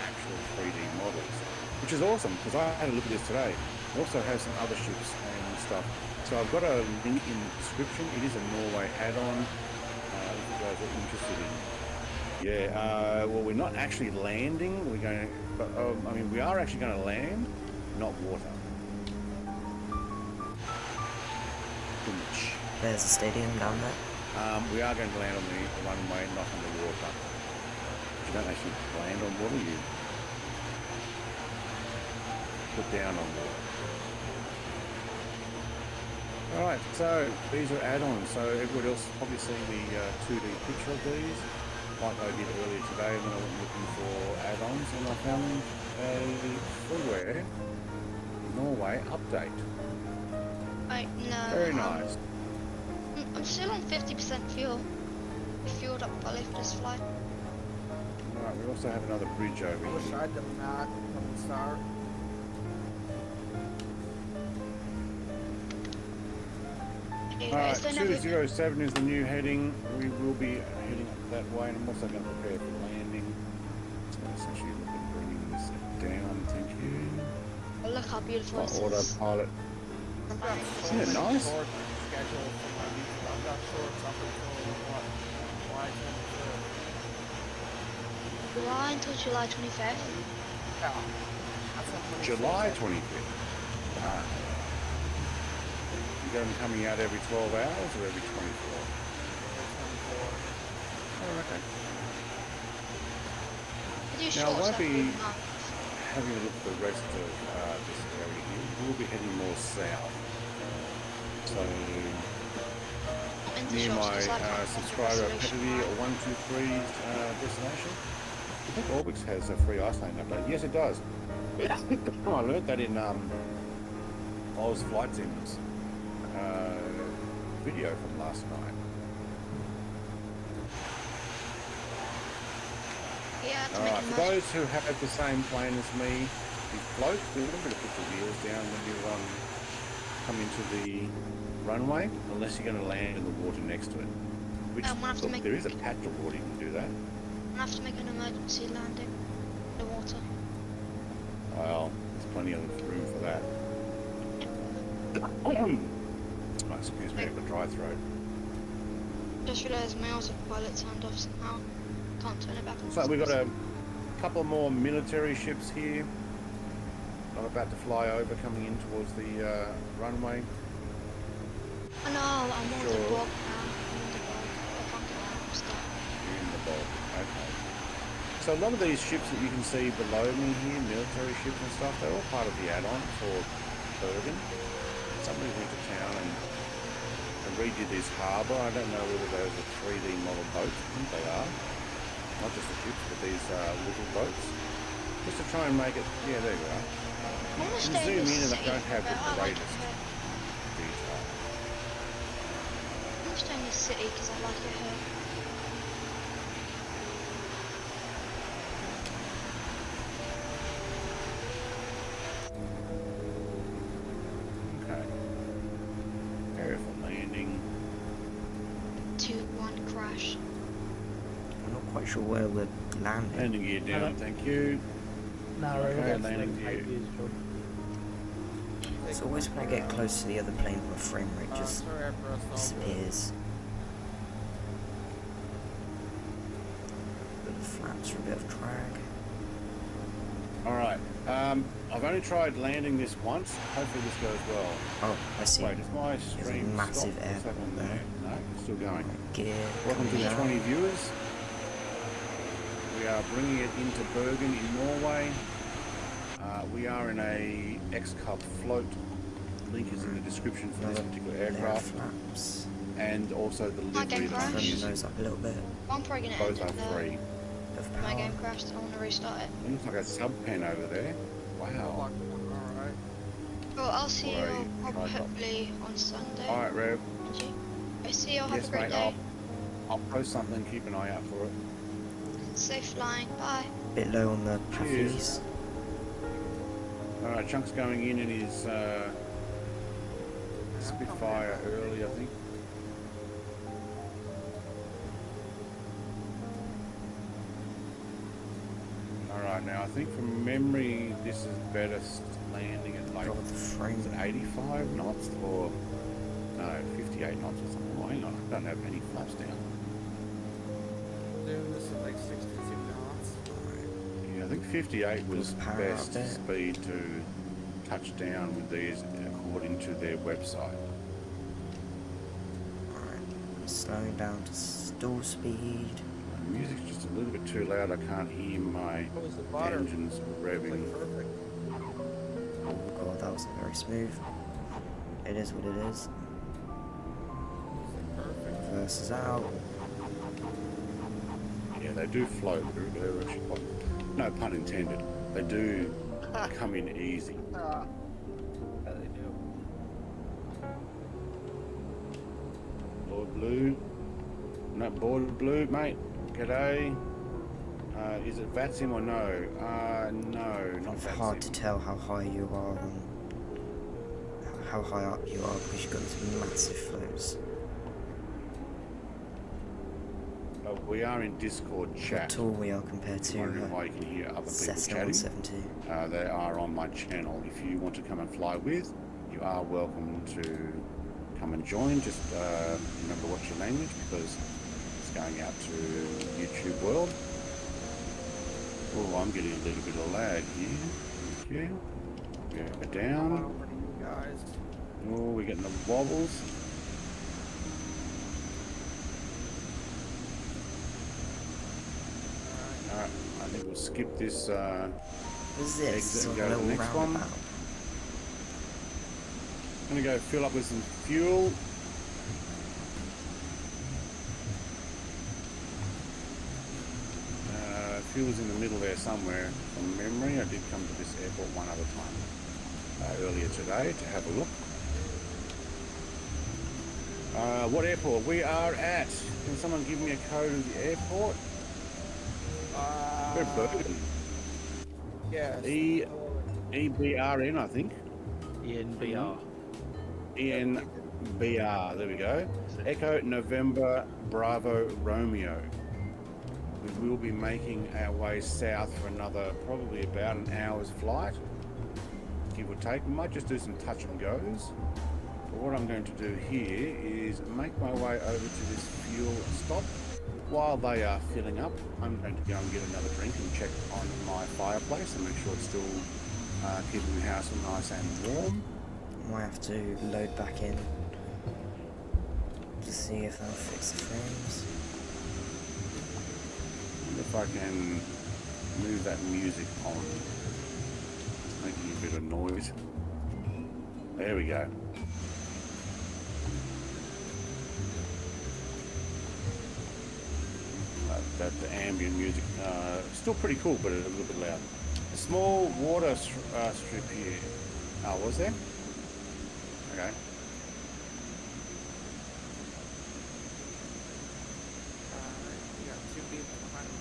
Speaker 1: actual 3D models, which is awesome because I had a look at this today. It also has some other ships and stuff. So I've got a link in the description. It is a Norway add-on if you guys are interested in. Yeah, well, we're not actually landing. We're going to, but I mean, we are actually going to land, not water.
Speaker 2: There's a stadium down there.
Speaker 1: We are going to land on the runway, not on the water. You don't actually land on water, you put down on water. Alright, so these are add-ons. So everybody else probably seen the 2D picture of these, like I did earlier today when I went looking for add-ons, and I found a Footwear Norway update.
Speaker 4: Like, no.
Speaker 1: Very nice.
Speaker 4: I'm still on 50% fuel. I fueled up by this flight.
Speaker 1: Alright, we also have another bridge over
Speaker 3: I wish
Speaker 1: here.
Speaker 3: I'd done that from the start.
Speaker 1: Alright,
Speaker 4: Is there no
Speaker 1: 207 is the new heading. We will be heading up that way, and I'm also going to prepare for landing. So let's actually look at bringing this down, thank you.
Speaker 4: Oh, look how beautiful
Speaker 1: My
Speaker 4: this is.
Speaker 1: autopilot.
Speaker 3: I've got so
Speaker 1: Isn't it
Speaker 3: many
Speaker 1: nice?
Speaker 3: short scheduled for my week. I've got shorts up until what? July 23rd.
Speaker 4: July until July 25th.
Speaker 3: Yeah. That's how many
Speaker 1: July
Speaker 3: shorts
Speaker 1: 25th. Ah. You got them coming out every 12 hours or every 24? Oh, okay.
Speaker 4: I do
Speaker 1: Now, I
Speaker 4: shorts
Speaker 1: won't
Speaker 4: every
Speaker 1: be
Speaker 4: month.
Speaker 1: having a look at the rest of this area here. We'll be heading more south. So,
Speaker 4: Not into
Speaker 1: near
Speaker 4: shorts,
Speaker 1: my
Speaker 4: 'cause I can't
Speaker 1: subscriber
Speaker 4: resolution,
Speaker 1: Petty
Speaker 4: right?
Speaker 1: 123 destination. I think Orbix has a free Iceland update. Yes, it does. Oh, I learnt that in Oz Flight Sim's video from last night.
Speaker 4: Yeah, to
Speaker 1: Alright,
Speaker 4: make
Speaker 1: for
Speaker 4: a most.
Speaker 1: those who have the same plane as me, the float, remember to put the wheels down when you come into the runway, unless you're going to land in the water next to it. Which,
Speaker 4: I'm gonna have to
Speaker 1: look,
Speaker 4: make-
Speaker 1: there is a paddleboard you can do that.
Speaker 4: I have to make an emergency landing in the water.
Speaker 1: Well, there's plenty of room for that. Oh, excuse me, I have a dry throat.
Speaker 4: Just realised my autopilot turned off somehow. Can't turn it back on.
Speaker 1: So we've got a couple more military ships here. I'm about to fly over, coming in towards the runway.
Speaker 4: Oh no, I'm on the
Speaker 1: Sure.
Speaker 4: bog now. I'm on the bog. I can't get out. I'm stuck.
Speaker 1: In the bog. Okay. So a lot of these ships that you can see below me here, military ships and stuff, they're all part of the add-on for Bergen. Somebody went to town and redid this harbour. I don't know whether those are 3D model boats. I think they are. Not just the ships, but these little boats. Just to try and make it, yeah, there you are.
Speaker 4: I want to
Speaker 1: You
Speaker 4: stay
Speaker 1: zoom
Speaker 4: in the
Speaker 1: in and they
Speaker 4: city.
Speaker 1: don't have the
Speaker 4: but I like
Speaker 1: greatest
Speaker 4: it here.
Speaker 1: detail.
Speaker 4: I want to stay in the city because I like it here.
Speaker 1: Okay. Area for landing.
Speaker 4: 2-1 crash.
Speaker 2: I'm not quite sure where we're landing.
Speaker 1: Landing gear down, thank you.
Speaker 6: No,
Speaker 1: Okay,
Speaker 6: we're about to
Speaker 1: landing
Speaker 6: select
Speaker 1: gear.
Speaker 6: ideas, George.
Speaker 2: It's always when I get close to the other plane, my frame rate just
Speaker 3: sorry, I pressed all
Speaker 2: disappears. Bit of flaps for a bit of drag.
Speaker 1: Alright, I've only tried landing this once. Hopefully this goes well.
Speaker 2: Oh, I see.
Speaker 1: Wait, is my stream
Speaker 2: massive
Speaker 1: stopped? What's
Speaker 2: air
Speaker 1: happening
Speaker 2: there.
Speaker 1: there? No, it's still going.
Speaker 2: Gear
Speaker 1: Welcome to
Speaker 2: coming
Speaker 1: the
Speaker 2: out.
Speaker 1: 20 viewers. We are bringing it into Bergen in Norway. We are in a X-Cub float. Link is in the description for this particular
Speaker 2: Layer of
Speaker 1: aircraft.
Speaker 2: flaps.
Speaker 1: And also the
Speaker 4: My game
Speaker 1: livery that I'm
Speaker 4: crashed.
Speaker 2: Turn
Speaker 1: using.
Speaker 2: those up a little bit.
Speaker 4: I'm probably going to
Speaker 1: Both
Speaker 4: end
Speaker 1: are
Speaker 4: it there.
Speaker 1: free.
Speaker 2: Bit of
Speaker 4: My
Speaker 2: power.
Speaker 4: game crashed. I want to restart it.
Speaker 1: It looks like a sub pen over there. Wow.
Speaker 3: Alright.
Speaker 4: Well, I'll see you
Speaker 1: Alright,
Speaker 4: probably on Sunday.
Speaker 1: Alright, Rev.
Speaker 4: Won't you? I see you. Have
Speaker 1: Yes,
Speaker 4: a great
Speaker 1: mate.
Speaker 4: day.
Speaker 1: I'll post something. Keep an eye out for it.
Speaker 4: Safe flying. Bye.
Speaker 2: Bit low on the
Speaker 1: Cheers.
Speaker 2: puffies.
Speaker 1: Alright, Chunk's going in his Spitfire early, I think. Alright, now I think from memory this is better landing at like,
Speaker 2: God, the frame.
Speaker 1: is it 85 knots or no, 58 knots or something. Well, hang on, I don't have any flaps down.
Speaker 3: Doing this at like 62 knots.
Speaker 1: Yeah, I think 58 was
Speaker 2: Power
Speaker 1: best
Speaker 2: up there.
Speaker 1: speed to touch down with these according to their website.
Speaker 2: Alright, slowing down to stall speed.
Speaker 1: The music's just a little bit too loud. I can't hear my
Speaker 3: What was the butter?
Speaker 1: engines revving.
Speaker 3: Like perfect.
Speaker 2: Oh god, that wasn't very smooth. It is what it is.
Speaker 3: Perfect.
Speaker 2: Versus out.
Speaker 1: Yeah, they do float through, but they're actually quite, no pun intended, they do come in easy.
Speaker 3: Yeah, they do.
Speaker 1: Lord Blue. No, Board Blue, mate. G'day. Is it VATSIM or no? No, not
Speaker 2: It's
Speaker 1: VATSIM.
Speaker 2: hard to tell how high you are on how high up you are because you've got these massive flows.
Speaker 1: We are in Discord
Speaker 2: How
Speaker 1: chat.
Speaker 2: tall we are compared to
Speaker 1: Wondering why you can hear other people
Speaker 2: Cessna
Speaker 1: chatting.
Speaker 2: 172.
Speaker 1: They are on my channel. If you want to come and fly with, you are welcome to come and join. Just remember what's your language because it's going out to YouTube world. Oh, I'm getting a little bit of lag here. Thank you. Go down.
Speaker 3: Over to you guys.
Speaker 1: Oh, we're getting the wobbles. Alright, I think we'll skip this
Speaker 2: What is this?
Speaker 1: exit and
Speaker 2: Sort
Speaker 1: go
Speaker 2: of
Speaker 1: to the
Speaker 2: little
Speaker 1: next one.
Speaker 2: roundabout.
Speaker 1: I'm gonna go fill up with some fuel. Fuel's in the middle there somewhere from memory. I did come to this airport one other time earlier today to have a look. What airport? We are at. Can someone give me a code of the airport? We're Bergen.
Speaker 3: Yes.
Speaker 1: EBRN, I think.
Speaker 6: ENBR.
Speaker 1: ENBR. There we go. Echo November Bravo Romeo. We will be making our way south for another probably about an hour's flight, give or take. We might just do some touch and goes. But what I'm going to do here is make my way over to this fuel stop. While they are filling up, I'm going to go and get another drink and check on my fireplace and make sure it's still keeping the house nice and warm.
Speaker 2: Might have to load back in to see if that'll fix the frames.
Speaker 1: And if I can move that music on, making a bit of noise. There we go. The ambient music, still pretty cool, but a little bit loud. A small water strip here. Oh, was there? Okay.
Speaker 3: You got two people behind me.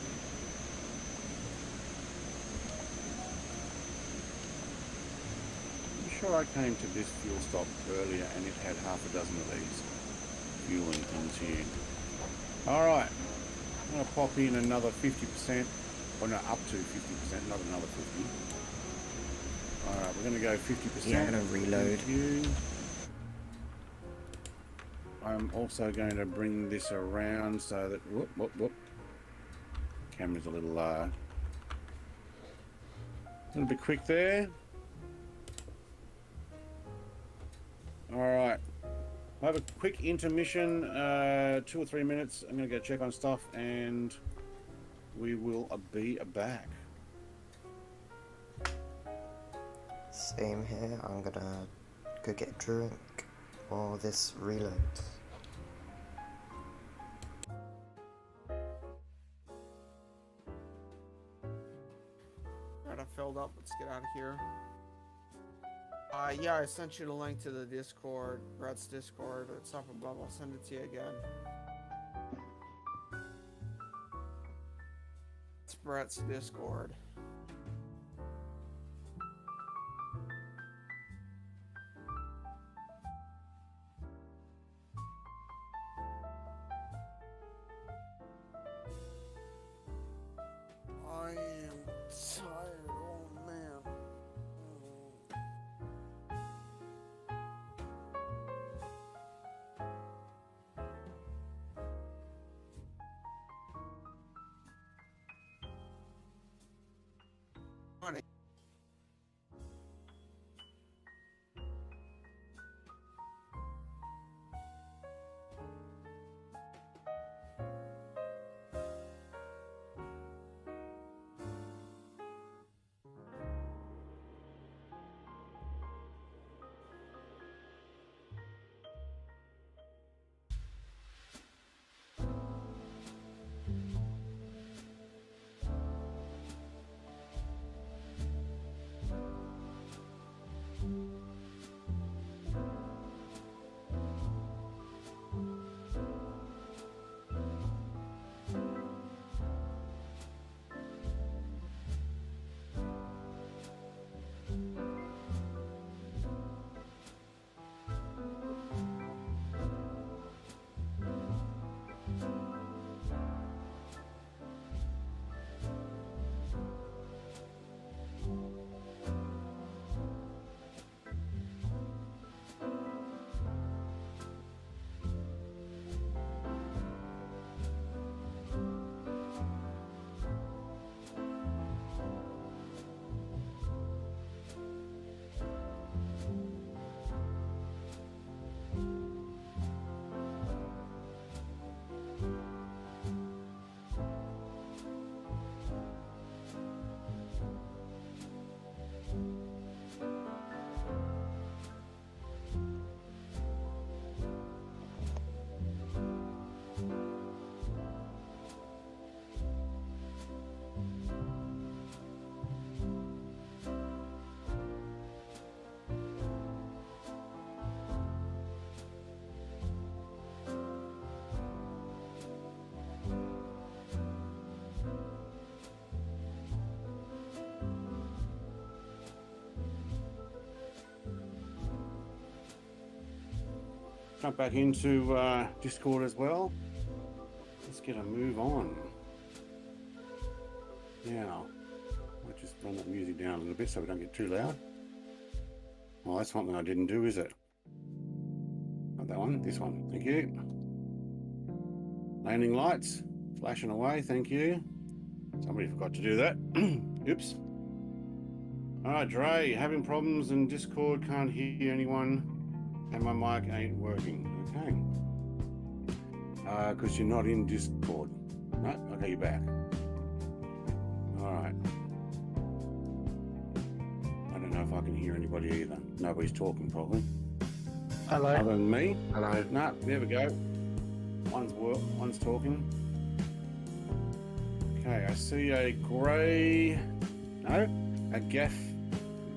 Speaker 1: I'm sure I came to this fuel stop earlier and it had half a dozen of these fueling things here. Alright, I'm going to pop in another 50%, or no, up to 50%, not another 50. Alright, we're going to go 50%.
Speaker 2: Yeah, I'm gonna reload.
Speaker 1: Thank you. I'm also going to bring this around so that, whoop. Camera's a little bit quick there. Alright, I'll have a quick intermission, 2 or 3 minutes. I'm going to go check on stuff and we will be back.
Speaker 2: Same here, I'm gonna go get a drink while this reloads.
Speaker 3: Alright, I filled up. Let's get out of here. Yeah, I sent you the link to the Discord, Brett's Discord. It's up above. I'll send it to you again. It's Brett's Discord. I am tired, oh man. Honey.
Speaker 1: Jump back into Discord as well. Let's get a move on. Now, I'll just run that music down a little bit so we don't get too loud. Well, that's something I didn't do, is it? Not that one, this one. Thank you. Landing lights, flashing away, thank you. Somebody forgot to do that. Oops. All right, Drey, having problems in Discord, can't hear anyone. And my mic ain't working. Okay. Because you're not in Discord. No? Okay, you're back. Alright. I don't know if I can hear anybody either. Nobody's talking probably.
Speaker 6: Hello.
Speaker 1: Other than me.
Speaker 7: Hello.
Speaker 1: No, there we go. One's talking. Okay, I see a grey. No? A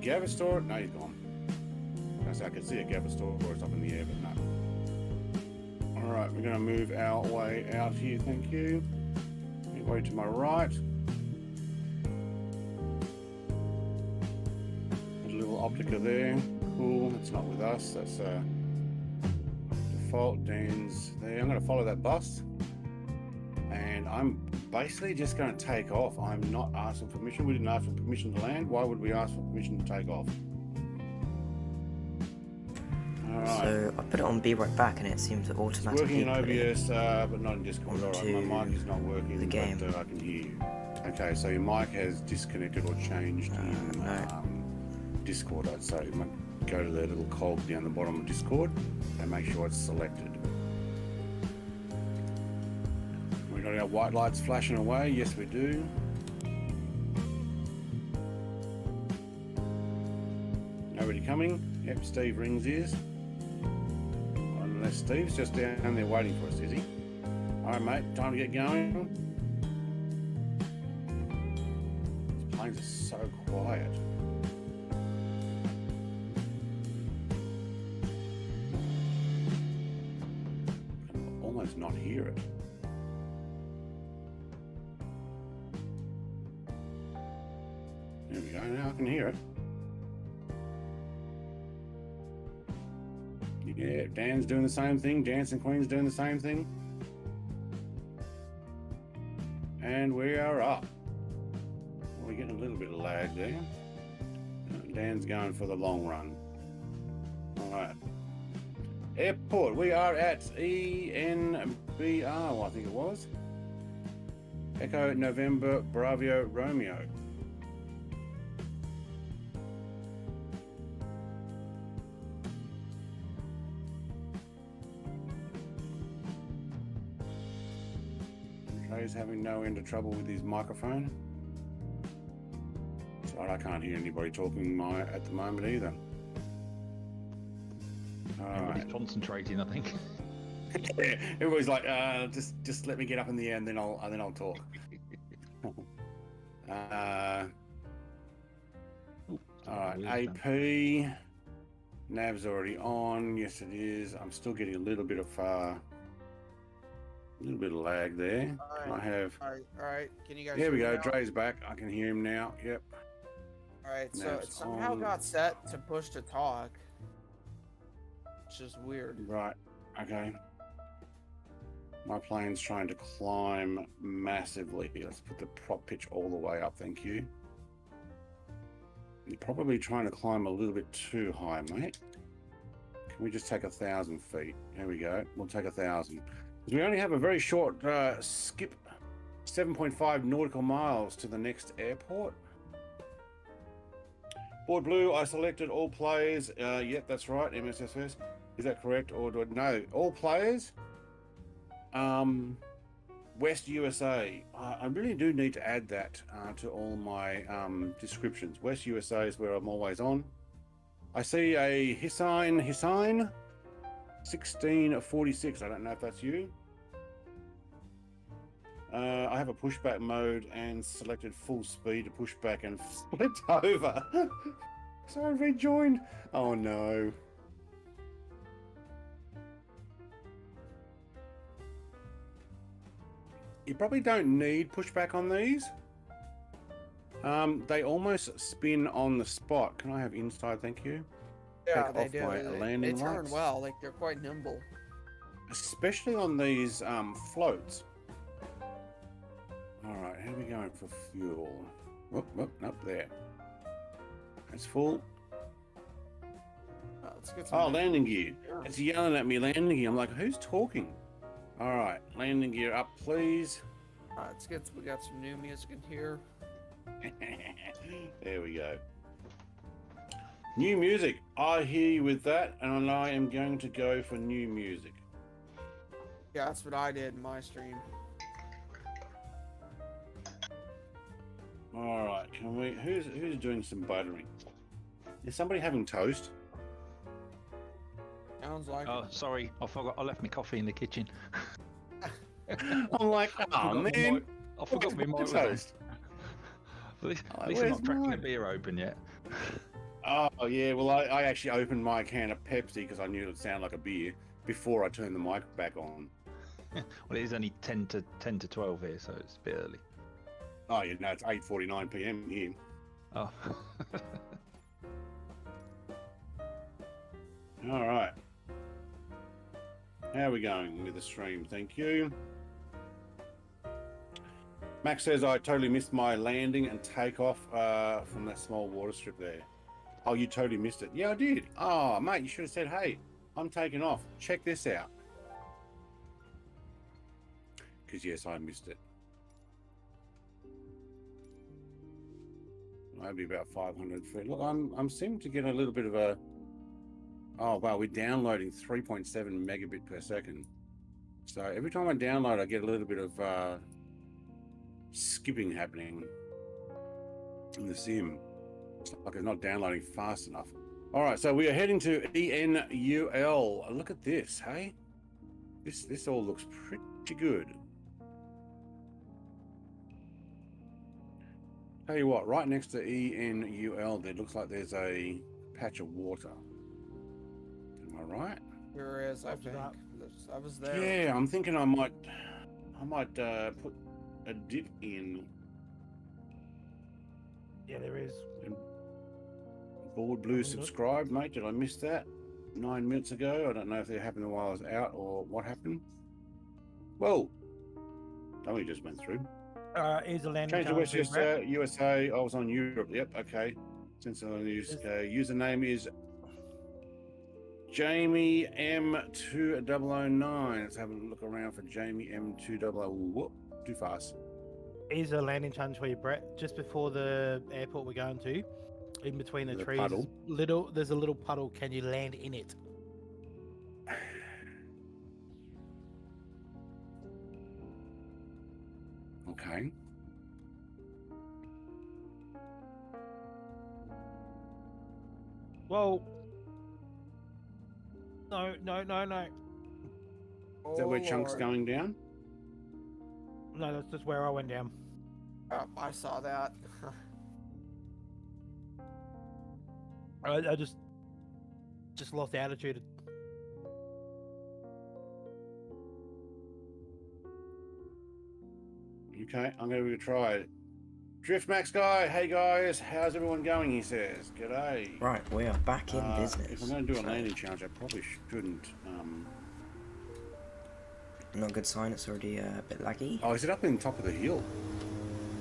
Speaker 1: Gavastor. No, he's gone. I can see a Gavastor up in the air, but no. Alright, we're going to move our way out here, thank you. Way to my right. There's a little Optica there. Cool, it's not with us, that's default. Dan's there. I'm going to follow that bus. And I'm basically just going to take off. I'm not asking permission. We didn't ask for permission to land. Why would we ask for permission to take off? Right.
Speaker 2: So I put it on Be Right Back and it seems to automatically
Speaker 1: it's working in OBS, but not in Discord. Alright, my mic is not working,
Speaker 2: the game.
Speaker 1: but I can hear you. Okay, so your mic has disconnected or changed in Discord, I'd say. You might go to the little cog down the bottom of Discord and make sure it's selected. We got our white lights flashing away. Yes, we do. Nobody coming? Yep, Steve rings his. Unless Steve's just down there waiting for us, is he? Alright, mate, time to get going. It's planes are so quiet. I can almost not hear it. There we go, now I can hear it. Yeah, Dan's doing the same thing, Dance and Queen's doing the same thing. And we are up. We're getting a little bit of lag there. Dan's going for the long run. All right. Airport, we are at ENBR, I think it was. Echo November Bravo Romeo. He's having no end of trouble with his microphone. So I can't hear anybody talking at the moment either.
Speaker 8: Everybody's concentrating, I think.
Speaker 1: Yeah, everybody's like, just let me get up in the air and then I'll talk. All right, AP. Nav's already on. Yes, it is. I'm still getting a little bit of lag there.
Speaker 3: All right.
Speaker 1: I have.
Speaker 3: All right. Can you guys?
Speaker 1: There we
Speaker 3: hear
Speaker 1: go.
Speaker 3: me now?
Speaker 1: Drey's back. I can hear him now. Yep.
Speaker 3: All right. So
Speaker 1: Nav's
Speaker 3: it somehow
Speaker 1: on.
Speaker 3: got set to push to talk, which is weird.
Speaker 1: Right. Okay. My plane's trying to climb massively. Let's put the prop pitch all the way up. Thank you. You're probably trying to climb a little bit too high, mate. Can we just take 1,000 feet? There we go. We'll take 1,000. We only have a very short skip, 7.5 nautical miles to the next airport. Board blue, I selected all players. Yep, that's right, MSFS. Is that correct? Or do I, no, all players. West USA. I really do need to add that to all my descriptions. West USA is where I'm always on. I see a Hussein 1646. I don't know if that's you. I have a pushback mode and selected full speed to push back and flipped over. So I rejoined. Oh no. You probably don't need pushback on these. They almost spin on the spot. Can I have inside? Thank you.
Speaker 3: Yeah,
Speaker 1: Take
Speaker 3: they
Speaker 1: off
Speaker 3: do.
Speaker 1: my landing
Speaker 3: They turn
Speaker 1: lights.
Speaker 3: well. Like they're quite nimble.
Speaker 1: Especially on these floats. All right, how are we going for fuel? Whoop, up there. That's full.
Speaker 3: Let's get some
Speaker 1: Oh, landing gear.
Speaker 3: Yeah.
Speaker 1: It's yelling at me, landing gear. I'm like, who's talking? All right, landing gear up, please.
Speaker 3: Let's get. We got some new music in here.
Speaker 1: There we go. New music. I hear you with that, and I am going to go for new music.
Speaker 3: Yeah, that's what I did in my stream.
Speaker 1: All right, can we? Who's doing some buttering? Is somebody having toast?
Speaker 3: Sounds like.
Speaker 8: Oh, sorry, I forgot. I left my coffee in the kitchen.
Speaker 1: I'm like, oh man,
Speaker 8: I forgot my
Speaker 1: where's
Speaker 8: mic.
Speaker 1: my toast?
Speaker 8: At least I'm
Speaker 1: Where's
Speaker 8: not cracking a
Speaker 1: mine?
Speaker 8: beer open yet.
Speaker 1: Oh yeah, well I actually opened my can of Pepsi because I knew it would sound like a beer before I turned the mic back on.
Speaker 8: Well, it is only 10 to 12 here, so it's a bit early.
Speaker 1: Oh yeah, no, it's 8:49 p.m. here.
Speaker 8: Oh.
Speaker 1: All right. How are we going with the stream? Thank you. Max says I totally missed my landing and takeoff from that small water strip there. Oh, you totally missed it. Yeah, I did. Oh, mate, you should have said, hey, I'm taking off. Check this out. Because, yes, I missed it. Maybe about 500 feet. Look, I'm seeming to get a little bit of a... Oh, wow, we're downloading 3.7 megabit per second. So every time I download, I get a little bit of skipping happening in the sim. It's like it's not downloading fast enough. All right, so we are heading to ENUL. Look at this, hey? This all looks pretty good. Tell you what, right next to ENUL, there looks like there's a patch of water. Am I right?
Speaker 3: There is, I
Speaker 6: After
Speaker 3: think.
Speaker 6: that.
Speaker 3: I was there.
Speaker 1: Yeah, I'm thinking I might put a dip in.
Speaker 6: Yeah, there is.
Speaker 1: Board Blue subscribed, mate. Did I miss that 9 minutes ago? I don't know if it happened while I was out or what happened. Well, that only just went through.
Speaker 6: Here's a landing
Speaker 1: Change to
Speaker 6: challenge.
Speaker 1: Westchester, USA. I was on Europe. Yep, okay. Since I use username is Jamie M2009. Let's have a look around for Jamie M2009. Whoop, too fast.
Speaker 6: Here's a landing challenge for you, Brett. Just before the airport we're going to, in between the trees,
Speaker 1: puddle.
Speaker 6: there's a little puddle. Can you land in it?
Speaker 1: Okay.
Speaker 6: Well, no.
Speaker 1: Is that where Chunk's going down?
Speaker 6: No, that's just where I went down.
Speaker 3: Oh, I saw that.
Speaker 6: I just lost altitude.
Speaker 1: Okay, I'm going to try it. Drift Max guy, hey guys, how's everyone going? He says, g'day.
Speaker 2: Right, we are back in business.
Speaker 1: If I'm going to do a
Speaker 2: So,
Speaker 1: landing challenge, I probably shouldn't.
Speaker 2: not a good sign. It's already a bit laggy.
Speaker 1: Oh, is it up in top of the hill?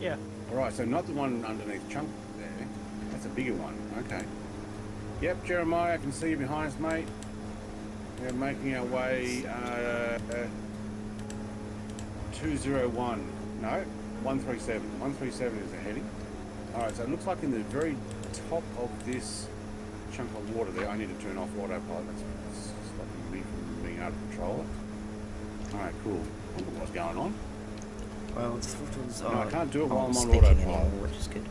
Speaker 6: Yeah.
Speaker 1: All right, so not the one underneath Chunk there. That's a bigger one. Okay. Yep, Jeremiah, I can see you behind us, mate. We're making our way 201. No, 137. 137 is the heading. All right, so it looks like in the very top of this chunk of water there, I need to turn off autopilot. That's stopping me from being able to control it. All right, cool. I wonder what's going on.
Speaker 2: Well, the throttles
Speaker 1: No,
Speaker 2: are
Speaker 1: I can't do it while I'm on
Speaker 2: sticking
Speaker 1: autopilot.
Speaker 2: anymore, which is good.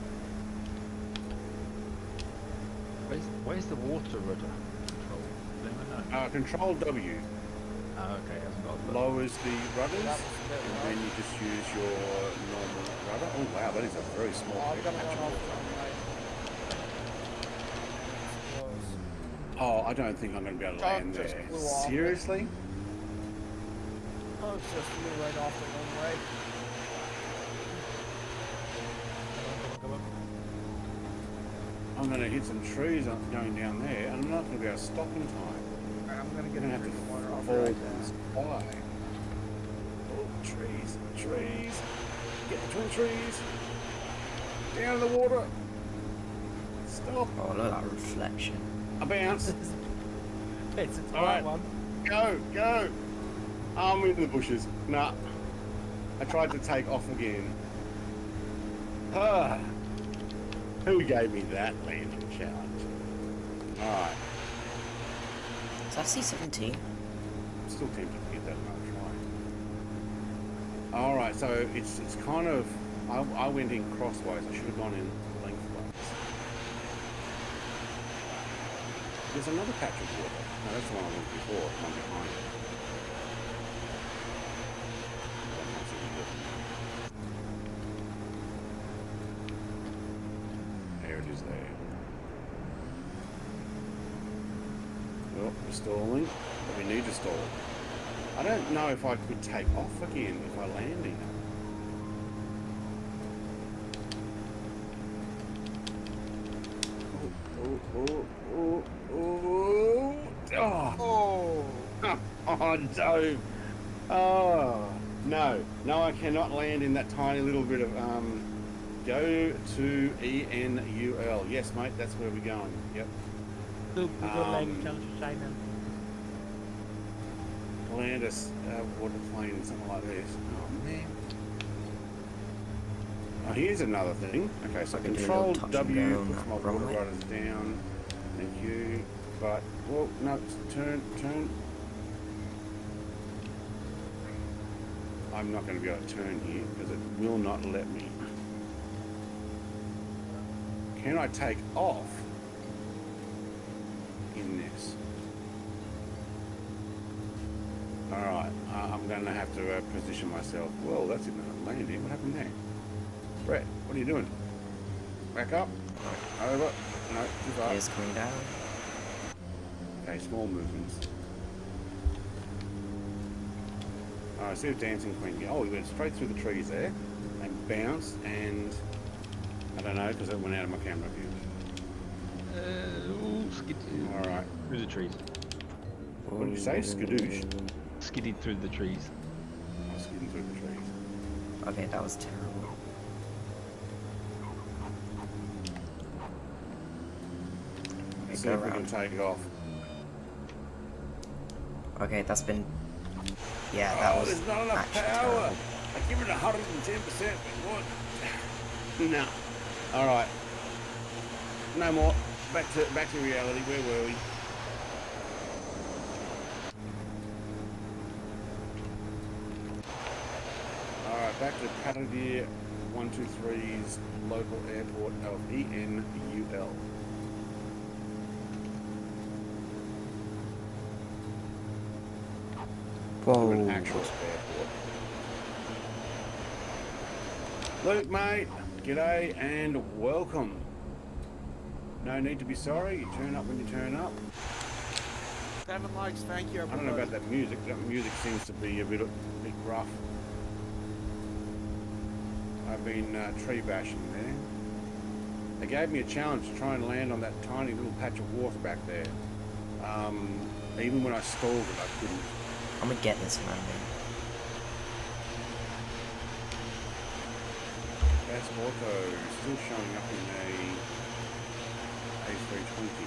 Speaker 8: Where's the water rudder control? Does anyone know?
Speaker 1: Control W
Speaker 8: Oh, okay, hasn't got a button.
Speaker 1: lowers the rudders,
Speaker 3: That was a bit
Speaker 1: and
Speaker 3: low.
Speaker 1: then you just use your normal rudder. Oh wow, that is a very small
Speaker 3: Oh, I'm gonna
Speaker 1: patch
Speaker 3: run
Speaker 1: of
Speaker 3: off
Speaker 1: water.
Speaker 3: the runway. Close.
Speaker 1: Oh, I don't think I'm going to be able to
Speaker 3: Chuck
Speaker 1: land
Speaker 3: just
Speaker 1: there.
Speaker 3: flew off it.
Speaker 1: Seriously?
Speaker 3: Oh, it's just flew right off the runway.
Speaker 1: I'm going to hit some trees going down there, and I'm not going to be able to stop in time.
Speaker 3: Alright, I'm gonna
Speaker 1: I'm
Speaker 3: get
Speaker 1: going
Speaker 3: a
Speaker 1: to have
Speaker 3: drink of water.
Speaker 1: to
Speaker 3: I'll be
Speaker 1: fall
Speaker 3: right
Speaker 1: from the
Speaker 3: back.
Speaker 1: sky. Oh, trees. Get between trees. Down in the water. Stop.
Speaker 2: Oh, look at that reflection.
Speaker 1: I bounce.
Speaker 6: It's a
Speaker 1: All right.
Speaker 6: tight one.
Speaker 1: Go. I'm in the bushes. Nah. I tried to take off again. Ah. Who gave me that landing challenge? Alright.
Speaker 2: Is that C-17?
Speaker 1: I'm still tempted to get that another try. Alright, so it's kind of... I went in crossways. I should have gone in lengthways. There's another patch of water. No, that's the one I went before. One behind it. There it is there. Oh, we're stalling. We need to stall. I don't know if I could take off again if I land in it. Oh, Dove. Oh, no, I cannot land in that tiny little bit of, go to ENUL. Yes, mate, that's where we're going. Yep.
Speaker 6: We've got a landing challenge for Shane now.
Speaker 1: Land a water plane, something like this. Oh, man. Oh, here's another thing. Okay, so
Speaker 2: I can do a
Speaker 1: control
Speaker 2: little touch and
Speaker 1: W,
Speaker 2: go on
Speaker 1: puts my
Speaker 2: that
Speaker 1: water
Speaker 2: runway.
Speaker 1: rudders down. Thank you. But, well, no, turn. I'm not going to be able to turn here because it will not let me. Can I take off in this? Alright, I'm going to have to position myself. Well, that's in the landing. What happened there? Brett, what are you doing? Back up. Over. No, too far.
Speaker 2: Gears coming down.
Speaker 1: Okay, small movements. Alright, see if Dancing Queen. Oh, we went straight through the trees there and bounced, and I don't know because it went out of my camera view. Alright.
Speaker 8: Through the trees.
Speaker 1: What did you say? Skadoosh?
Speaker 8: Skidded through the trees.
Speaker 1: I was skidding through the trees.
Speaker 2: Okay, that was terrible.
Speaker 1: Let's see
Speaker 2: Go
Speaker 1: if we can
Speaker 2: around.
Speaker 1: take off.
Speaker 2: Okay, that's been. Yeah, that was
Speaker 1: there's not enough
Speaker 2: actually
Speaker 1: power.
Speaker 2: terrible.
Speaker 1: I give it 110%, but what? No. Alright. No more. Back to reality. Where were we? Alright, back to Patterdere 123's local airport of ENUL. To an actual airport. Luke, mate, g'day and welcome. No need to be sorry, you turn up when you turn up.
Speaker 3: 7 likes, thank you
Speaker 1: I
Speaker 3: everybody.
Speaker 1: don't know about that music. That music seems to be a bit rough. I've been tree bashing there. They gave me a challenge to try and land on that tiny little patch of water back there. Even when I stalled it, I couldn't.
Speaker 2: I'm gonna get this landing.
Speaker 1: Gas Auto still showing up in a A320.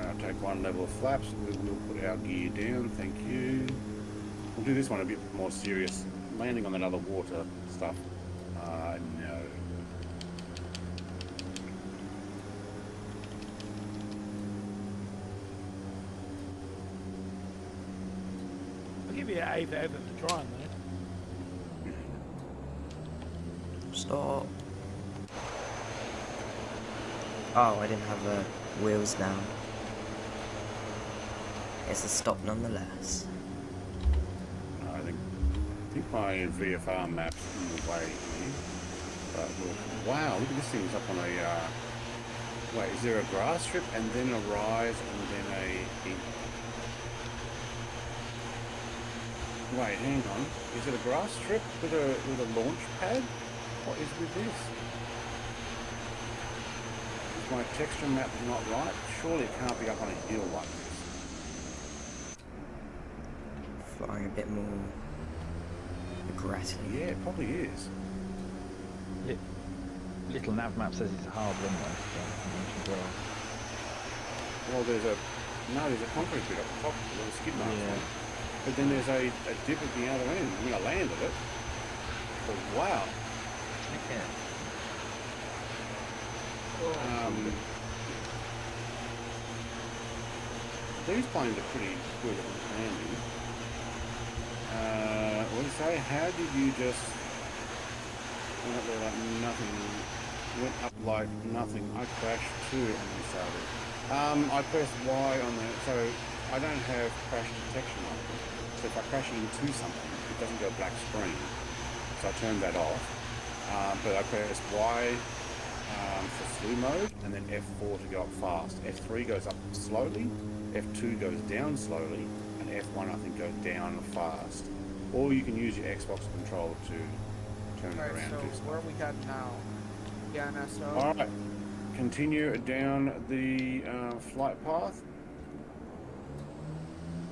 Speaker 1: I'll take one level of flaps. We'll put our gear down. Thank you. We'll do this one a bit more serious. Landing on that other water stuff. No.
Speaker 6: I'll give you an A for effort for trying, though.
Speaker 2: Stop. Oh, I didn't have the wheels down. It's a stop nonetheless.
Speaker 1: I think my VFR map's in the way here. But wow, look at this thing. It's up on a. Wait, is there a grass strip and then a rise and then a? Wait, hang on. Is it a grass strip with a launch pad? What is with this? Is my texture map not right? Surely it can't be up on a hill like this.
Speaker 2: Flying a bit more aggressive.
Speaker 1: Yeah, it probably is.
Speaker 8: Little nav map says it's a hard runway. So
Speaker 1: Well, there's a concrete bit up the top, a little skid mark.
Speaker 8: Yeah.
Speaker 1: But then there's a dip at the other end. I mean, I landed it. But wow.
Speaker 8: okay.
Speaker 1: These planes are pretty good at landing. What do you say? How did you just went up there like nothing? Went up like nothing. I crashed too and restarted. I pressed Y on the so I don't have crash detection on it. So if I crash into something, it doesn't go black screen. So I turned that off. But I pressed Y for slew mode and then F4 to go up fast. F3 goes up slowly, F2 goes down slowly, and F1 I think goes down fast. Or you can use your Xbox controller to turn it
Speaker 3: Alright,
Speaker 1: around.
Speaker 3: so
Speaker 1: Do stuff.
Speaker 3: where are we heading now? Yeah, so.
Speaker 1: Alright, continue down the flight path.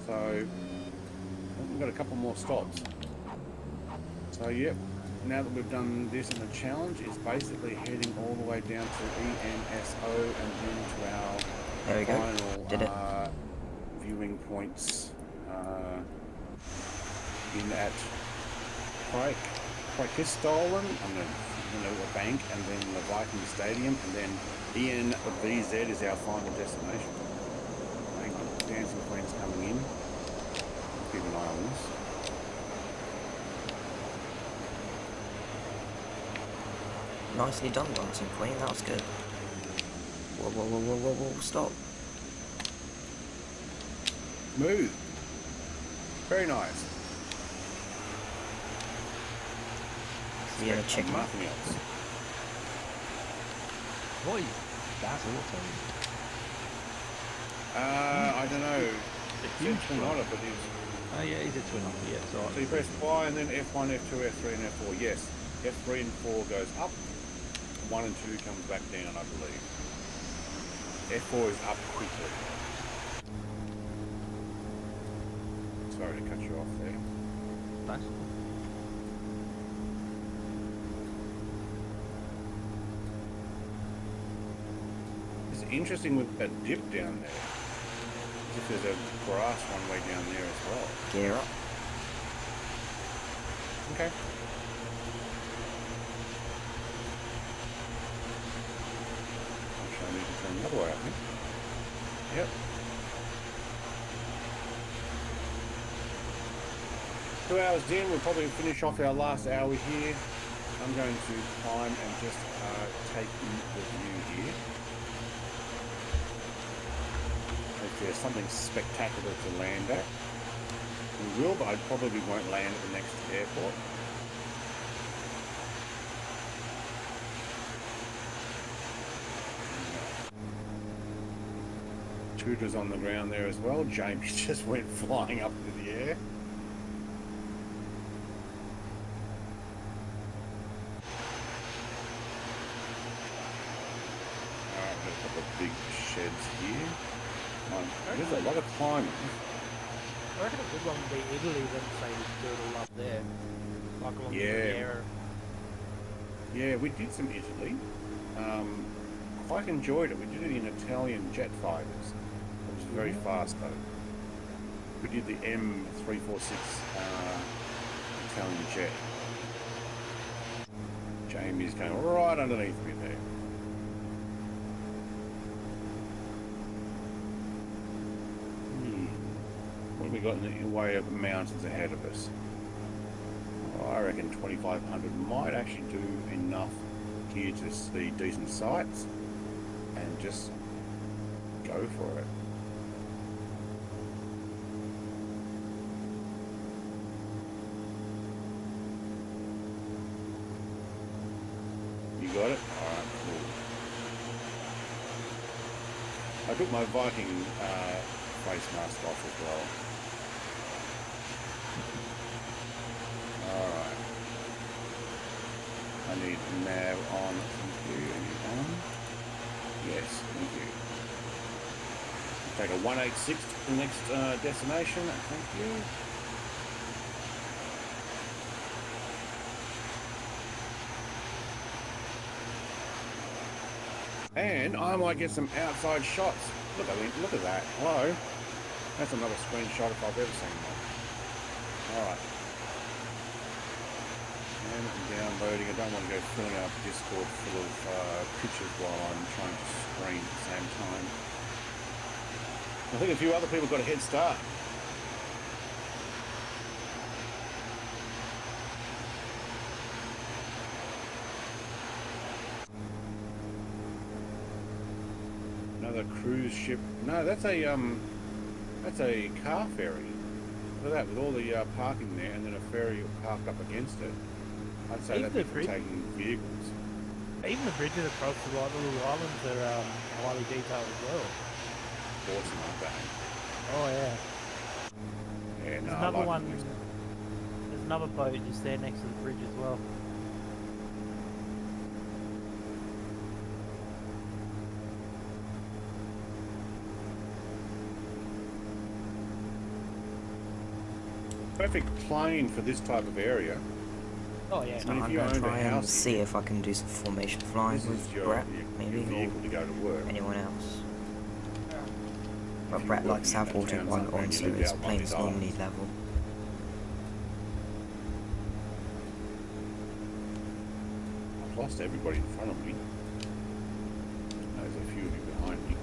Speaker 1: So, we've got a couple more stops. So, yep, now that we've done this in the challenge, it's basically heading all the way down to ENSO and then to our
Speaker 2: There we go.
Speaker 1: final
Speaker 2: Did it.
Speaker 1: viewing points in at Krakistallen, a bank, and then the Viking Stadium, and then ENVZ is our final destination. Hang on, Dancing Queen's coming in. Keep an eye on this.
Speaker 2: Nicely done, Dancing Queen. That was good. Whoa, whoa, whoa, whoa, whoa, whoa, stop.
Speaker 1: Smooth. Very nice.
Speaker 2: Yeah,
Speaker 1: expect
Speaker 2: chicken.
Speaker 1: nothing else.
Speaker 8: What is that auto?
Speaker 1: I don't know.
Speaker 8: A
Speaker 1: It's
Speaker 8: huge
Speaker 1: twin
Speaker 8: one.
Speaker 1: otter, but it's...
Speaker 8: Oh yeah, he's a twin otter, yeah, so
Speaker 1: So you press Y and then F1, F2, F3 and F4. Yes, F3 and 4 goes up. 1 and 2 comes back down, I believe. F4 is up quickly. Sorry to cut you off there.
Speaker 8: That's
Speaker 1: It's interesting with that dip down there. As if there's a grass one way down there as well.
Speaker 2: Gear up.
Speaker 1: Okay. Actually, I need to turn the other way, I think. Yep. 2 hours in, we'll probably finish off our last hour here. I'm going to climb and just take in the view here. If there's something spectacular to land at, we will, but I probably won't land at the next airport. Tutor's on the ground there as well. Jamie just went flying up into the air. Alright, got a couple of big sheds here. There's a lot of climbing.
Speaker 6: I reckon a good one would be Italy, then say we do it all up there. Like along the
Speaker 1: Yeah.
Speaker 6: Riviera.
Speaker 1: Yeah, we did some Italy. Quite enjoyed it. We did it in Italian jet fighters. It was very fast though. We did the M346 Italian jet. Jamie's going right underneath me there. What have we got in the way of mountains ahead of us? Oh, I reckon 2,500 might actually do enough here to see decent sights and just go for it. You got it? Alright, cool. I took my Viking face mask off as well. Alright. I need nav on. Thank you. Any on? Yes, thank you. Take a 186 to the next destination. Thank you. And I might get some outside shots. Look at that. Hello. That's another screenshot if I've ever seen one. Alright. And I'm downloading. I don't want to go filling up Discord full of pictures while I'm trying to screen at the same time. I think a few other people got a head start. Another cruise ship. No, that's a car ferry. Look at that, with all the parking there, and then a ferry parked up against it. I'd say
Speaker 6: Even
Speaker 1: that'd be
Speaker 6: the
Speaker 1: for
Speaker 6: bridge-
Speaker 1: taking vehicles.
Speaker 6: Even the bridges across the little islands are highly detailed as well.
Speaker 1: Awesome, aren't they?
Speaker 6: Oh yeah.
Speaker 1: Yeah,
Speaker 6: There's
Speaker 1: no, I
Speaker 6: another
Speaker 1: like
Speaker 6: one.
Speaker 1: them.
Speaker 6: There's another boat just there next to the bridge as well.
Speaker 1: Perfect plane for this type of area.
Speaker 6: Oh yeah.
Speaker 1: I mean, if
Speaker 2: I'm
Speaker 1: you
Speaker 2: going to
Speaker 1: owned a
Speaker 2: try and
Speaker 1: house
Speaker 2: see
Speaker 1: here,
Speaker 2: if I can do some formation flying
Speaker 1: this
Speaker 2: with
Speaker 1: is your
Speaker 2: Brett, maybe, or
Speaker 1: vehicle to go to work.
Speaker 2: anyone else. But
Speaker 1: you
Speaker 2: Brett
Speaker 1: work
Speaker 2: likes to
Speaker 1: in
Speaker 2: have
Speaker 1: a town
Speaker 2: autopilot
Speaker 1: somewhere
Speaker 2: on,
Speaker 1: and you
Speaker 2: so
Speaker 1: lived
Speaker 2: his
Speaker 1: out one of
Speaker 2: plane's
Speaker 1: these
Speaker 2: normally
Speaker 1: islands.
Speaker 2: level.
Speaker 1: I've lost everybody in front of me. There's a few of you behind me.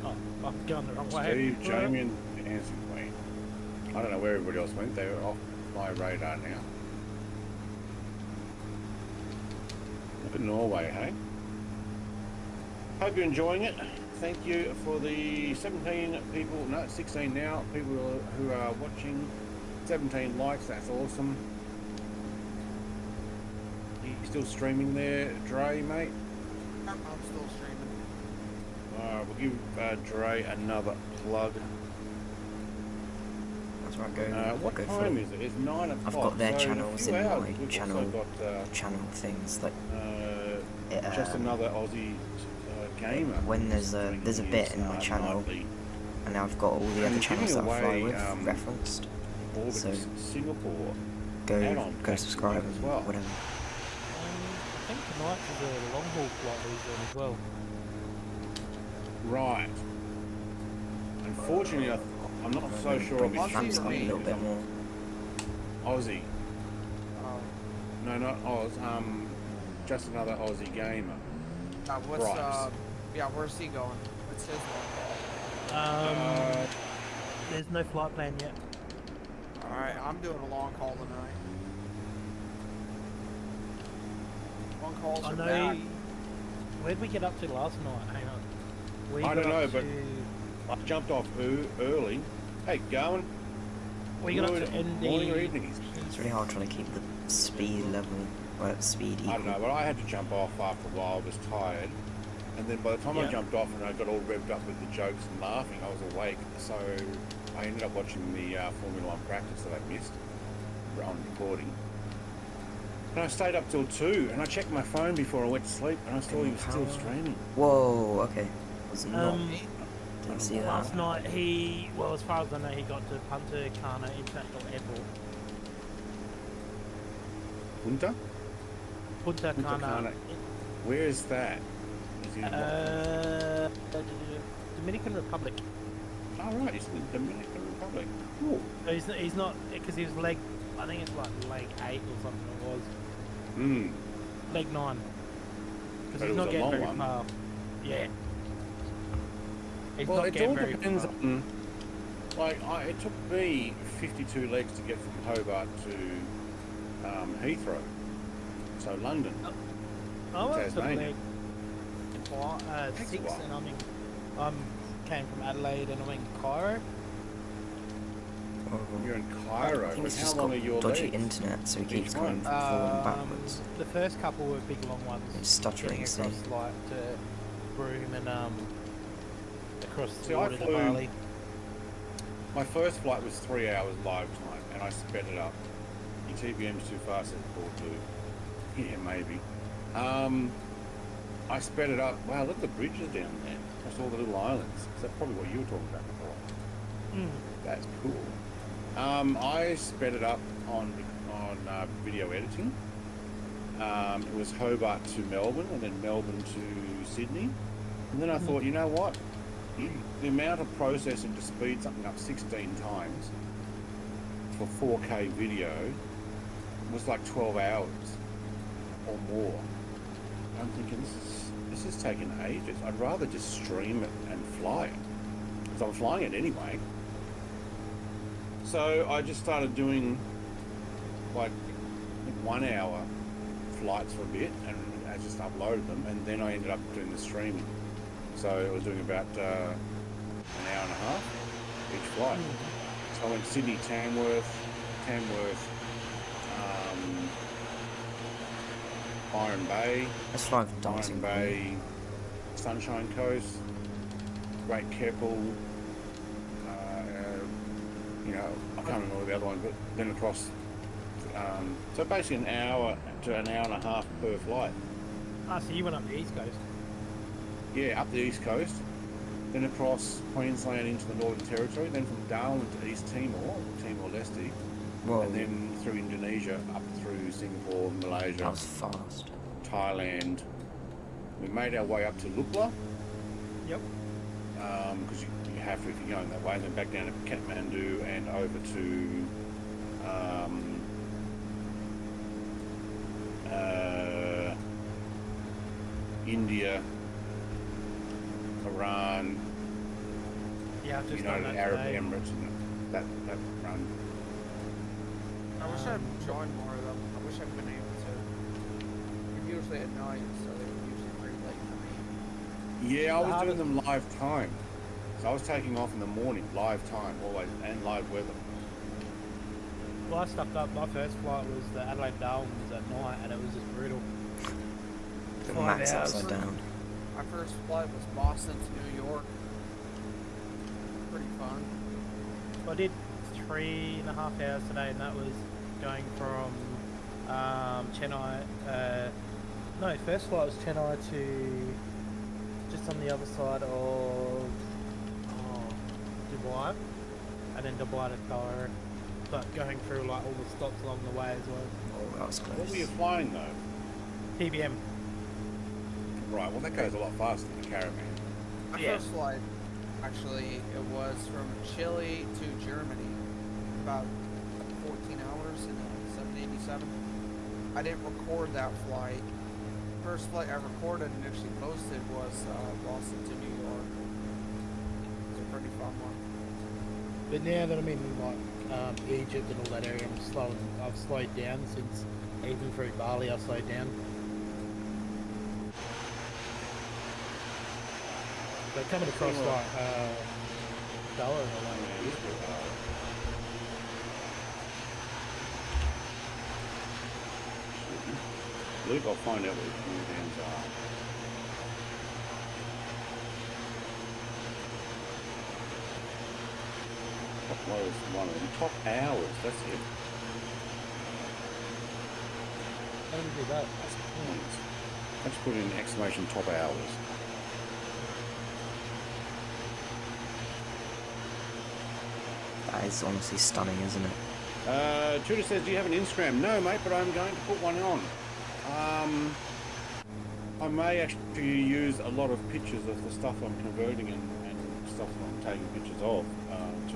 Speaker 6: Oh, I'm going the wrong way.
Speaker 1: Steve, Jamie, and Dancing Queen. I don't know where everybody else went. They were off my radar now. Look at Norway, hey? Hope you're enjoying it. Thank you for the 17 people, no, 16 now, people who are watching 17 likes, that's awesome. You still streaming there, Drey, mate?
Speaker 3: I'm still streaming.
Speaker 1: Alright, we'll give Drey another plug.
Speaker 2: That's where I go.
Speaker 1: What
Speaker 2: go
Speaker 1: time
Speaker 2: for.
Speaker 1: is it? It's 9 o'clock.
Speaker 2: I've got their
Speaker 1: so
Speaker 2: channels in
Speaker 1: a few hours,
Speaker 2: my
Speaker 1: we've
Speaker 2: channel.
Speaker 1: also got,
Speaker 2: Channel things like
Speaker 1: just another Aussie gamer.
Speaker 2: when there's a bit in my channel,
Speaker 1: nightly
Speaker 2: and now I've got all the other
Speaker 1: And
Speaker 2: channels that
Speaker 1: giving
Speaker 2: I fly
Speaker 1: away,
Speaker 2: with referenced.
Speaker 1: Orbit
Speaker 2: So,
Speaker 1: Singapore
Speaker 2: Go
Speaker 1: add-on pack
Speaker 2: subscribe
Speaker 1: as well.
Speaker 2: whatever.
Speaker 6: I think tonight's is a long haul flight he's doing as well.
Speaker 1: Right. Unfortunately, I'm not so sure I'll be
Speaker 3: Aussie
Speaker 2: Flaps up a
Speaker 3: me.
Speaker 2: little bit more.
Speaker 1: Aussie.
Speaker 3: Um,
Speaker 1: No, not Oz. Just another Aussie gamer.
Speaker 3: what's
Speaker 1: Right.
Speaker 3: yeah, where's he going? What's his one?
Speaker 6: There's no flight plan yet.
Speaker 3: Alright, I'm doing a long haul tonight. Long hauls
Speaker 6: I
Speaker 3: are
Speaker 6: know.
Speaker 3: back.
Speaker 6: Where'd we get up to last night? Hang on. We
Speaker 1: I don't
Speaker 6: got
Speaker 1: know,
Speaker 6: up
Speaker 1: but
Speaker 6: to-
Speaker 1: I jumped off early. Hey, going?
Speaker 6: we got up
Speaker 1: Good
Speaker 6: to ND.
Speaker 1: morning or evening?
Speaker 2: It's really hard trying to keep the speed level, or speed equal.
Speaker 1: I don't know, but I had to jump off after a while. I was tired. And then by the time I
Speaker 6: Yeah.
Speaker 1: jumped off and I got all revved up with the jokes and laughing, I was awake. So I ended up watching the Formula 1 practice that I missed on recording. And I stayed up till 2 and I checked my phone before I went to sleep and I saw he was still streaming.
Speaker 2: Whoa, okay. Was not. Didn't see that.
Speaker 6: Last night well, as far as I know, he got to Punta Cana International Airport.
Speaker 1: Punta?
Speaker 6: Punta
Speaker 1: Punta
Speaker 6: Cana.
Speaker 1: Cana. Where is that? Is he in
Speaker 6: Dominican Republic.
Speaker 1: Oh, right, he's in the Dominican Republic. Cool.
Speaker 6: So he's not, because he was I think it's like leg 8 or something it was.
Speaker 1: Hmm.
Speaker 6: Leg 9.
Speaker 1: But
Speaker 6: Because
Speaker 1: it
Speaker 6: he's
Speaker 1: was
Speaker 6: not
Speaker 1: a
Speaker 6: getting
Speaker 1: long
Speaker 6: very
Speaker 1: one.
Speaker 6: far. Yeah. He's
Speaker 1: Well,
Speaker 6: not
Speaker 1: it
Speaker 6: getting
Speaker 1: all
Speaker 6: very
Speaker 1: depends
Speaker 6: far.
Speaker 1: on. Like, it took me 52 legs to get from Hobart to Heathrow. So London.
Speaker 6: I went to
Speaker 1: Tasmania.
Speaker 6: leg 6
Speaker 1: a while.
Speaker 6: and came from Adelaide and I'm in Cairo.
Speaker 1: You're in Cairo.
Speaker 2: I think
Speaker 1: But
Speaker 2: it's
Speaker 1: how
Speaker 2: just
Speaker 1: long
Speaker 2: got
Speaker 1: are your
Speaker 2: dodgy
Speaker 1: legs?
Speaker 2: internet, so he keeps
Speaker 1: Each
Speaker 2: going
Speaker 1: one?
Speaker 2: forward backwards.
Speaker 6: The first couple were big long ones.
Speaker 2: It's stuttering,
Speaker 6: Getting
Speaker 2: see.
Speaker 6: across like to Broome and across
Speaker 1: See,
Speaker 6: the
Speaker 1: I
Speaker 6: water to
Speaker 1: flew-
Speaker 6: Bali.
Speaker 1: My first flight was 3 hours live time, and I sped it up. Your TBM's too fast, said Paul too. Yeah, maybe. I sped it up. Wow, look at the bridges down there. That's all the little islands. Is that probably what you were talking about before? That's cool. I sped it up on video editing. It was Hobart to Melbourne, and then Melbourne to Sydney. And then I thought, you know what? The amount of processing to speed something up 16 times for 4K video was like 12 hours or more. I'm thinking this is taking ages. I'd rather just stream it and fly it, because I'm flying it anyway. So I just started doing like 1 hour flights for a bit, and I just uploaded them, and then I ended up doing the streaming. So I was doing about an hour and a half each flight. So I went Sydney, Tamworth, Byron Bay,
Speaker 2: Let's fly from
Speaker 1: Byron
Speaker 2: Dancing
Speaker 1: Bay, Sunshine Coast, Great Keppel, I can't remember the other one, but then across, so basically an hour to an hour and a half per flight.
Speaker 6: Ah, so you went up the East Coast.
Speaker 1: Yeah, up the East Coast, then across Queensland into the Northern Territory, then from Darwin to East Timor, or Timor-Leste,
Speaker 2: Whoa,
Speaker 1: and then through Indonesia, up through Singapore,
Speaker 2: that
Speaker 1: Malaysia,
Speaker 2: was fast.
Speaker 1: Thailand. We made our way up to Lukla,
Speaker 6: Yep.
Speaker 1: because you have to if you're going that way, and then back down to Kathmandu and over to India, Iran,
Speaker 6: Yeah, I've just done
Speaker 1: United
Speaker 6: that
Speaker 1: Arab
Speaker 6: today.
Speaker 1: Emirates, and that run.
Speaker 3: I wish I'd joined more of them. I wish I'd been able to. They're usually at night, so they were usually pretty late for me.
Speaker 1: Yeah, I was
Speaker 6: How
Speaker 1: doing
Speaker 6: does-
Speaker 1: them live time. So I was taking off in the morning, live time, always, and live weather.
Speaker 6: I stuffed up. My first flight was the Adelaide Darwin was at night, and it was just brutal.
Speaker 2: The
Speaker 6: 5
Speaker 2: max
Speaker 6: hours.
Speaker 2: upside down.
Speaker 3: My first flight was Boston to New York. Pretty fun.
Speaker 6: I did 3.5 hours today, and that was going from Chennai. No, first flight was Chennai to just on the other side of Dubai, and then Dubai to Cairo, but going through like all the stops along the way as well.
Speaker 2: Oh, that was close.
Speaker 1: What were you flying though?
Speaker 6: PBM.
Speaker 1: Right, well that goes a lot faster than the Caravan.
Speaker 3: My first flight, actually, it was from Chile to Germany, about 14 hours in a 787. I didn't record that flight. First flight I recorded and actually posted was Boston to New York. It's a pretty fun one.
Speaker 6: But now that I'm in like Egypt and all that area, I've slowed down since even through Bali I've slowed down. But coming across like Goa and all that.
Speaker 1: Luke, I'll find out what the caravans are. What was one of them? Top hours, that's it.
Speaker 6: How do we do that?
Speaker 1: That's points. Let's put in exclamation top hours.
Speaker 2: That is honestly stunning, isn't it?
Speaker 1: Tudor says, do you have an Instagram? No, mate, but I'm going to put one on. I may actually use a lot of pictures of the stuff I'm converting and stuff that I'm taking pictures of.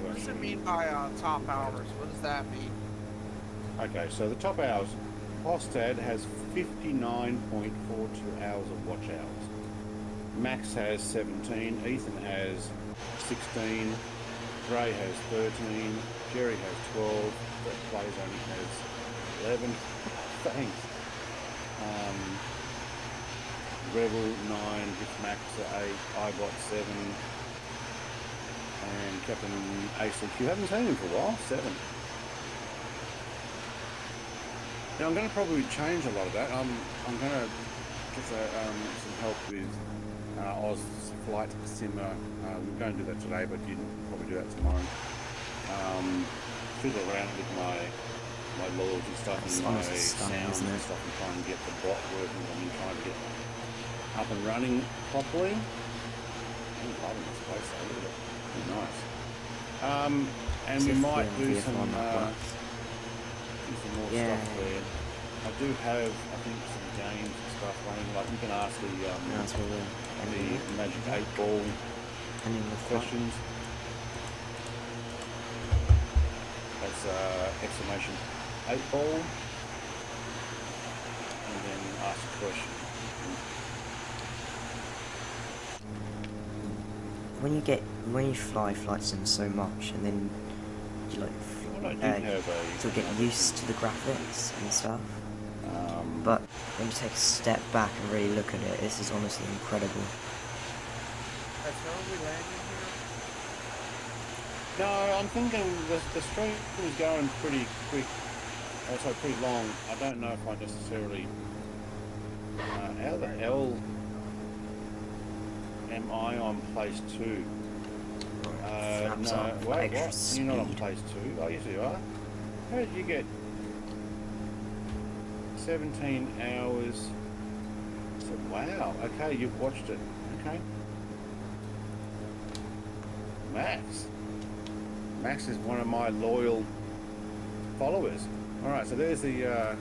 Speaker 3: What does it mean by top hours? What does that mean?
Speaker 1: Okay, so the top hours, Hostad has 59.42 hours of watch hours. Max has 17, Ethan has 16, Drey has 13, Jerry has 12, but Blaze only has 11. Thanks. Rebel 9, His Max 8, iBot 7, and Captain ACQ. Haven't seen him for a while, 7. Now I'm going to probably change a lot of that. I'm going to get some help with Oz Flight Simmer. We're going to do that today, but you can probably do that tomorrow. Fiddle around with my loyalty stuff
Speaker 2: That's
Speaker 1: and my
Speaker 2: honestly stunning,
Speaker 1: sound
Speaker 2: isn't
Speaker 1: and
Speaker 2: it?
Speaker 1: stuff and trying to get the bot working. I mean, trying to get up and running properly. I'm loving this place though, look at it. It's nice. And we might do some more
Speaker 2: Yeah.
Speaker 1: stuff there. I do have, I think, some games and stuff running. Like you can ask the
Speaker 2: That's what we're ending
Speaker 1: the Magic 8 Ball
Speaker 2: with.
Speaker 1: questions. That's exclamation 8 Ball, and then ask a question.
Speaker 2: When you fly flight sim so much, and then you like
Speaker 1: Well, I do have a.
Speaker 2: sort of get used to the graphics and stuff. But when you take a step back and really look at it, this is honestly incredible.
Speaker 3: That's where we landing here?
Speaker 1: No, I'm thinking the stream is going pretty quick. Also pretty long. I don't know if I necessarily. How the hell am I on place 2?
Speaker 2: Flaps
Speaker 1: No,
Speaker 2: up for
Speaker 1: wait,
Speaker 2: extra
Speaker 1: what? You're not on
Speaker 2: speed.
Speaker 1: place 2. Oh, yes, you are. How did you get 17 hours? So, wow. Okay, you've watched it. Okay. Max is one of my loyal followers. All right, so there's the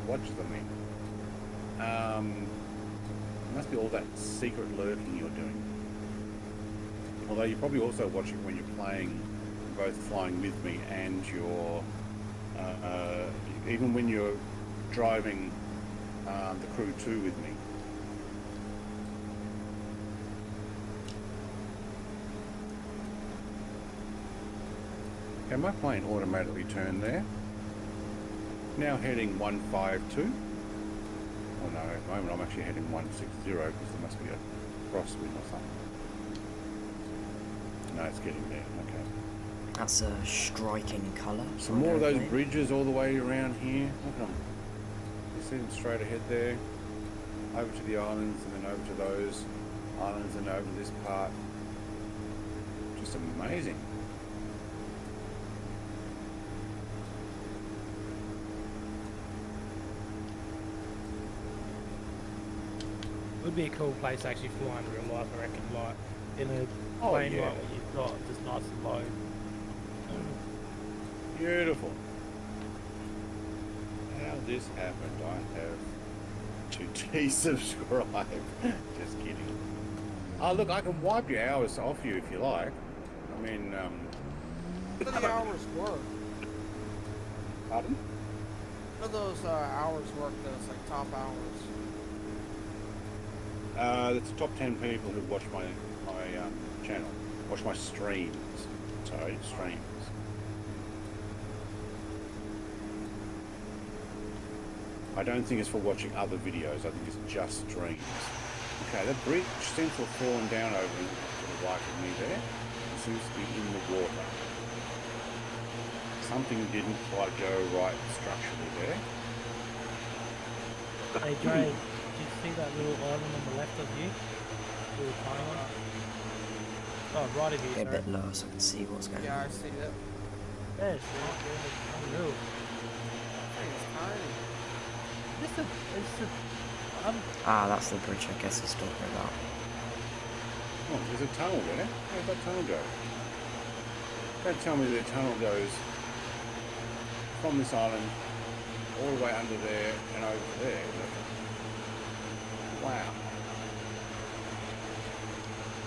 Speaker 1: watch them in. Must be all that secret lurking you're doing. Although you're probably also watching when you're playing, both flying with me and you're even when you're driving the crew 2 with me. Okay, my plane automatically turned there. Now heading 152. Oh no, at the moment I'm actually heading 160 because there must be a crosswind or something. No, it's getting there. Okay.
Speaker 2: That's a striking colour.
Speaker 1: Some more of those bridges all the way around here. Look at them. You see them straight ahead there. Over to the islands and then over to those islands and over this part. Just amazing.
Speaker 6: It would be a cool place to actually fly in real life, I reckon, like in a
Speaker 1: Oh,
Speaker 6: plane
Speaker 1: yeah.
Speaker 6: like what you've got, just nice and low.
Speaker 1: Beautiful. How this happened, I have to desubscribe. Just kidding. Oh, look, I can wipe your hours off you if you like. I mean,
Speaker 3: What do the hours work?
Speaker 1: pardon?
Speaker 3: What do those hours work, those like top hours?
Speaker 1: That's the top 10 people who watch my channel. Watch my streams. Sorry, streams. I don't think it's for watching other videos. I think it's just streams. Okay, that bridge seems to have fallen down over to the right of me there. It seems to be in the water. Something didn't quite go right structurally there.
Speaker 6: Hey Dre, did you see that little island on the left of you? Little tiny one? Oh, right of you,
Speaker 2: Get a
Speaker 6: sorry.
Speaker 2: bit lower so I can see what's going
Speaker 3: Yeah,
Speaker 2: on.
Speaker 3: I see that.
Speaker 6: Yeah, it's not really unreal.
Speaker 3: It's tiny.
Speaker 6: It's a,
Speaker 2: Ah, that's the bridge I guess he's talking about.
Speaker 1: Oh, there's a tunnel there. Where'd that tunnel go? Don't tell me the tunnel goes from this island all the way under there and over to there. Wow.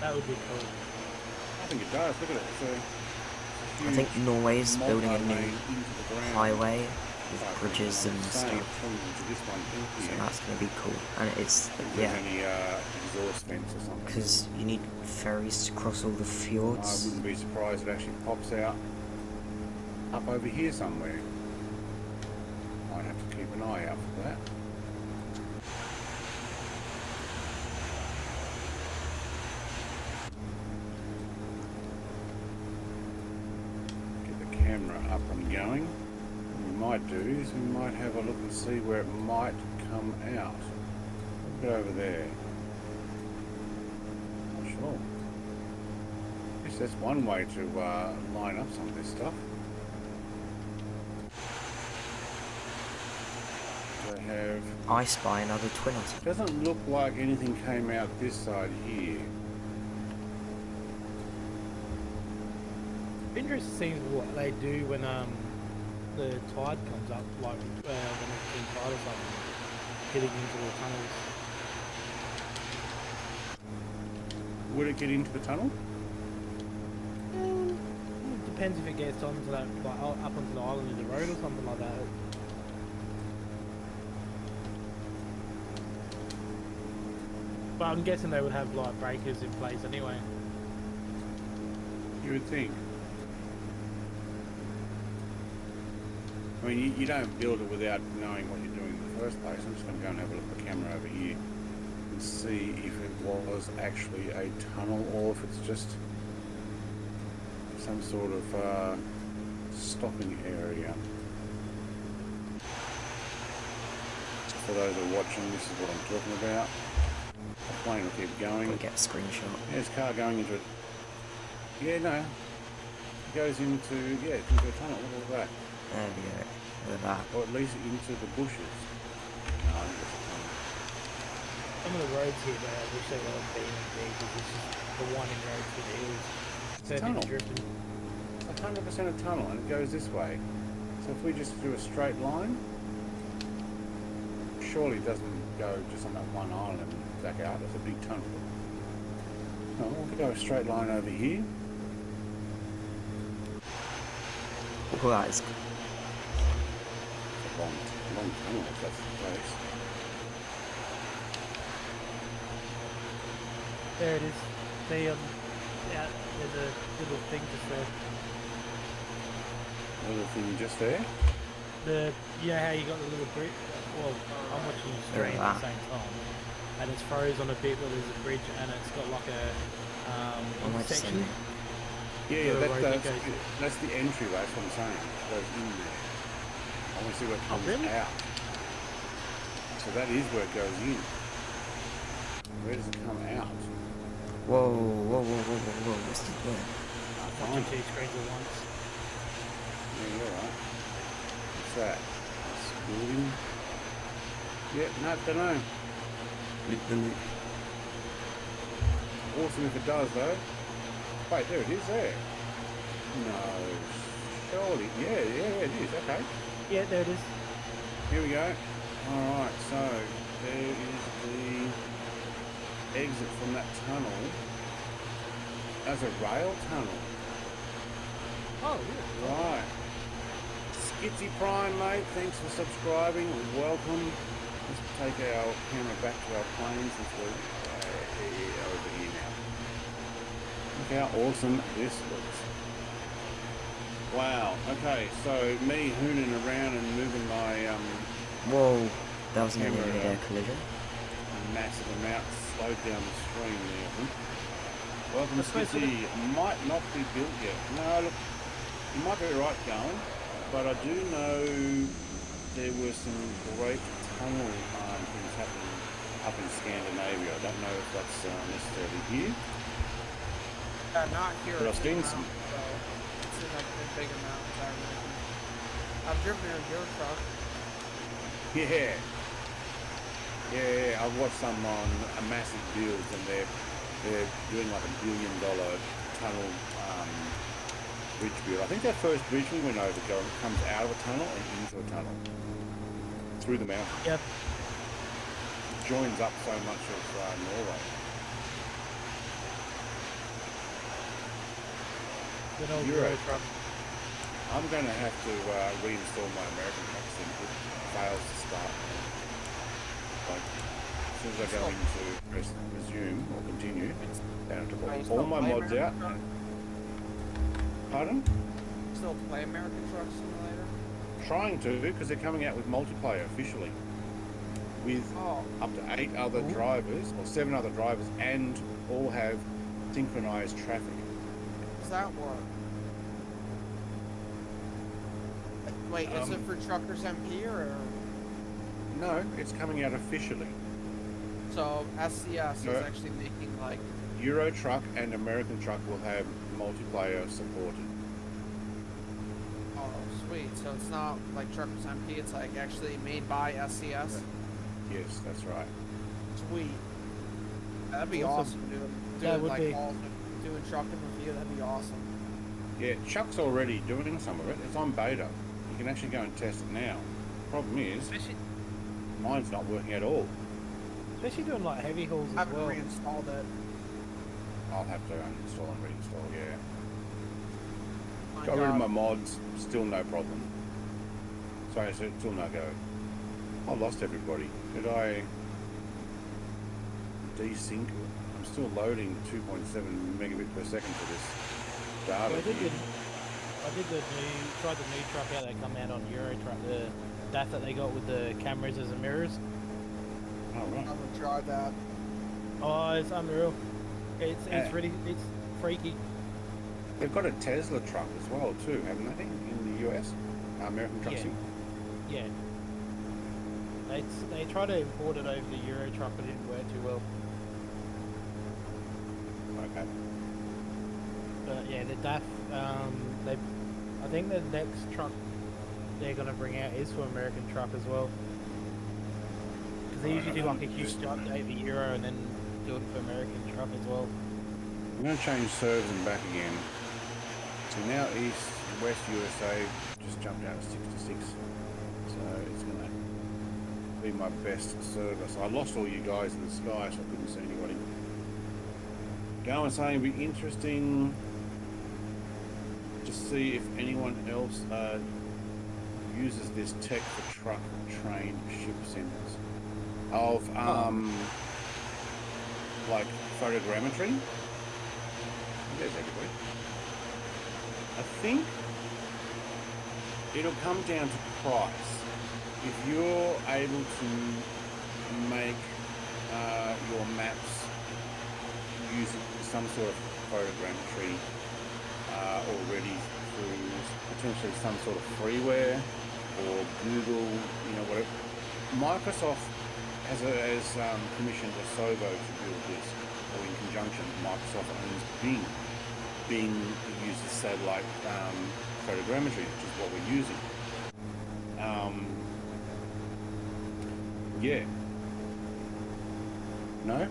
Speaker 6: that would be cool.
Speaker 1: I think it does. Look at it. It's a
Speaker 2: I think
Speaker 1: huge
Speaker 2: Norway's building a new
Speaker 1: multi-lane into the ground.
Speaker 2: highway with
Speaker 1: Like,
Speaker 2: bridges
Speaker 1: I'm
Speaker 2: and
Speaker 1: saying,
Speaker 2: stuff.
Speaker 1: probably to this one
Speaker 2: So
Speaker 1: here.
Speaker 2: that's going to be cool. And it's,
Speaker 1: If there's
Speaker 2: yeah,
Speaker 1: any exhaust vents or something.
Speaker 2: because you need ferries to cross all the
Speaker 1: I
Speaker 2: fjords.
Speaker 1: wouldn't be surprised if it actually pops out up over here somewhere. Might have to keep an eye out for that. Get the camera up and going. What we might do is we might have a look and see where it might come out. Look over there. Not sure. Guess that's one way to line up some of this stuff. They have.
Speaker 2: I spy another twin otter.
Speaker 1: Doesn't look like anything came out this side here.
Speaker 6: Interesting to see what they do when the tide comes up, like when it's in tide or something, getting into the tunnels.
Speaker 1: Would it get into the tunnel?
Speaker 6: It depends if it gets onto that, like up onto the island of the road or something like that. But I'm guessing they would have like breakers in place anyway.
Speaker 1: You would think. I mean, you don't build it without knowing what you're doing in the first place. I'm just going to go and have a look at the camera over here and see if it was actually a tunnel or if it's just some sort of stopping area. For those who are watching, this is what I'm talking about. The plane will keep going.
Speaker 2: We'll get a screenshot.
Speaker 1: There's a car going into it. Yeah, no. It goes into, yeah, it's into a tunnel. Look at that.
Speaker 2: There we go. Look at that.
Speaker 1: Or at least into the bushes. No, I think it's a tunnel.
Speaker 6: Some of the roads here, though, I wish they were being big because this is the winding road for the hills.
Speaker 1: It's a tunnel.
Speaker 6: Dripping.
Speaker 1: It's 100% a tunnel, and it goes this way. So if we just do a straight line, surely it doesn't go just on that one island and back out. It's a big tunnel. No, we'll go a straight line over here.
Speaker 2: Well, that is
Speaker 1: It's a long tunnel if that's the case.
Speaker 6: There it is. The yeah, there's a little thing just there.
Speaker 1: Little thing just there.
Speaker 6: The you know how you got the little bridge? Well, I'm watching you stream at the same time, and it's froze on a bit where there's a bridge, and it's got like a
Speaker 2: I might
Speaker 6: section.
Speaker 2: see.
Speaker 1: Yeah,
Speaker 6: The road that goes-
Speaker 1: that's the entryway. That's what I'm saying. It goes in there. I want to see where it comes
Speaker 6: really?
Speaker 1: out. So that is where it goes in. Where does it come out?
Speaker 2: Whoa, whoa, whoa, whoa, whoa, whoa, what's this doing?
Speaker 6: Watching two screens at once.
Speaker 1: Yeah, you're right. What's that? Building. Yeah, no, don't know. Awesome if it does, though. Wait, there it is there. No, surely. Yeah, it is. Okay.
Speaker 6: Yeah, there it is.
Speaker 1: Here we go. Alright, so there is the exit from that tunnel. As a rail tunnel.
Speaker 6: Oh, yeah.
Speaker 1: Right. Skitsy Prime, mate, thanks for subscribing. Welcome. Let's take our camera back to our planes since we're over here now. Look how awesome this looks. Wow. Okay, so me hooning around and moving my
Speaker 2: Whoa, that was nearly
Speaker 1: Camera,
Speaker 2: a mid-air collision.
Speaker 1: massive amount slowed down the stream there. I think. Welcome,
Speaker 6: That's supposed to
Speaker 1: Skitsy. Might not be built yet. No, look, you might be right going, but I do know there were some great tunnel things happening up in Scandinavia. I don't know if that's necessarily here.
Speaker 3: Not here.
Speaker 1: But I've seen
Speaker 3: in
Speaker 1: some.
Speaker 3: So it's in like the bigger mountains, I imagine. I've driven a Euro truck.
Speaker 1: Yeah. Yeah, I've watched some on a massive builds and they're doing like $1 billion tunnel bridge build. I think that first bridge we went over comes out of a tunnel and into a tunnel. Through the mountain.
Speaker 6: Yep.
Speaker 1: Joins up so much of Norway.
Speaker 6: Good old
Speaker 1: Euro
Speaker 6: Euro truck.
Speaker 1: I'm going to have to reinstall my American truck since it fails to start. Like, as soon as I go into press resume or continue, then I have to pull all my mods out. Pardon?
Speaker 3: Still play American Truck Simulator?
Speaker 1: Trying to, because they're coming out with multiplayer officially. With up to 8 other drivers, or 7 other drivers, and all have synchronized traffic.
Speaker 3: Does that work? Wait, is it for Truckers MP or?
Speaker 1: No, it's coming out officially.
Speaker 3: So SCS
Speaker 1: No.
Speaker 3: is actually making like.
Speaker 1: Euro Truck and American Truck will have multiplayer supported.
Speaker 3: Oh, sweet. So it's not like Truckers MP. It's like actually made by SCS.
Speaker 1: Yes, that's right.
Speaker 3: Sweet. That'd be
Speaker 6: Awesome.
Speaker 3: awesome, dude.
Speaker 6: That
Speaker 3: Doing
Speaker 6: would
Speaker 3: like
Speaker 6: be.
Speaker 3: doing trucking review. That'd be awesome.
Speaker 1: Yeah, Chuck's already doing some of it. It's on beta. You can actually go and test it now. Problem is,
Speaker 6: Especially,
Speaker 1: mine's not working at all.
Speaker 6: especially doing like heavy hauls
Speaker 3: I
Speaker 6: as
Speaker 3: haven't
Speaker 6: well.
Speaker 3: reinstalled it.
Speaker 1: I'll have to uninstall and reinstall, yeah.
Speaker 3: My
Speaker 1: Got rid of
Speaker 3: God.
Speaker 1: my mods, still no problem. Sorry, still no go. I lost everybody. Did I desync? I'm still loading 2.7 megabit per second for this data.
Speaker 6: I did
Speaker 1: here.
Speaker 6: tried the new truck out that come out on Euro Truck, the DAF that they got with the cameras as the mirrors.
Speaker 1: Oh,
Speaker 3: I'm
Speaker 1: right.
Speaker 3: gonna try that.
Speaker 6: Oh, it's unreal. It's really freaky.
Speaker 1: They've got a Tesla truck as well too, haven't they? In the US, American Truck
Speaker 6: Yeah.
Speaker 1: Sim.
Speaker 6: Yeah. They tried to import it over the Euro Truck, but it didn't work too well.
Speaker 1: Okay.
Speaker 6: But yeah, the DAF, I think the next truck they're gonna bring out is for American Truck as well. Because they usually do like a huge update for Euro and then do it for American Truck as well.
Speaker 1: I'm going to change servers and back again. So now East, West USA just jumped out to 66. So it's going to be my best server. So I lost all you guys in the sky, so I couldn't see anybody. Go and saying it'd be interesting to see if anyone else uses this tech for truck, train, ship sims of like photogrammetry. There's everybody. I think it'll come down to price. If you're able to make your maps using some sort of photogrammetry already through potentially some sort of freeware or Google, whatever. Microsoft has commissioned Asobo to build this, or in conjunction, Microsoft owns Bing. Bing uses satellite photogrammetry, which is what we're using. Yeah. No?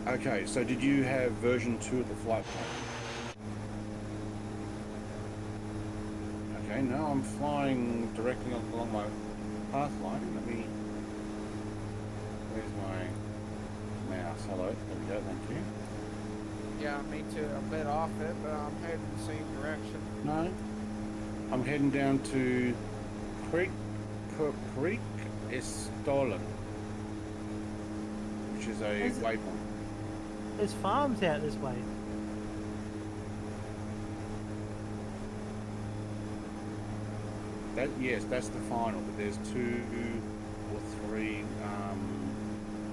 Speaker 1: Okay, so did you have version 2 of the flight plan? Okay, now I'm flying directly along my path line. Where's my mouse? Hello, there we go, thank you.
Speaker 3: Yeah, me too. I'm a bit off it, but I'm heading the same direction.
Speaker 1: No, I'm heading down to Creek Estolen, which is a waypoint.
Speaker 6: There's farms out this way.
Speaker 1: Yes, that's the final, but there's 2 or 3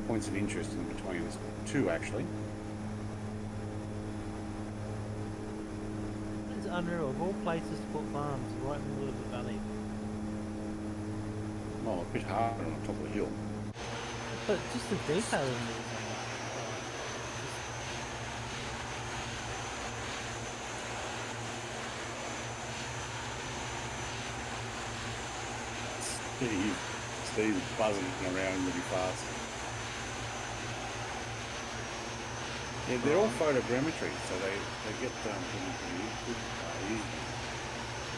Speaker 1: points of interest in between. There's 2 actually.
Speaker 6: It's unreal. Of all places to put farms, right in the middle of the valley.
Speaker 1: Well, a bit harder on top of the hill.
Speaker 6: But just the detail in this.
Speaker 1: Steve's buzzing around really fast. Yeah, they're all photogrammetry, so they get pretty easy.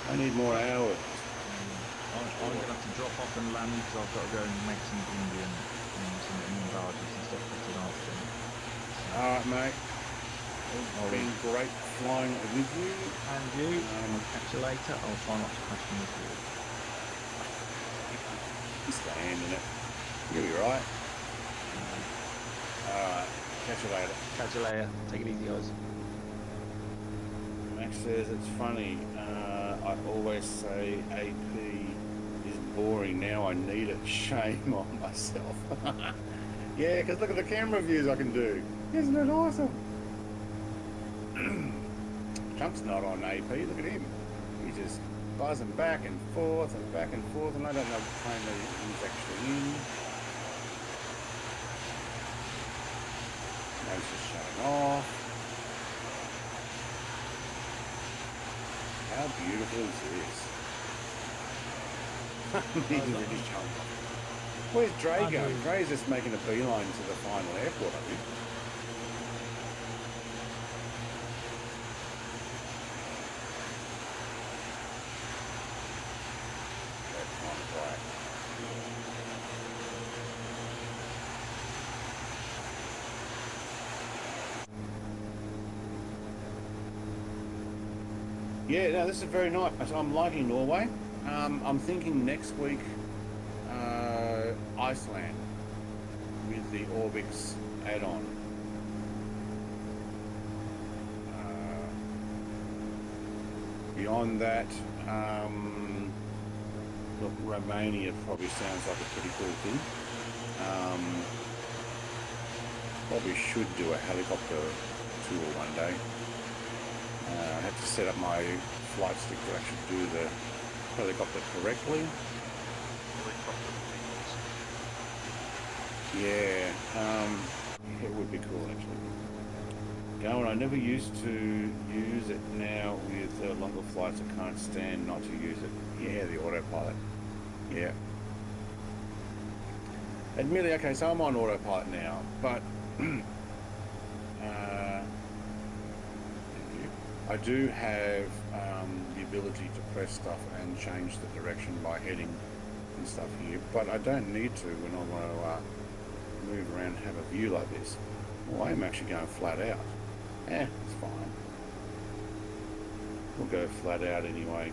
Speaker 1: I need more hours.
Speaker 8: I'm going to have to drop off and land because I've got to go and make some Indian barges and stuff for tonight.
Speaker 1: Alright, mate. It's been great flying with you.
Speaker 8: And you. I'll catch you later. I'll try not to crash in this wall.
Speaker 1: Stand in it. You'll be right. Alright, catch you later.
Speaker 8: Catch you later. Take it easy, guys.
Speaker 1: Max says it's funny. I always say AP is boring. Now I need it. Shame on myself. Yeah, because look at the camera views I can do. Isn't it awesome? Chunk's not on AP. Look at him. He's just buzzing back and forth, and I don't know what plane that he's actually in. Now he's just showing off. How beautiful is this? He's really showing off. Where's Drey going? Drey's just making a beeline to the final airport, I think. Yeah, no, this is very nice. I'm liking Norway. I'm thinking next week Iceland with the Orbix add-on. Beyond that, look, Romania probably sounds like a pretty cool thing. Probably should do a helicopter tour one day. I have to set up my flight stick to actually do the helicopter correctly. Yeah, it would be cool actually. Going, I never used to use it. Now with longer flights, I can't stand not to use it. Yeah, the autopilot. Yeah. Admittedly, okay, so I'm on autopilot now, but I do have the ability to press stuff and change the direction by heading and stuff here, but I don't need to when I want to move around and have a view like this. Well, I'm actually going flat out. It's fine. We'll go flat out anyway.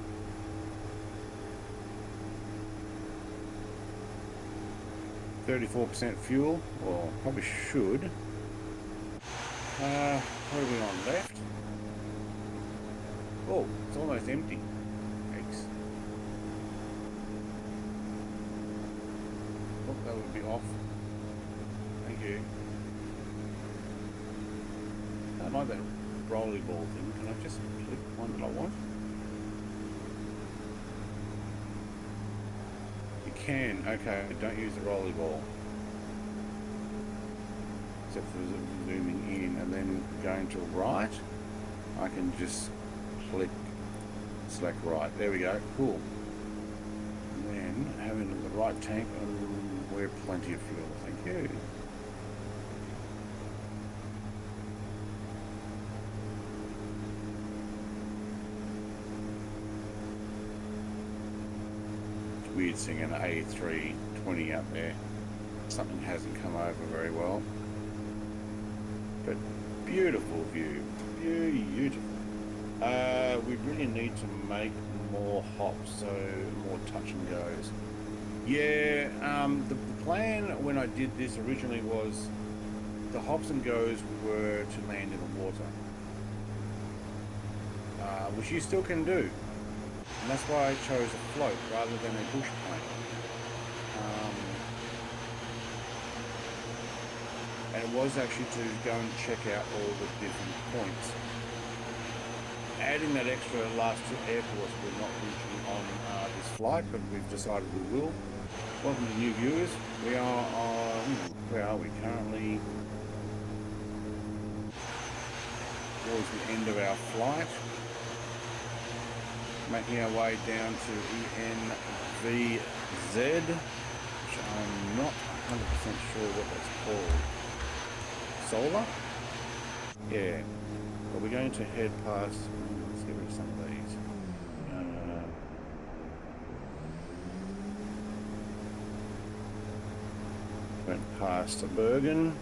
Speaker 1: %34% fuel, or probably should. What are we on, left? Oh, it's almost empty. Thanks. Oh, that would be off. Thank you. That might be rolly ball thing. Can I just click one that I want? You can. Okay, don't use the rolly ball. Except for zooming in and then going to right. I can just click, select right. There we go. Cool. And then having the right tank and we're plenty of fuel. Thank you. It's weird seeing an A320 up there. Something hasn't come over very well. But beautiful view. Beautiful. We really need to make more hops, so more touch and goes. Yeah, the plan when I did this originally was the hops and goes were to land in the water, which you still can do, and that's why I chose a float rather than a bush plane. And it was actually to go and check out all the different points. Adding that extra last two airports we're not reaching on this flight, but we've decided we will. Welcome to new viewers. We are on, where are we currently? Towards the end of our flight. Making our way down to ENVZ, which I'm not 100% sure what that's called. Solar? Yeah. But we're going to head past. Let's get rid of some of these. Went past Bergen.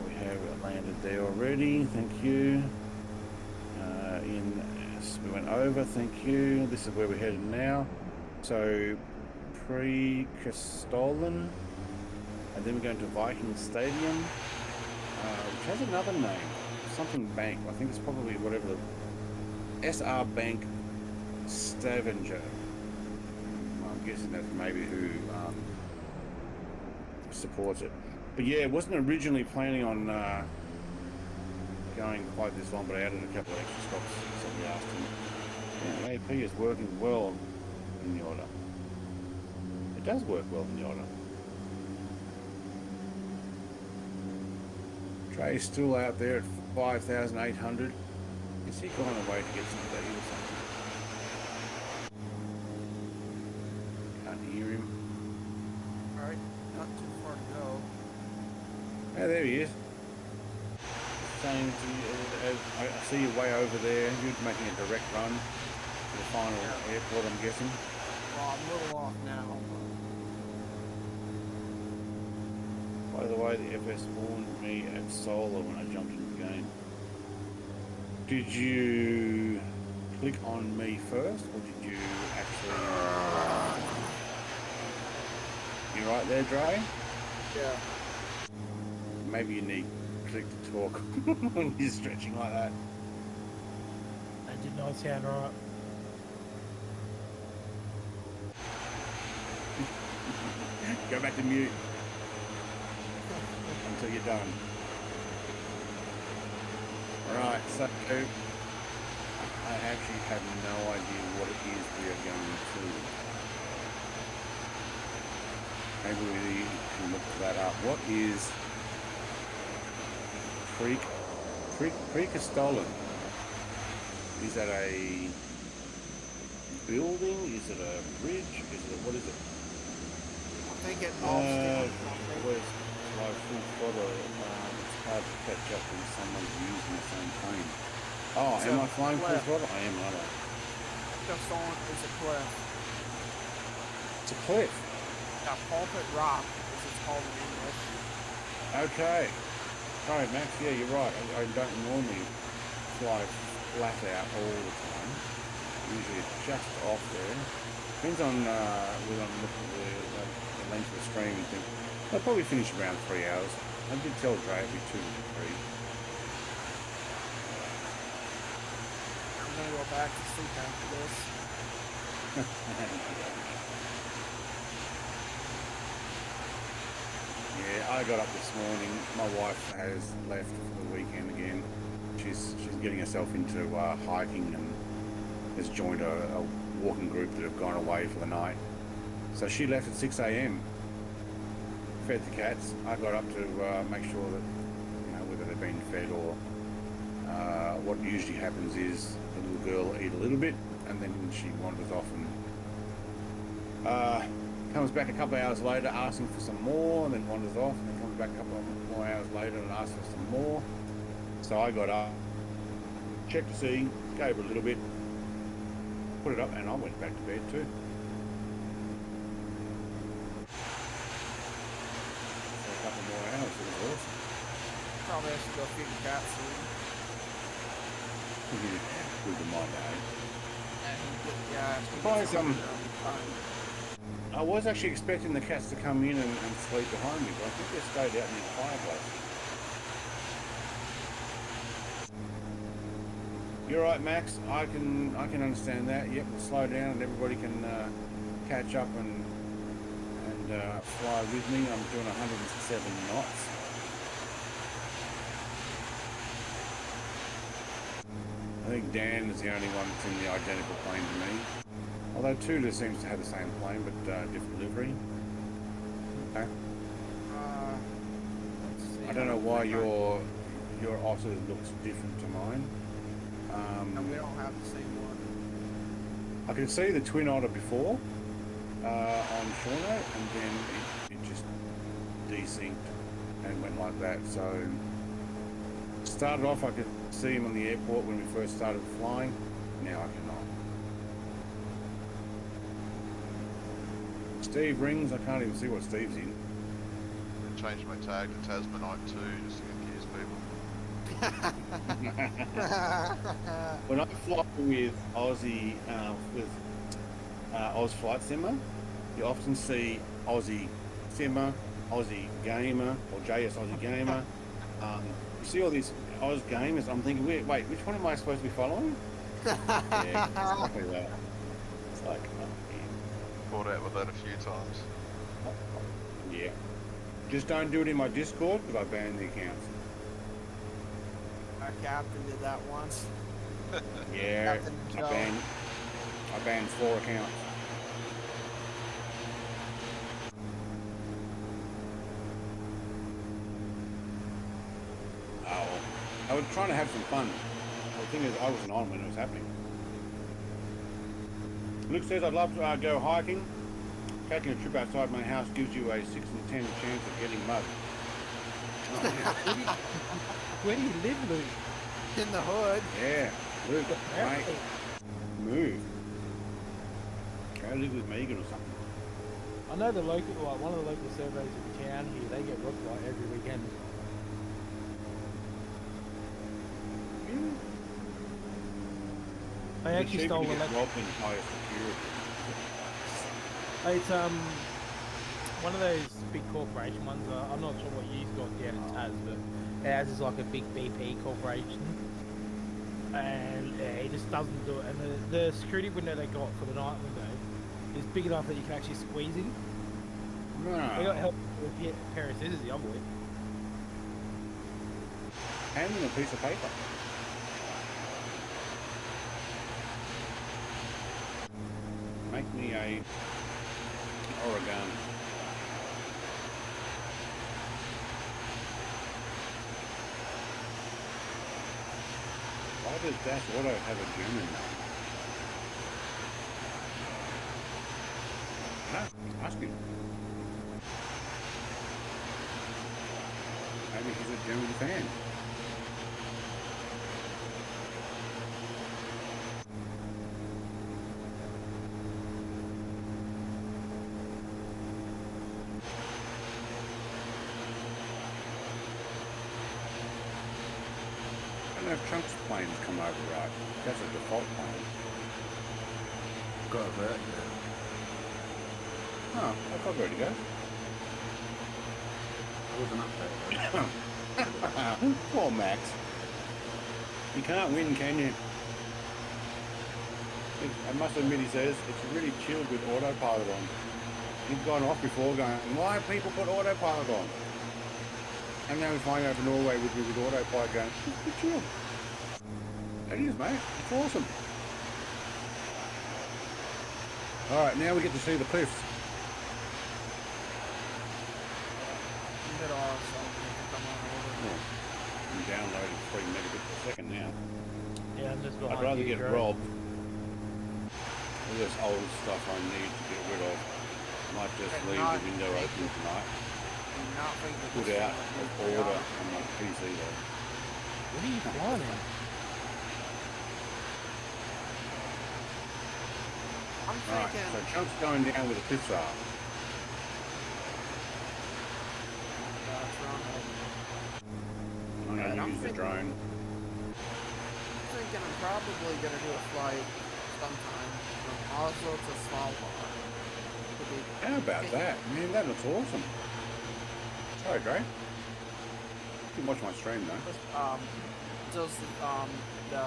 Speaker 1: We have landed there already. Thank you. We went over. Thank you. This is where we're headed now. So pre-Castellan, and then we're going to Viking Stadium, which has another name. Something Bank. I think it's probably whatever the SR Bank Stavanger. I'm guessing that's maybe who supports it. But yeah, it wasn't originally planning on going quite this long, but I added a couple of extra stops. So we asked him. Yeah, AP is working well in the order. It does work well in the order. Trey's still out there at 5,800. Is he gone away to get some tea or something? Can't hear him.
Speaker 3: Alright, not too far to go.
Speaker 1: Oh, there he is. Saying to you, I see you way over there. You're making a direct run to the final airport, I'm guessing.
Speaker 3: Well, I'm a little off now.
Speaker 1: By the way, the FS warned me at Solar when I jumped into the game. Did you click on me first, or did you actually... You right there, Dre?
Speaker 3: Yeah.
Speaker 1: Maybe you need click to talk when you're stretching like that.
Speaker 6: That did not sound right.
Speaker 1: Go back to mute until you're done. Right, so I actually have no idea what it is we are going to. Maybe we can look that up. What is Pre-Castellan? Is that a building? Is it a bridge? Is it, what is it?
Speaker 3: I think it all
Speaker 1: Where's my full photo? It's hard to catch up when someone's using the same plane. Oh,
Speaker 3: It's
Speaker 1: am
Speaker 3: a
Speaker 1: I flying full
Speaker 3: cliff.
Speaker 1: throttle? I am, aren't I?
Speaker 3: just on is a cliff.
Speaker 1: It's a cliff.
Speaker 3: Yeah, Pulpit Rock, as it's called in English.
Speaker 1: Okay. Sorry, Max. Yeah, you're right. I don't normally fly flat out all the time. Usually it's just off there. Depends on we're going to look at the length of the stream and think. I'll probably finish around 3 hours. I did tell Dre it'd be 2 to 3.
Speaker 3: I'm gonna go back to sleep after this.
Speaker 1: Yeah, I got up this morning. My wife has left for the weekend again. She's getting herself into hiking and has joined a walking group that have gone away for the night. So she left at 6 a.m. Fed the cats. I got up to make sure that, you know, whether they've been fed or what usually happens is the little girl will eat a little bit and then she wanders off and comes back a couple of hours later asking for some more, and then wanders off, and then comes back a couple of more hours later and asks for some more. So I got up, checked to see, gave her a little bit, put it up, and I went back to bed too. So a couple more hours, it was awesome.
Speaker 3: Probably I should go feed the cats soon.
Speaker 1: Good to my day.
Speaker 3: Yeah,
Speaker 1: Probably some. I was actually expecting the cats to come in and sleep behind me, but I think they stayed out near the fireplace. You're right, Max. I can understand that. Yep, we'll slow down and everybody can catch up and fly with me. I'm doing 107 knots. I think Dan is the only one that's in the identical plane to me. Although Tudor seems to have the same plane, but different livery. Okay. I don't know why your officer looks different to mine.
Speaker 3: And we don't have the same one.
Speaker 1: I could see the twin otter before on Shauno, and then it just desynced and went like that. So started off, I could see him on the airport when we first started flying. Now I cannot. Steve rings. I can't even see what Steve's in.
Speaker 5: I changed my tag to Tasmanite too, just to confuse people.
Speaker 1: When I fly with Aussie, Oz Flight Simmer, you often see Aussie Simmer, Aussie Gamer, or JS Aussie Gamer. You see all these Oz gamers. I'm thinking, wait, which one am I supposed to be following? Yeah, exactly that. It's like, oh,
Speaker 5: Caught out with that a few times.
Speaker 1: yeah. Just don't do it in my Discord because I banned the accounts.
Speaker 3: Our captain did that once.
Speaker 1: Yeah,
Speaker 3: Captain
Speaker 1: I
Speaker 3: Joe.
Speaker 1: banned 4 accounts. Oh, I was trying to have some fun. The thing is, I wasn't on when it was happening. Luke says, I'd love to go hiking. Taking a trip outside my house gives you a 6 in 10 chance of getting mugged. Oh, yeah.
Speaker 6: Where do you live, Luke?
Speaker 3: In the hood.
Speaker 1: Yeah, Luke, mate, move. Go live with Megan or something.
Speaker 6: I know the local, like one of the local surveys in town here, they get rooked like every weekend. They actually stole
Speaker 1: the
Speaker 6: electric.
Speaker 1: robbed in higher security.
Speaker 6: It's one of those big corporation ones. I'm not sure what you've got down in Tas, but ours is like a big BP corporation, and it just doesn't do it. And the security window they got for the night window is big enough that you can actually squeeze in. They got help with a pair of scissors the other week.
Speaker 1: Hand them a piece of paper. Make me a origami. Why does Dash Auto have a German name? No, ask him. Maybe he's a German fan. I don't know if Trunk's planes come over right. That's a default plane.
Speaker 7: Got a vert.
Speaker 1: Oh, I thought ready to go.
Speaker 7: It was an update.
Speaker 1: Poor Max. You can't win, can you? I must admit, he says, it's really chilled with autopilot on. He's gone off before going, why people put autopilot on? And now we find out for Norway with autopilot going, it's chill. It is, mate. It's awesome. Alright, now we get to see the cliffs.
Speaker 3: Bit awesome. Come on over.
Speaker 1: I'm downloading 3 megabits per second now.
Speaker 6: Yeah, I'm just behind
Speaker 1: I'd rather
Speaker 6: you,
Speaker 1: get
Speaker 6: Drew.
Speaker 1: robbed. All this old stuff I need to get rid of. Might just
Speaker 3: Okay,
Speaker 1: leave
Speaker 3: not
Speaker 1: the window
Speaker 3: make
Speaker 1: open
Speaker 3: it-
Speaker 1: tonight.
Speaker 3: Do not think that
Speaker 1: Put
Speaker 3: this
Speaker 1: out
Speaker 3: thing
Speaker 1: an
Speaker 3: will be
Speaker 1: order
Speaker 3: on.
Speaker 1: on my PC though.
Speaker 6: What are you planning?
Speaker 3: I'm
Speaker 1: Right,
Speaker 3: thinking.
Speaker 1: so Chunk's going down with the cliffs are.
Speaker 3: That's wrong.
Speaker 1: I'm going
Speaker 3: Right,
Speaker 1: to
Speaker 3: I'm
Speaker 1: use the
Speaker 3: thinking-
Speaker 1: drone.
Speaker 3: I'm thinking I'm probably gonna do a flight sometime from Oslo to Svalbard. Could be
Speaker 1: How about that? Man, that looks awesome. Sorry, Dre. You can watch my stream though.
Speaker 3: does the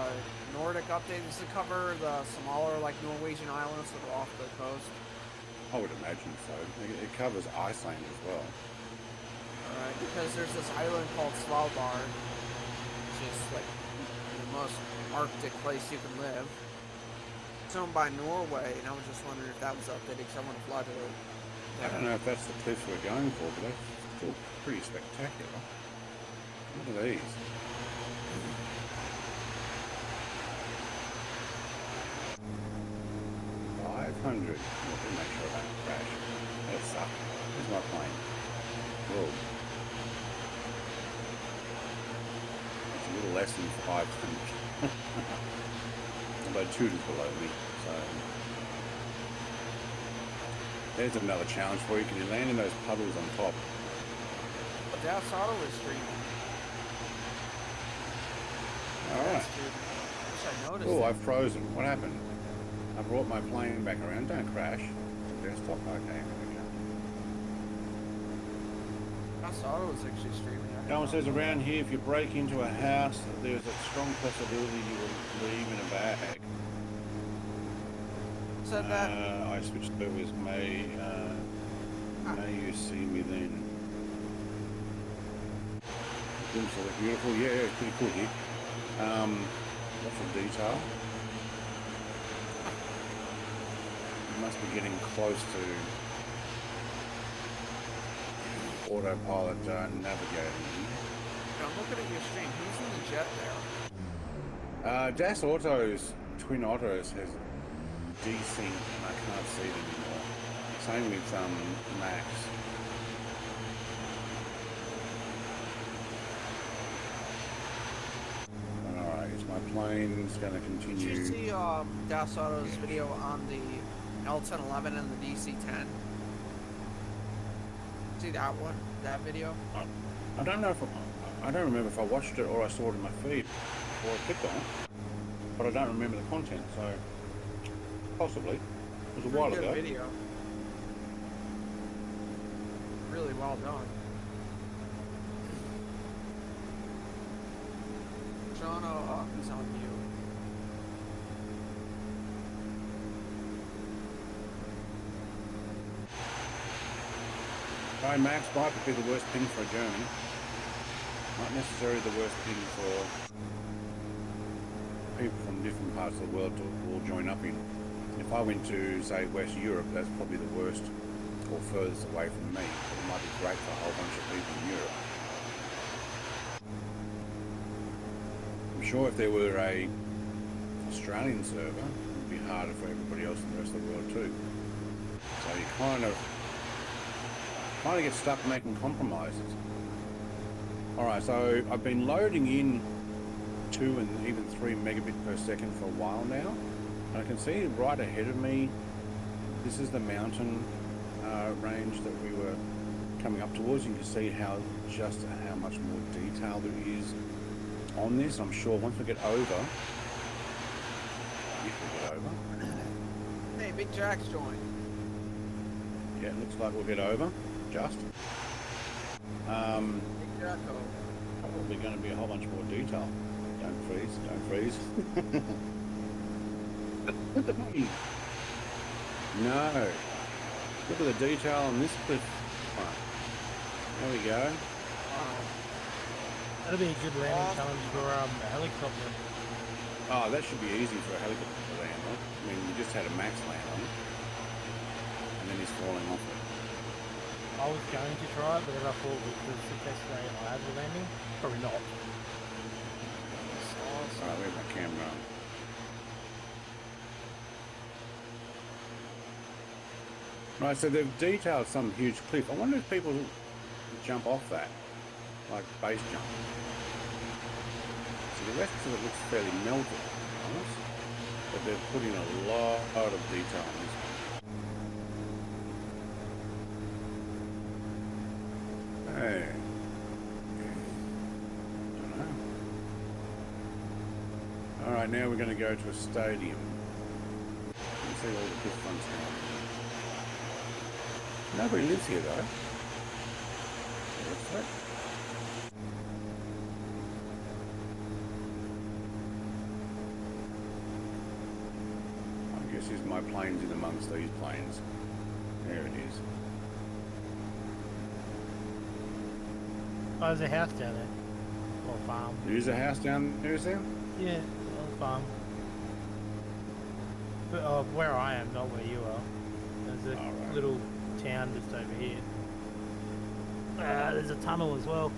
Speaker 3: Nordic update does it cover the smaller like Norwegian islands that are off the coast?
Speaker 1: I would imagine so. It covers Iceland as well.
Speaker 3: Alright, because there's this island called Svalbard, which is like the most Arctic place you can live. It's owned by Norway, and I was just wondering if that was updated because I want to fly to it.
Speaker 1: I don't know if that's the cliffs we're going for, but that's still pretty spectacular. Look at these. $500. Let me make sure I don't crash. That sucks. Where's my plane? Whoa. It's a little less than 500. Although 2 is below me, so. There's another challenge for you. Can you land in those puddles on top?
Speaker 3: But that's auto is streaming.
Speaker 1: Alright.
Speaker 3: That's streaming. I wish I noticed.
Speaker 1: Oh,
Speaker 3: that.
Speaker 1: I've frozen. What happened? I brought my plane back around. Don't crash. Desktop. Okay, there we go.
Speaker 3: That's auto is actually streaming. I
Speaker 1: No one
Speaker 3: don't
Speaker 1: says
Speaker 3: know.
Speaker 1: around here, if you break into a house, there's a strong possibility you will leave in a bag.
Speaker 3: Said that.
Speaker 1: I switched servers. May you see me then. Glimpse of it. Beautiful. Yeah, it's pretty cool here. Lots of detail. You must be getting close to autopilot navigating.
Speaker 3: I'm looking at your stream. Who's in the jet there?
Speaker 1: Das Auto's Twin Otters has desynced and I can't see it anymore. Same with Max. Alright, is my plane's going to
Speaker 3: Did
Speaker 1: continue?
Speaker 3: you see Das Auto's video on the L1011 and the DC10? See that one? That video?
Speaker 1: I don't know if I don't remember if I watched it or I saw it in my feed or I clicked on it, but I don't remember the content, so possibly. It was a while
Speaker 3: Pretty
Speaker 1: ago.
Speaker 3: good video. Really well done. John is on mute.
Speaker 1: Right, Max might be the worst ping for a journey. Not necessarily the worst ping for people from different parts of the world to all join up in. If I went to, say, West Europe, that's probably the worst or furthest away from me. But it might be great for a whole bunch of people in Europe. I'm sure if there were a Australian server, it would be harder for everybody else in the rest of the world too. So you kind of get stuck making compromises. Alright, so I've been loading in 2 and even 3 megabit per second for a while now. And I can see right ahead of me, this is the mountain range that we were coming up towards. You can see how much more detail there is on this. I'm sure once we get over, if we get over,
Speaker 3: Hey, Big Jack's joined.
Speaker 1: yeah, it looks like we'll get over, just.
Speaker 3: Big Jacko.
Speaker 1: Probably going to be a whole bunch more detail. Don't freeze, don't freeze. Look at me. No. Look at the detail on this cliff. There we go.
Speaker 3: Wow.
Speaker 6: That'll be a good landing challenge for a helicopter.
Speaker 1: Oh, that should be easy for a helicopter to land on. I mean, we just had a Max land on it. And then he's falling off it.
Speaker 6: I was going to try it, but then I thought with the success rate I had with landing, probably not.
Speaker 1: Alright, where's my camera? Right, so they've detailed some huge cliff. I wonder if people jump off that, like base jump. So the rest of it looks fairly melted, to be honest, but they're putting a lot of detail on this one. Hey. Alright, now we're going to go to a stadium. And see all the cliff fronts now. Nobody lives here though. What's that? I guess here's my planes in amongst these planes. There it is.
Speaker 6: Oh, there's a house down there. Or a farm.
Speaker 1: There's a house down there, is there?
Speaker 6: Yeah, a farm. But where I am, not where you are. There's a
Speaker 1: Alright.
Speaker 6: little town just over here. There's a tunnel as well.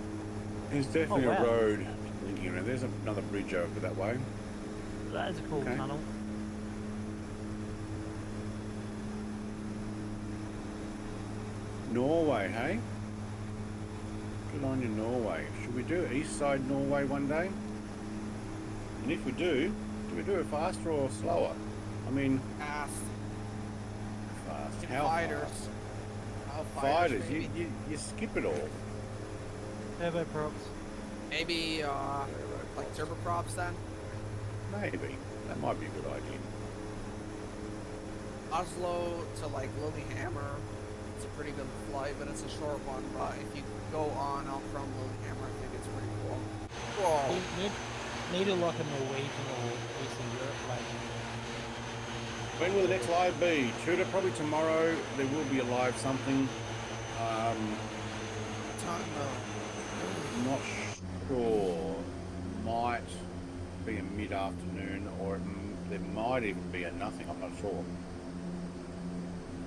Speaker 1: There's definitely
Speaker 6: Oh, wow.
Speaker 1: a road linking around. There's another bridge over that way.
Speaker 6: That is a cool
Speaker 1: Okay.
Speaker 6: tunnel.
Speaker 1: Norway, hey? Good on you, Norway. Should we do East Side Norway one day? And if we do we do it faster or slower? I mean,
Speaker 3: Fast.
Speaker 1: fast.
Speaker 3: Get
Speaker 1: How
Speaker 3: fighters.
Speaker 1: fast?
Speaker 3: How
Speaker 1: Fighters,
Speaker 3: maybe.
Speaker 1: you skip it all.
Speaker 6: Turbo props.
Speaker 3: Maybe like turboprops then.
Speaker 1: Maybe. That might be a good idea.
Speaker 3: Oslo to like Lillehammer. It's a pretty good flight, but it's a short one. But if you go on out from Lillehammer, I think it's pretty cool. Whoa.
Speaker 6: Need a like a Norwegian or Eastern Europe like.
Speaker 1: When will the next live be? Tutor, probably tomorrow. There will be a live something. Not sure. Might be a mid-afternoon, or there might even be a nothing. I'm not sure.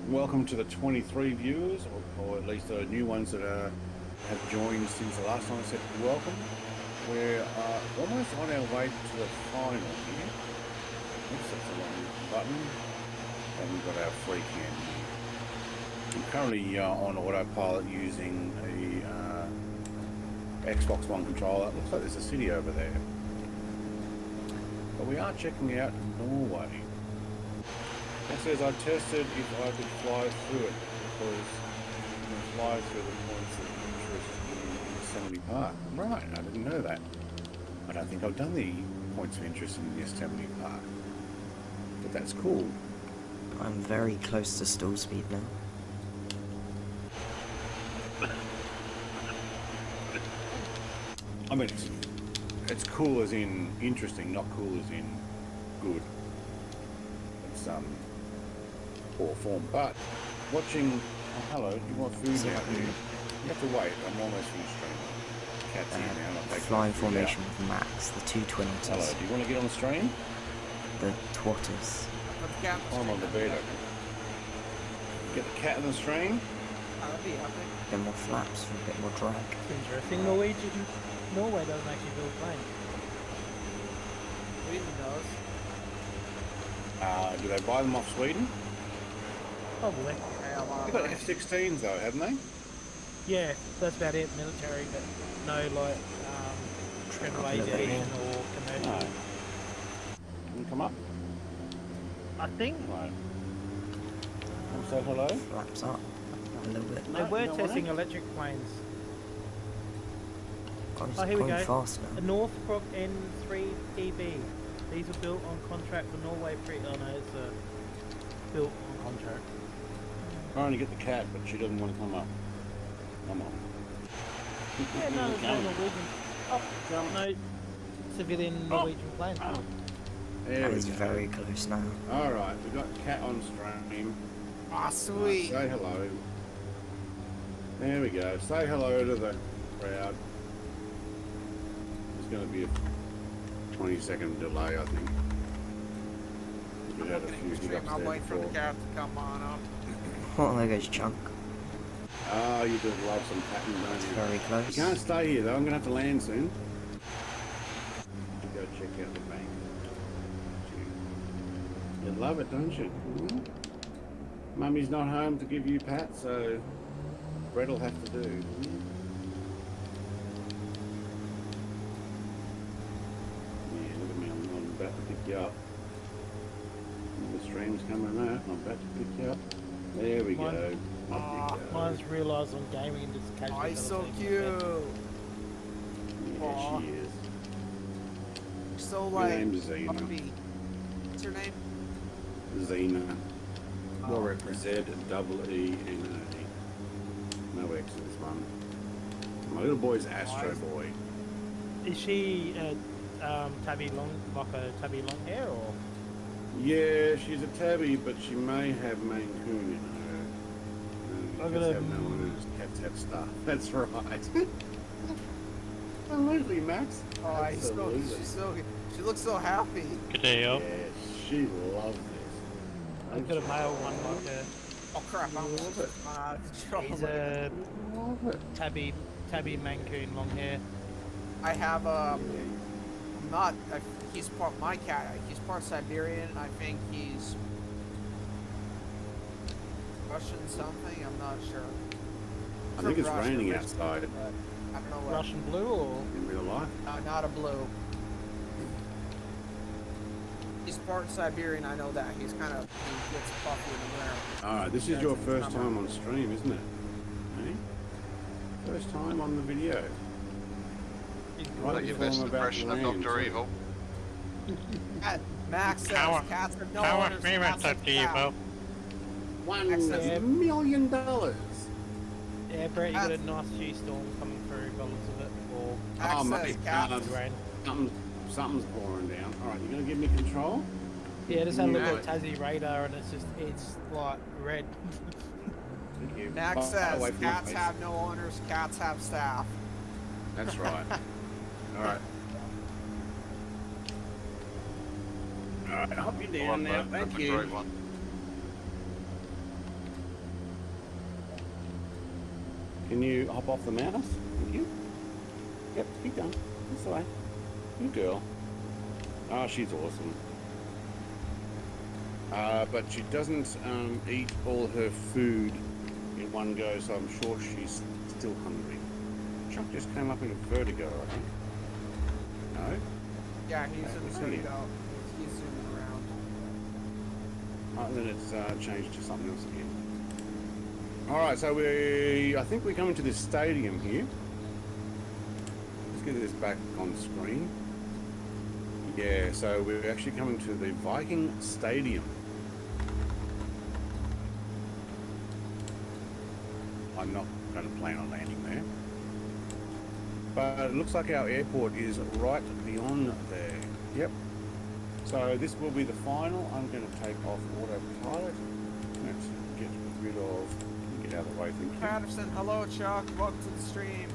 Speaker 1: Welcome to the 23 viewers, or at least the new ones that have joined since the last time I said welcome. We're almost on our way to the final here. Oops, that's the wrong button. Haven't got our free cam here. I'm currently on autopilot using a Xbox One controller. It looks like there's a city over there. But we are checking out Norway. It says I tested if I could fly through it because you can fly through the points of interest in Yosemite Park. Right, I didn't know that. I don't think I've done the points of interest in Yosemite Park. But that's cool.
Speaker 2: I'm very close to stall speed now.
Speaker 1: I mean, it's cool as in interesting, not cool as in good. It's poor form. But watching, oh hello, do you want food out there? You have to wait. I'm almost finished streaming. Cat's here now. I'll take
Speaker 2: Flying
Speaker 1: food out.
Speaker 2: formation with Max, the 220s.
Speaker 1: Hello, do you want to get on the stream?
Speaker 2: The twatters.
Speaker 1: I'm on the bed. Get the cat on the stream.
Speaker 3: That'd be epic.
Speaker 2: A bit more flaps for a bit more drag.
Speaker 6: Interesting. Norway doesn't actually build planes.
Speaker 3: Sweden does.
Speaker 1: Do they buy them off Sweden?
Speaker 6: Probably.
Speaker 1: They've got F-16s though, haven't they?
Speaker 6: Yeah, that's about it. Military, but no like general aviation or commercial.
Speaker 1: No. Can you come up?
Speaker 6: I think
Speaker 1: Right. Come say hello.
Speaker 2: Flaps up a little bit.
Speaker 6: they
Speaker 1: No,
Speaker 6: were
Speaker 1: you don't
Speaker 6: testing
Speaker 1: wanna?
Speaker 6: electric planes.
Speaker 2: Oh,
Speaker 6: here we go.
Speaker 2: faster.
Speaker 6: A Northrop N3PB. These were built on contract for Norway Oh no, it's built on contract.
Speaker 1: Trying to get the cat, but she doesn't want to come up. Come on.
Speaker 6: Yeah, no, there's no
Speaker 1: Come.
Speaker 6: Norwegian. Oh,
Speaker 1: Come.
Speaker 6: no civilian Norwegian plane.
Speaker 1: There
Speaker 2: That
Speaker 1: we
Speaker 2: is
Speaker 1: go.
Speaker 2: very close now.
Speaker 1: Alright, we've got cat on stream.
Speaker 3: Ah, sweet.
Speaker 1: Say hello. There we go. Say hello to the crowd. There's going to be a 20-second delay, I think. We had a few hiccups
Speaker 3: I'll
Speaker 1: there
Speaker 3: wait for the
Speaker 1: before.
Speaker 3: cat to come on up.
Speaker 2: Oh, there goes Chunk.
Speaker 1: Oh, you do love some pattern, don't
Speaker 2: It's
Speaker 1: you?
Speaker 2: very close.
Speaker 1: You can't stay here though, I'm gonna have to land soon. Go check out the bank. You love it, don't you? Mhm. Mummy's not home to give you pat, so Brett'll have to do. Yeah, look at me, I'm about to pick you up. The stream's coming out, I'm about to pick you up. There we
Speaker 6: Mine-
Speaker 1: go. Up you go.
Speaker 6: Mine's realised on gaming and just casually.
Speaker 3: Oh, he's so
Speaker 6: fell asleep in
Speaker 3: cute.
Speaker 6: bed.
Speaker 1: Yeah,
Speaker 3: Aw.
Speaker 1: she is.
Speaker 3: So
Speaker 1: Her
Speaker 3: like,
Speaker 1: name's Zena.
Speaker 3: puppy. What's her name?
Speaker 1: Zena.
Speaker 7: More reference.
Speaker 1: Z-E-E-N-A. No X in this one. My little boy's Astro Boy.
Speaker 6: Is she tabby long, like a tabby long hair, or?
Speaker 1: Yeah, she's a tabby, but she may have Maine Coon in her.
Speaker 6: I'm
Speaker 1: Cats
Speaker 6: gonna-
Speaker 1: have no moves, cats have stuff. That's right. Absolutely, Max.
Speaker 3: Oh, he's so,
Speaker 1: Absolutely.
Speaker 3: she's so, she looks so happy.
Speaker 6: Good day,
Speaker 1: Yeah, she loves this.
Speaker 6: I've got a male one like a.
Speaker 3: Oh crap, I almost took control.
Speaker 6: He's a tabby Mancoon, long hair.
Speaker 3: I have not. He's part my cat. He's part Siberian. I think he's Russian something. I'm not sure.
Speaker 1: I think it's
Speaker 3: Russian,
Speaker 1: raining
Speaker 3: Russian,
Speaker 1: outside
Speaker 3: but I don't know what.
Speaker 6: Russian blue, or?
Speaker 1: in real life.
Speaker 3: Not a blue. He's part Siberian. I know that. He's kind of he gets puffy in the winter.
Speaker 1: Alright, this is your first time on stream, isn't it? Hey? First time on the video.
Speaker 5: What
Speaker 1: Right
Speaker 5: your
Speaker 1: before
Speaker 5: best
Speaker 1: I'm about
Speaker 5: impression
Speaker 1: to
Speaker 5: of
Speaker 1: land,
Speaker 5: Dr.
Speaker 1: so-
Speaker 5: Evil?
Speaker 3: Max says
Speaker 6: How-
Speaker 3: cats are no
Speaker 6: How
Speaker 3: owners.
Speaker 6: me
Speaker 3: Cats are cat.
Speaker 1: $1
Speaker 3: Excellent.
Speaker 1: million.
Speaker 6: Yeah, Brett, you got a nice few storms coming through, by the looks of it, or
Speaker 3: Max
Speaker 1: Oh,
Speaker 3: says
Speaker 1: mate,
Speaker 3: cats.
Speaker 6: rain.
Speaker 1: Something's pouring down. Alright, you're gonna give me control?
Speaker 6: Yeah, just had a look
Speaker 1: Yeah.
Speaker 6: at Tassie radar, and it's like red.
Speaker 1: Thank you.
Speaker 3: Max
Speaker 1: Far
Speaker 3: says
Speaker 1: away from my
Speaker 3: cats
Speaker 1: face.
Speaker 3: have no owners. Cats have staff.
Speaker 1: That's right. Alright. Alright, I'll hop you down now. Thank
Speaker 5: That's a
Speaker 1: you.
Speaker 5: great one.
Speaker 1: Can you hop off the mouse? Thank you. Yep, keep going. That's the way. Good girl. Oh, she's awesome. But she doesn't eat all her food in one go, so I'm sure she's still hungry. Chuck just came up in a vertigo, I think. No?
Speaker 3: Yeah, he's
Speaker 1: That
Speaker 3: in
Speaker 1: was
Speaker 3: the
Speaker 1: it.
Speaker 3: video. He's zooming around.
Speaker 1: Oh, then it's changed to something else again. Alright, so I think we're coming to this stadium here. Let's get this back on screen. Yeah, so we're actually coming to the Viking Stadium. I'm not going to plan on landing there. But it looks like our airport is right beyond there. Yep. So this will be the final. I'm going to take off autopilot. Let's get rid of... Get out of the way, thank you.
Speaker 3: Patterson, hello Chuck. Welcome to the stream.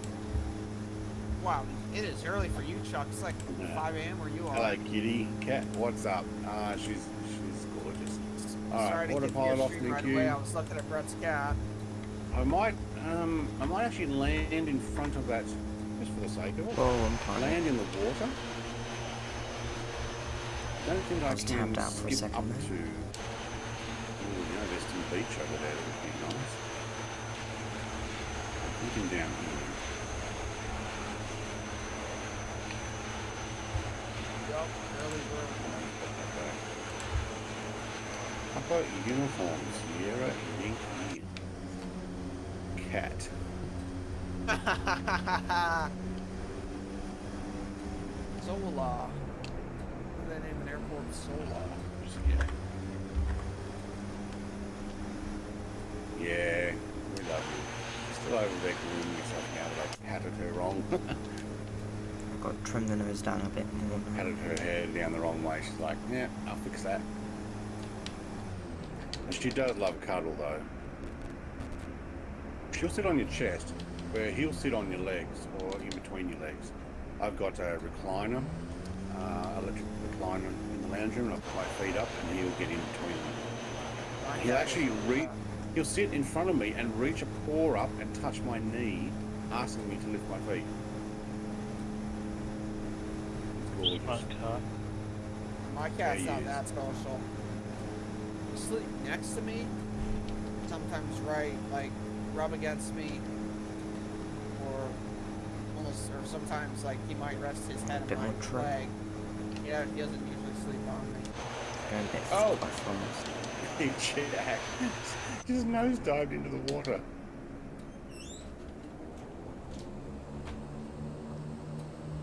Speaker 3: Wow, it is early for you, Chuck. It's like
Speaker 1: Yeah.
Speaker 3: 5 a.m. where you are.
Speaker 1: Hello, kitty. Cat, what's up? She's gorgeous.
Speaker 3: Sorry
Speaker 1: Alright,
Speaker 3: to give you
Speaker 1: autopilot
Speaker 3: a
Speaker 1: off,
Speaker 3: stream
Speaker 1: thank
Speaker 3: right
Speaker 1: you.
Speaker 3: away. I was looking at Brett's cat.
Speaker 1: I might actually land in front of that, just for the sake of it.
Speaker 2: Oh, I'm fine.
Speaker 1: Land in the water. I don't think I
Speaker 2: was
Speaker 1: can
Speaker 2: tapped out for a
Speaker 1: skip
Speaker 2: second
Speaker 1: up
Speaker 2: there.
Speaker 1: to... Oh, you know, there's some beach over there that would be nice. I'm thinking down here.
Speaker 3: Yup, early bird.
Speaker 1: How about uniforms? Sierra Yankee Cat.
Speaker 3: Zola. What do they name an airport? Zola.
Speaker 1: Just, yeah, we love you. Still over there grooming yourself now that I patted her wrong.
Speaker 2: I've got to trim the nose down a bit more.
Speaker 1: Patted her hair down the wrong way. She's like, yeah, I'll fix that. And she does love a cuddle though. She'll sit on your chest, where he'll sit on your legs or in between your legs. I've got a recliner electric recliner in the lounge room, and I'll put my feet up, and he'll get in between them.
Speaker 3: My
Speaker 1: He'll
Speaker 3: cat
Speaker 1: actually
Speaker 3: is,
Speaker 1: he'll sit in front of me and reach a paw up and touch my knee, asking me to lift my feet. It's gorgeous.
Speaker 3: My cat's
Speaker 1: Yeah, he
Speaker 3: not
Speaker 1: is.
Speaker 3: that social. He'll sleep next to me. Sometimes like rub against me, or almost, or sometimes like he might rest his head
Speaker 2: Bit
Speaker 3: on my
Speaker 2: more true.
Speaker 3: leg. Yeah, he doesn't usually sleep on me.
Speaker 2: Going a bit
Speaker 1: Oh.
Speaker 2: fast.
Speaker 1: Jack just nosedived into the water.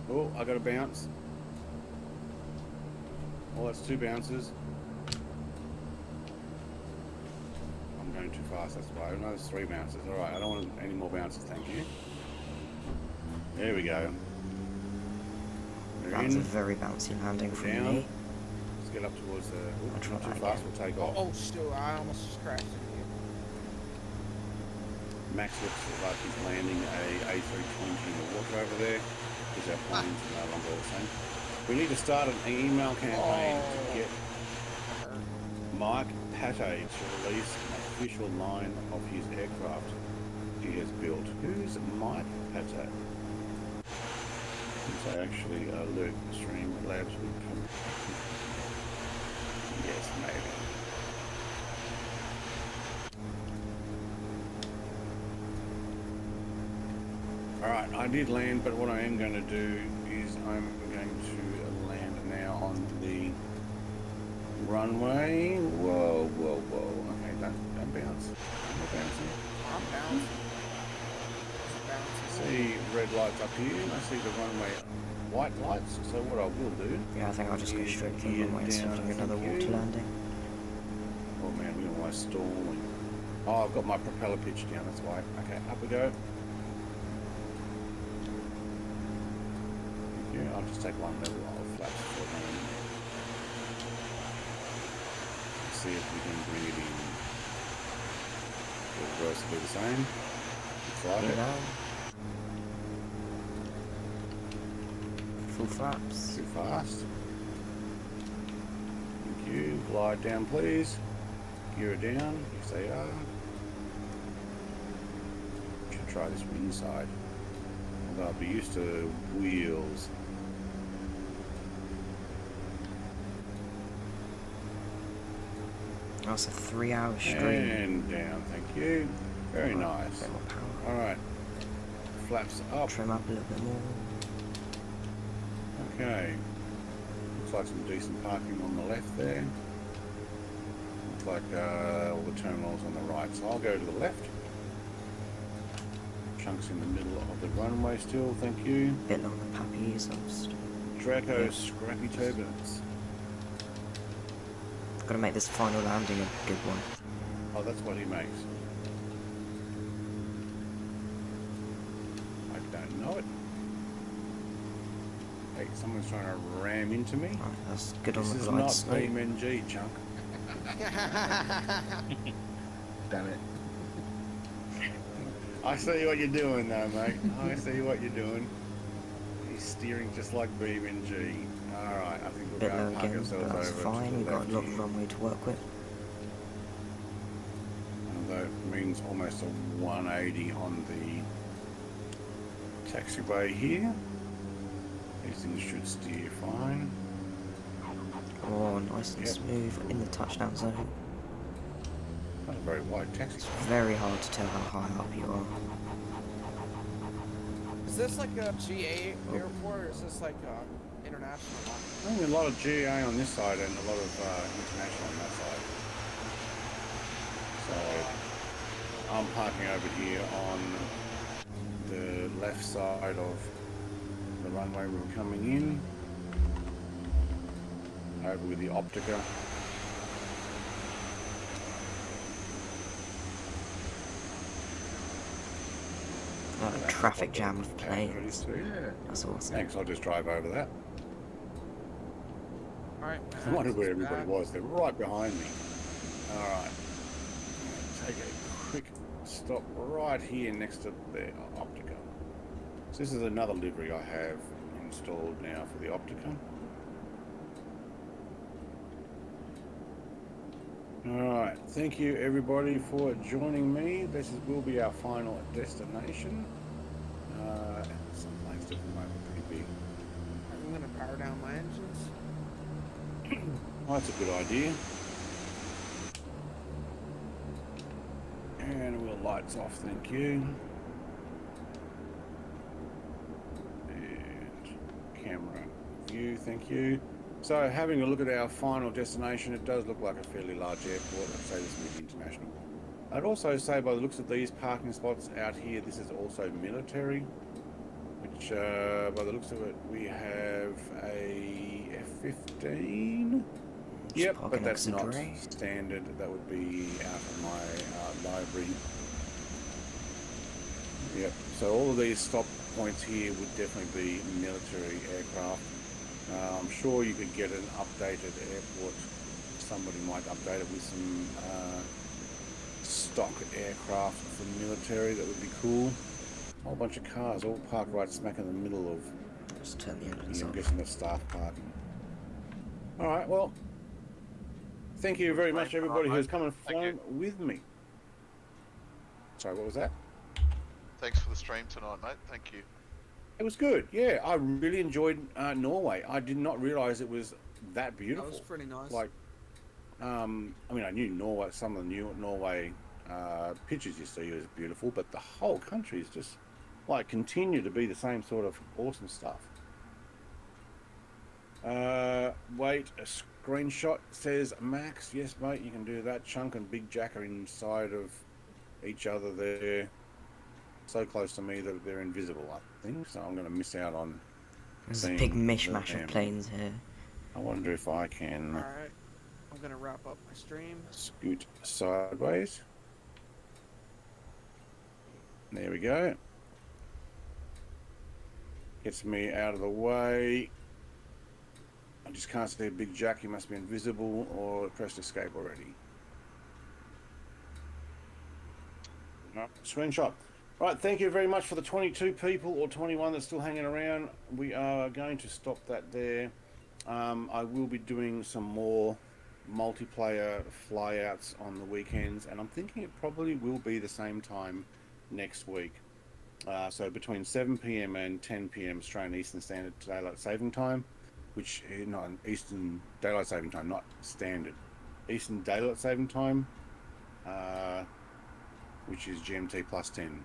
Speaker 1: Oh, I got a bounce. Oh, that's 2 bounces. I'm going too fast, that's why. No, there's 3 bounces. Alright, I don't want any more bounces, thank you. There we go. We're
Speaker 2: That was a
Speaker 1: in.
Speaker 2: very bouncy landing from
Speaker 1: Down.
Speaker 2: me.
Speaker 1: Let's get up towards the...
Speaker 2: I'll try
Speaker 1: Not too
Speaker 2: that
Speaker 1: fast,
Speaker 2: again.
Speaker 1: we'll take off.
Speaker 3: Oh shoot! I almost just crashed into you.
Speaker 1: Max looks like he's landing a A320 in the water over there, because our planes are no longer the same. We need to start an email campaign to get Mike Pate to release an official line of his aircraft he has built. Who's Mike Pate? So actually alert stream labs would come. Yes, maybe. Alright, I did land, but what I am going to do is I'm going to land now on the runway. Whoa, whoa, whoa. Okay, don't bounce. I'm bouncing.
Speaker 3: I'm bouncing.
Speaker 1: See red lights up here, and I see the runway white lights, so what I will do...
Speaker 2: Yeah, I think I'll just go straight to the runway instead of doing another water landing.
Speaker 1: Oh man, we're almost stalling. Oh, I've got my propeller pitched down, that's why. Okay, up we go. Yeah, I'll just take one level of flaps for them. Let's see if we can bring it in. The reverse will be the same. Looks like it.
Speaker 2: Full flaps.
Speaker 1: Too fast. Thank you. Glide down, please. Gear it down. Yes, they are. Should try this wind side. Although I'll be used to wheels.
Speaker 2: That's a 3-hour stream.
Speaker 1: And down, thank you. Very nice.
Speaker 2: Bit more power.
Speaker 1: Alright. Flaps up.
Speaker 2: Trim up a little bit more.
Speaker 1: Okay. Looks like some decent parking on the left there. Looks like all the terminals on the right. So I'll go to the left. Chunks in the middle of the runway still, thank you.
Speaker 2: Bit long the puppies.
Speaker 1: Draco Scrappy Turbulence.
Speaker 2: Gotta make this final landing a good one.
Speaker 1: Oh, that's what he makes. I don't know it. Hey, someone's trying to ram into me.
Speaker 2: Right, that's good on
Speaker 1: This
Speaker 2: the
Speaker 1: is
Speaker 2: glide
Speaker 1: not
Speaker 2: slope.
Speaker 1: BMNG, chunk.
Speaker 7: Damn it.
Speaker 1: I see what you're doing though, mate. I see what you're doing. He's steering just like BMNG. Alright, I think we'll
Speaker 2: Bit
Speaker 1: go
Speaker 2: low
Speaker 1: and park
Speaker 2: again,
Speaker 1: ourselves
Speaker 2: but that's
Speaker 1: over to
Speaker 2: fine.
Speaker 1: the
Speaker 2: We've got
Speaker 1: left
Speaker 2: a lot
Speaker 1: here.
Speaker 2: of runway to work with.
Speaker 1: And that means almost a 180 on the taxiway here. These things should steer fine.
Speaker 2: Oh, nice and
Speaker 1: Yep.
Speaker 2: smooth in the touchdown zone.
Speaker 1: Not a very wide taxi.
Speaker 2: It's very hard to tell how high up you are.
Speaker 3: Is this like a GA airport, or is this like a international one?
Speaker 1: I think a lot of GA on this side and a lot of international on that side. So I'm parking over here on the left side of the runway we were coming in. Over with the Optica.
Speaker 2: A traffic jam of planes.
Speaker 1: Yeah.
Speaker 2: That's awesome.
Speaker 1: Thanks, I'll just drive over that.
Speaker 3: Alright.
Speaker 1: I wondered where everybody was. They're right behind me. Alright. Take a quick stop right here next to the Optica. So this is another livery I have installed now for the Optica. Alright, thank you everybody for joining me. Will be our final destination. Some planes definitely might be pretty big.
Speaker 3: I'm gonna power down my engines.
Speaker 1: Oh, that's a good idea. And we'll lights off, thank you. And camera view, thank you. So having a look at our final destination, it does look like a fairly large airport. I'd say this may be international. I'd also say by the looks of these parking spots out here, this is also military, which by the looks of it, we have a F-15. Yep, but that's not standard. That would be out of my library. Yep, so all of these stop points here would definitely be military aircraft. I'm sure you could get an updated airport. Somebody might update it with some stock aircraft for military. That would be cool. A whole bunch of cars all parked right smack in the middle of.
Speaker 2: Just turn the engines
Speaker 1: I'm
Speaker 2: off.
Speaker 1: guessing that's staff parking. All right, well, thank you very much, everybody who's come and flown with me. Sorry, what was that?
Speaker 5: Thanks for the stream tonight, mate. Thank you.
Speaker 1: It was good. Yeah, I really enjoyed Norway. I did not realise it was that beautiful.
Speaker 3: That was pretty nice.
Speaker 1: Like, I mean, I knew Norway. Some of the new Norway pictures you see is beautiful, but the whole country is just like continue to be the same sort of awesome stuff. Wait, a screenshot says Max. Yes, mate, you can do that. Chunk and Big Jack are inside of each other there. So close to me that they're invisible, I think. So I'm going to miss out on.
Speaker 2: There's a big mishmash of planes here.
Speaker 1: I wonder if I can.
Speaker 3: Alright, I'm going to wrap up my stream.
Speaker 1: Scoot sideways. There we go. Gets me out of the way. I just can't see a Big Jack. He must be invisible or pressed escape already. No, screenshot. Right, thank you very much for the 22 people or 21 that's still hanging around. We are going to stop that there. I will be doing some more multiplayer flyouts on the weekends, and I'm thinking it probably will be the same time next week. So between 7 p.m. and 10 p.m. Australian Eastern Standard Daylight Saving Time, which not Eastern Daylight Saving Time, not Standard. Eastern Daylight Saving Time, which is GMT plus 10.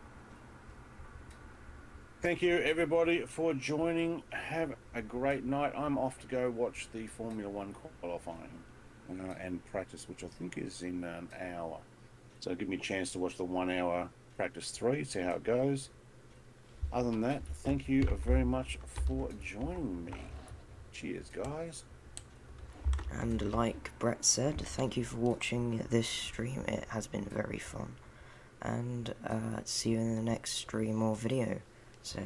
Speaker 1: Thank you everybody for joining. Have a great night. I'm off to go watch the Formula 1 qualifying and practice, which I think is in an hour. So give me a chance to watch the 1 hour practice 3, see how it goes. Other than that, thank you very much for joining me. Cheers, guys.
Speaker 2: And like Brett said, thank you for watching this stream. It has been very fun. And see you in the next stream or video. So,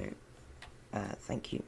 Speaker 2: thank you.